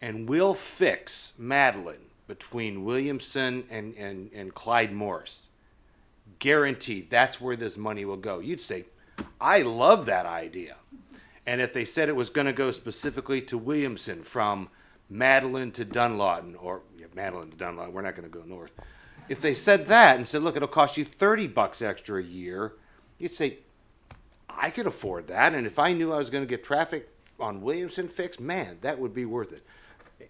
and we'll fix Madeline between Williamson and Clyde Morris, guaranteed that's where this money will go. You'd say, I love that idea. And if they said it was going to go specifically to Williamson from Madeline to Dunlawton, or Madeline to Dunlawton, we're not going to go north. If they said that and said, look, it'll cost you $30 extra a year, you'd say, I could afford that. And if I knew I was going to get traffic on Williamson fixed, man, that would be worth it.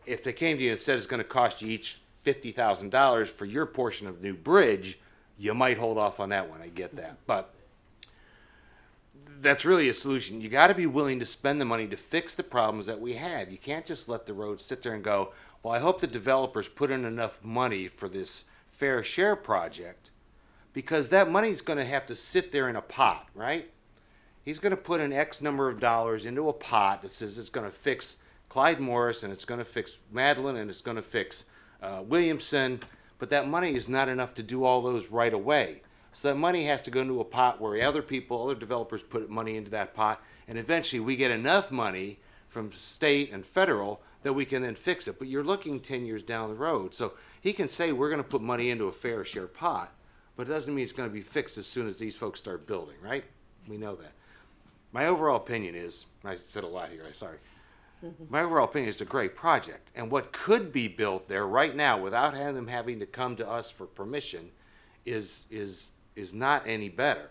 If they came to you and said it's going to cost you each $50,000 for your portion of the new bridge, you might hold off on that one. I get that. But that's really a solution. You got to be willing to spend the money to fix the problems that we have. You can't just let the road sit there and go, well, I hope the developers put in enough money for this fair share project, because that money's going to have to sit there in a pot, right? He's going to put an X number of dollars into a pot that says it's going to fix Clyde Morris and it's going to fix Madeline and it's going to fix Williamson, but that money is not enough to do all those right away. So that money has to go into a pot where other developers put money into that pot, and eventually we get enough money from state and federal that we can then fix it. But you're looking 10 years down the road. So he can say we're going to put money into a fair share pot, but it doesn't mean it's going to be fixed as soon as these folks start building, right? We know that. My overall opinion is, I said a lot here, I'm sorry. My overall opinion is it's a great project. And what could be built there right now without them having to come to us for permission is not any better.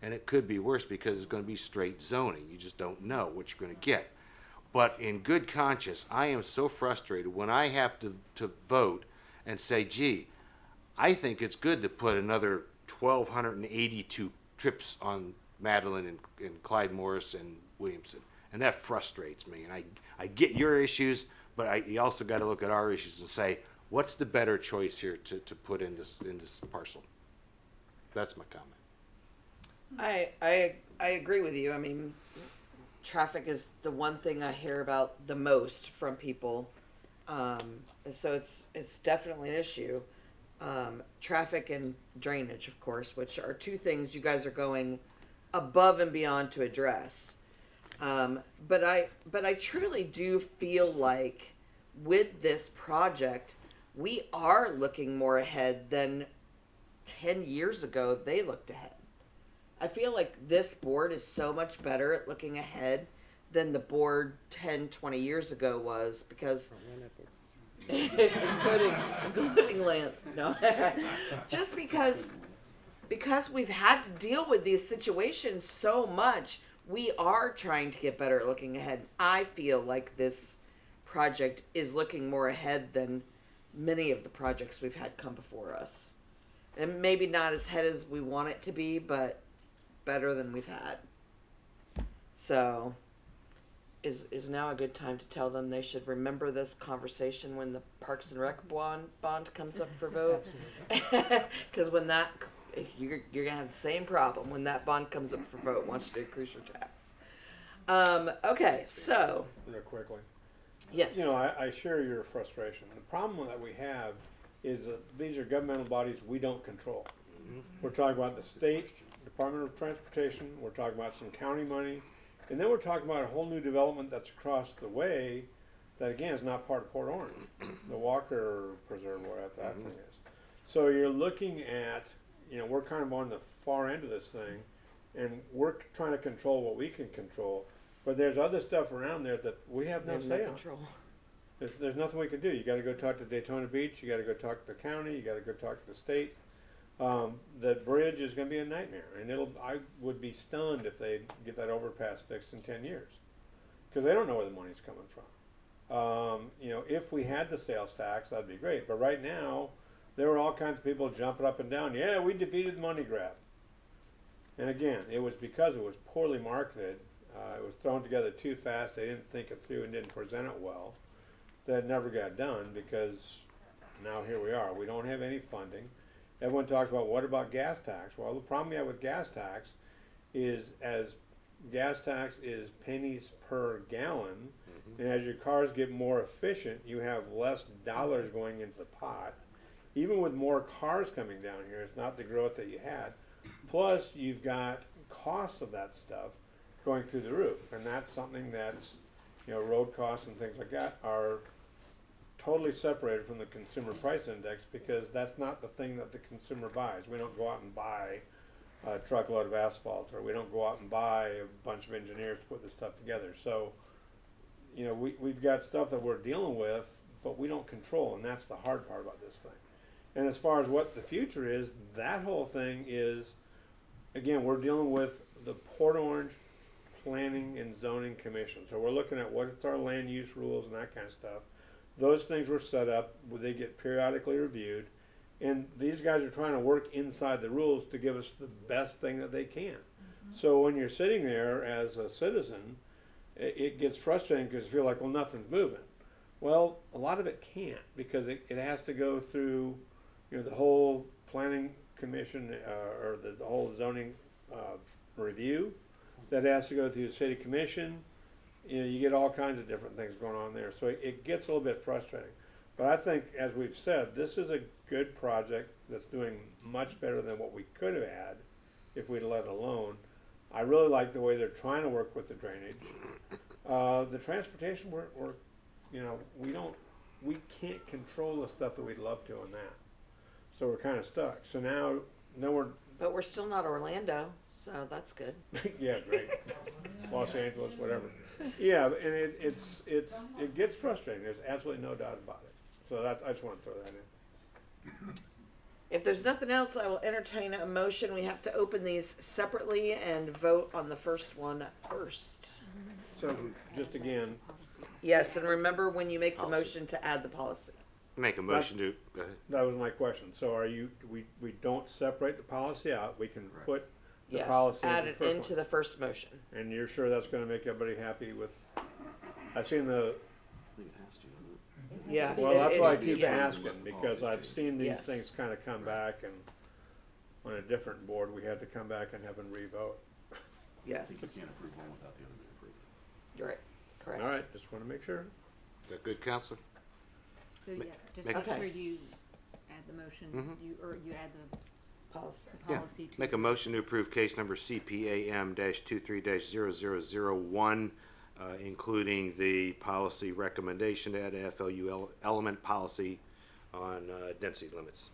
And it could be worse because it's going to be straight zoning. You just don't know what you're going to get. But in good conscience, I am so frustrated when I have to vote and say, gee, I think it's good to put another 1,282 trips on Madeline and Clyde Morris and Williamson. And that frustrates me. And I get your issues, but you also got to look at our issues and say, what's the better choice here to put in this parcel? That's my comment. I agree with you. I mean, traffic is the one thing I hear about the most from people. So it's definitely an issue. Traffic and drainage, of course, which are two things you guys are going above and beyond to address. But I truly do feel like with this project, we are looking more ahead than 10 years ago they looked ahead. I feel like this board is so much better at looking ahead than the board 10, 20 years ago was, because including Lance. No. Just because we've had to deal with these situations so much, we are trying to get better at looking ahead. I feel like this project is looking more ahead than many of the projects we've had come before us. And maybe not as ahead as we want it to be, but better than we've had. So, is now a good time to tell them they should remember this conversation when the Parks and Rec bond comes up for vote? Because when that, you're going to have the same problem when that bond comes up for vote once you increase your tax. Okay, so. Real quickly. Yes. You know, I share your frustration. The problem that we have is that these are governmental bodies we don't control. Mm-hmm. We're talking about the state Department of Transportation, we're talking about some county money, and then we're talking about a whole new development that's across the way that again is not part of Port Orange, the Walker Preserve, where that thing is. So you're looking at, you know, we're kind of on the far end of this thing, and we're trying to control what we can control, but there's other stuff around there that we have no say on. There's nothing we can do. You got to go talk to Daytona Beach. You got to go talk to the county. You got to go talk to the state. The bridge is going to be a nightmare, and I would be stunned if they get that overpass fixed in 10 years, because they don't know where the money's coming from. You know, if we had the sales tax, that'd be great. But right now, there were all kinds of people jumping up and down. Yeah, we defeated the money grab. And again, it was because it was poorly marketed. It was thrown together too fast. They didn't think it through and didn't present it well. That never got done because now here we are. We don't have any funding. Everyone talks about what about gas tax? Well, the problem you have with gas tax is as gas tax is pennies per gallon, and as your cars get more efficient, you have less dollars going into the pot. Even with more cars coming down here, it's not the growth that you had. Plus, you've got costs of that stuff going through the roof, and that's something that's, you know, road costs and things like that are totally separated from the consumer price index because that's not the thing that the consumer buys. We don't go out and buy a truckload of asphalt, or we don't go out and buy a bunch of engineers to put this stuff together. So, you know, we've got stuff that we're dealing with, but we don't control, and that's the hard part about this thing. And as far as what the future is, that whole thing is, again, we're dealing with the Port Orange Planning and Zoning Commission. So we're looking at what's our land use rules and that kind of stuff. Those things were set up where they get periodically reviewed, and these guys are trying to work inside the rules to give us the best thing that they can. So when you're sitting there as a citizen, it gets frustrating because you feel like, well, nothing's moving. Well, a lot of it can't because it has to go through, you know, the whole planning commission or the whole zoning review. That has to go through the city commission. You know, you get all kinds of different things going on there. So it gets a little bit frustrating. But I think, as we've said, this is a good project that's doing much better than what we could have had if we'd let it alone. I really like the way they're trying to work with the drainage. The transportation, you know, we can't control the stuff that we'd love to on that. So we're kind of stuck. So now we're. But we're still not Orlando, so that's good. Yeah, great. Los Angeles, whatever. Yeah, and it gets frustrating. There's absolutely no doubt about it. So I just want to throw that in. If there's nothing else, I will entertain a motion. We have to open these separately and vote on the first one first. So just again. Yes, and remember when you make the motion to add the policy. Make a motion to, go ahead. That was my question. So we don't separate the policy out. We can put the Yes, policy add in it the first into one. the first motion. And you're sure that's going to make everybody happy with? I've seen the. Yeah. Well, that's why I keep yeah. asking because I've seen these Yes. things kind of come back, and on a different board we had to come back and have them revote. Yes. I think you can't approve one without the other being approved. You're right. Correct. All right, just want to make sure. Is that good, Counselor? So yeah, just Make- make Okay. sure you add the motion, Mhm. you add the Policy. Yeah. policy to. Make a motion to approve case number CPAM-23-0001, including the policy recommendation to add an FLU element policy on density limits.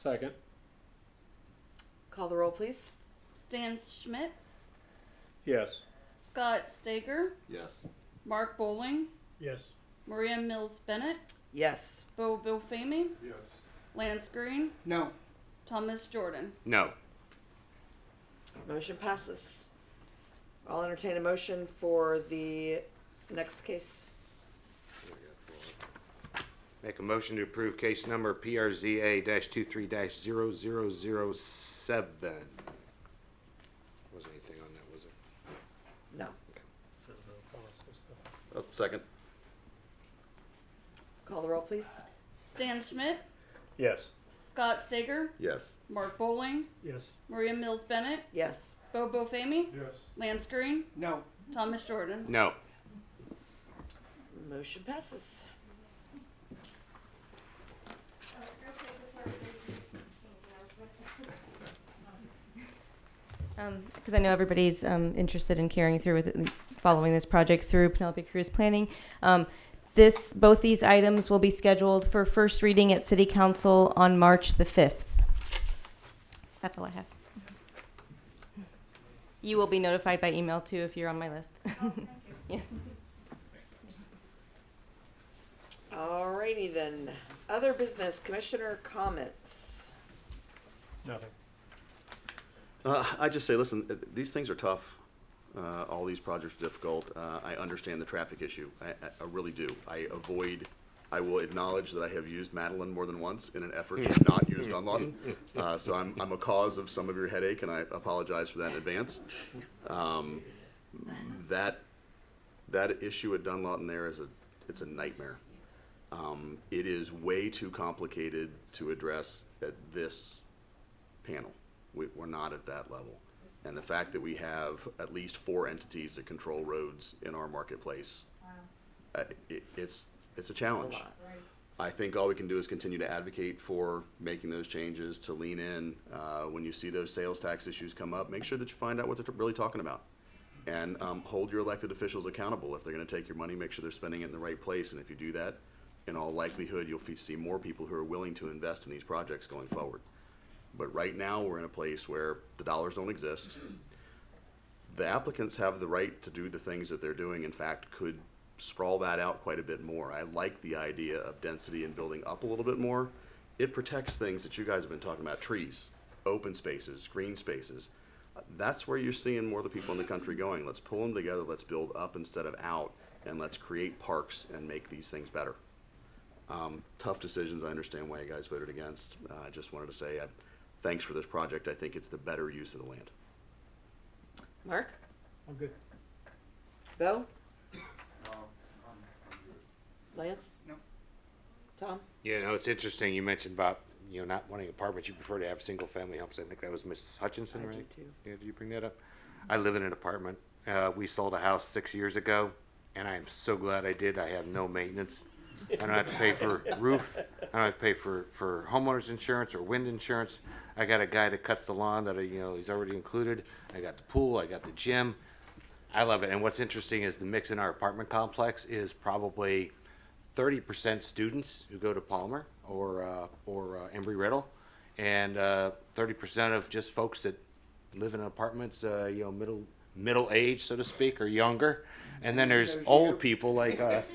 Second. Call the roll, please. Stan Schmidt, Yes. Scott Stager, Yes. Mark Bowling, Yes. Maria Mills Bennett, Yes. Bo Bilfamy, Yes. Lance Green, No. Thomas Jordan. No. Motion passes. I'll entertain a motion for the next case. Make a motion to approve case number PRZA-23-0007. Wasn't anything on that, was there? No. Oh, second. Call the roll, please. Stan Schmidt, Yes. Scott Stager, Yes. Mark Bowling, Yes. Maria Mills Bennett, Yes. Bo Bilfamy, Yes. Lance Green, No. Thomas Jordan. No. Motion passes. Because I know everybody's interested in carrying through with it, following this project through Penelope Cruz Planning. Both these items will be scheduled for first reading at City Council on March the 5th. That's all I have. You will be notified by email too if you're on my list. Yeah. Alrighty then. Other business, commissioner comments. Nothing. I just say, listen, these things are tough. All these projects are difficult. I understand the traffic issue. I really do. I will acknowledge that I have used Madeline more than once in an effort to not use Dunlawton. So I'm a cause of some of your headache, and I apologize for that in advance. That issue at Dunlawton there it's a nightmare. It is way too complicated to address at this panel. We're not at that level. And the fact that we have at least 4 entities that control roads in our marketplace, it's a challenge. I think all we can do is continue to advocate for making those changes, to lean in. When you see those sales tax issues come up, make sure that you find out what they're really talking about. And hold your elected officials accountable. If they're going to take your money, make sure they're spending it in the right place. And if you do that, in all likelihood, you'll see more people who are willing to invest in these projects going forward. But right now, we're in a place where the dollars don't exist. The applicants have the right to do the things that they're doing. In fact, could sprawl that out quite a bit more. I like the idea of density and building up a little bit more. It protects things that you guys have been talking about: trees, open spaces, green spaces. That's where you're seeing more of the people in the country going. Let's pull them together, let's build up instead of out, and let's create parks and make these things better. Tough decisions. I understand why you guys voted against. I just wanted to say thanks for this project. I think it's the better use of the land. Mark? I'm good. Bill? Lance? No. Tom? Yeah, no, it's interesting. You mentioned about, not wanting apartments. You prefer to have single-family homes. I think that was Miss Hutchinson, I right? do too. Yeah, did you bring that up? I live in an apartment. We sold a house 6 years ago, and I am so glad I did. I have no maintenance. I don't have to pay for roof. I don't have to pay for homeowners insurance or wind insurance. I got a guy that cuts the lawn that he's already included. I got the pool. I got the gym. I love it. And what's interesting is the mix in our apartment complex is probably 30% students who go to Palmer or Embry-Riddle, and 30% of just folks that live in apartments, middle age, so to speak, or younger. And then there's old people like us.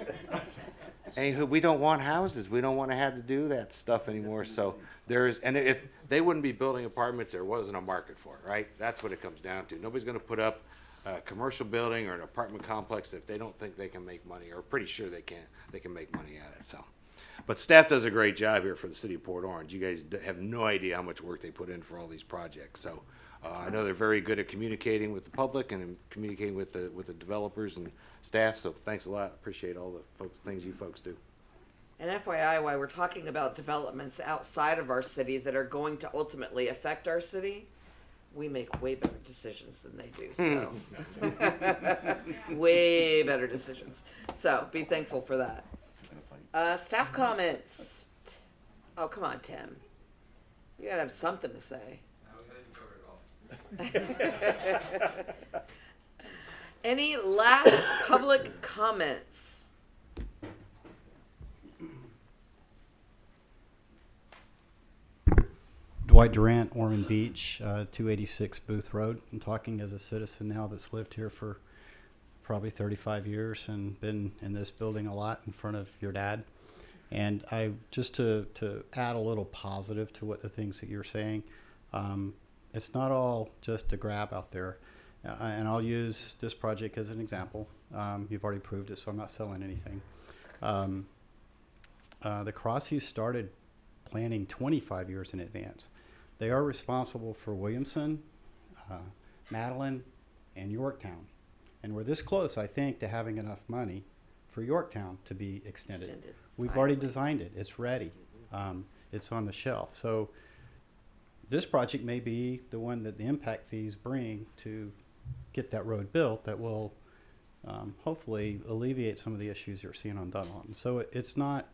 And we don't want houses. We don't want to have to do that stuff anymore. So and if they wouldn't be building apartments, there wasn't a market for it, right? That's what it comes down to. Nobody's going to put up a commercial building or an apartment complex if they don't think they can make money, or pretty sure they can make money at it. So, but staff does a great job here for the city of Port Orange. You guys have no idea how much work they put in for all these projects. So I know they're very good at communicating with the public and communicating with the developers and staff. So thanks a lot. Appreciate all the things you folks do. And FYI, while we're talking about developments outside of our city that are going to ultimately affect our city, we make way better decisions than they do. So way better decisions. So be thankful for that. Staff comments. Oh, come on, Tim. You gotta have something to say. Any last public comments? Dwight Durant, Ormond Beach, 286 Booth Road. I'm talking as a citizen now that's lived here for probably 35 years and been in this building a lot in front of your dad. And I just to add a little positive to what the things that you're saying, it's not all just a grab out there. And I'll use this project as an example. You've already proved it, so I'm not selling anything. The Crossies started planning 25 years in advance. They are responsible for Williamson, Madeline, and Yorktown. And we're this close, I think, to having enough money for Yorktown to be extended. We've already designed it. It's ready. It's on the shelf. So this project may be the one that the impact fees bring to get that road built that will hopefully alleviate some of the issues you're seeing on Dunlawton. So it's not,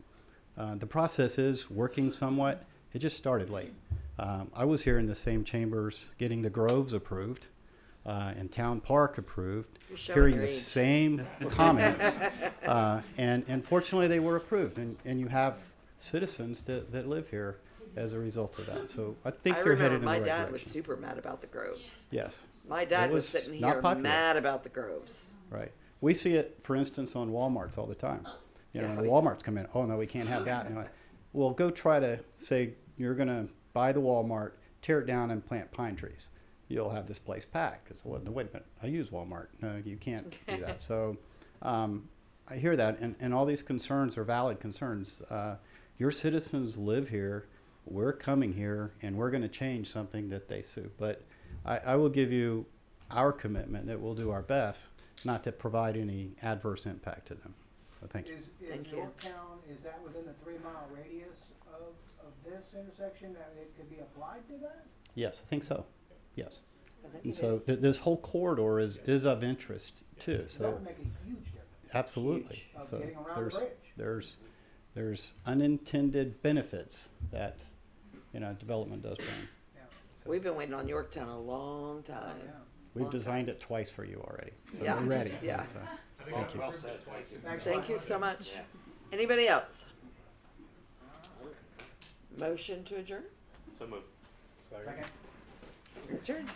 the process is working somewhat. It just started late. I was here in the same chambers getting the Groves approved and Town Park approved, hearing the same comments. And fortunately they were approved, and you have citizens that live here as a result of that. So I think you're headed in the right direction. My dad was super mad about the Groves. Yes. My dad was sitting here mad about the Groves. Right. We see it, for instance, on Walmarts all the time. You know, and Walmarts come in, oh no, we can't have that. No. Well, go try to say you're going to buy the Walmart, tear it down and plant pine trees. you'll have this place packed. Cause well, no, wait a minute, I use Walmart. No, you can't do that. So, I hear that, and all these concerns are valid concerns. Your citizens live here, we're coming here, and we're gonna change something that they sue. But I will give you our commitment that we'll do our best not to provide any adverse impact to them. So thank you. Thank Is you. Yorktown, is that within the 3-mile radius of this intersection, that it could be applied to that? Yes, I think so. Yes. I think And it so is. this whole corridor is of interest too. That So would make a huge difference. absolutely. Of So getting around the bridge. there's unintended benefits that development does bring. We've been waiting on Yorktown a long time. We've Long designed it twice for you already, so Yeah. we're ready. Yeah. So, thank you. Thank you so much. Anybody else? Motion to adjourn? So moved. Adjourn.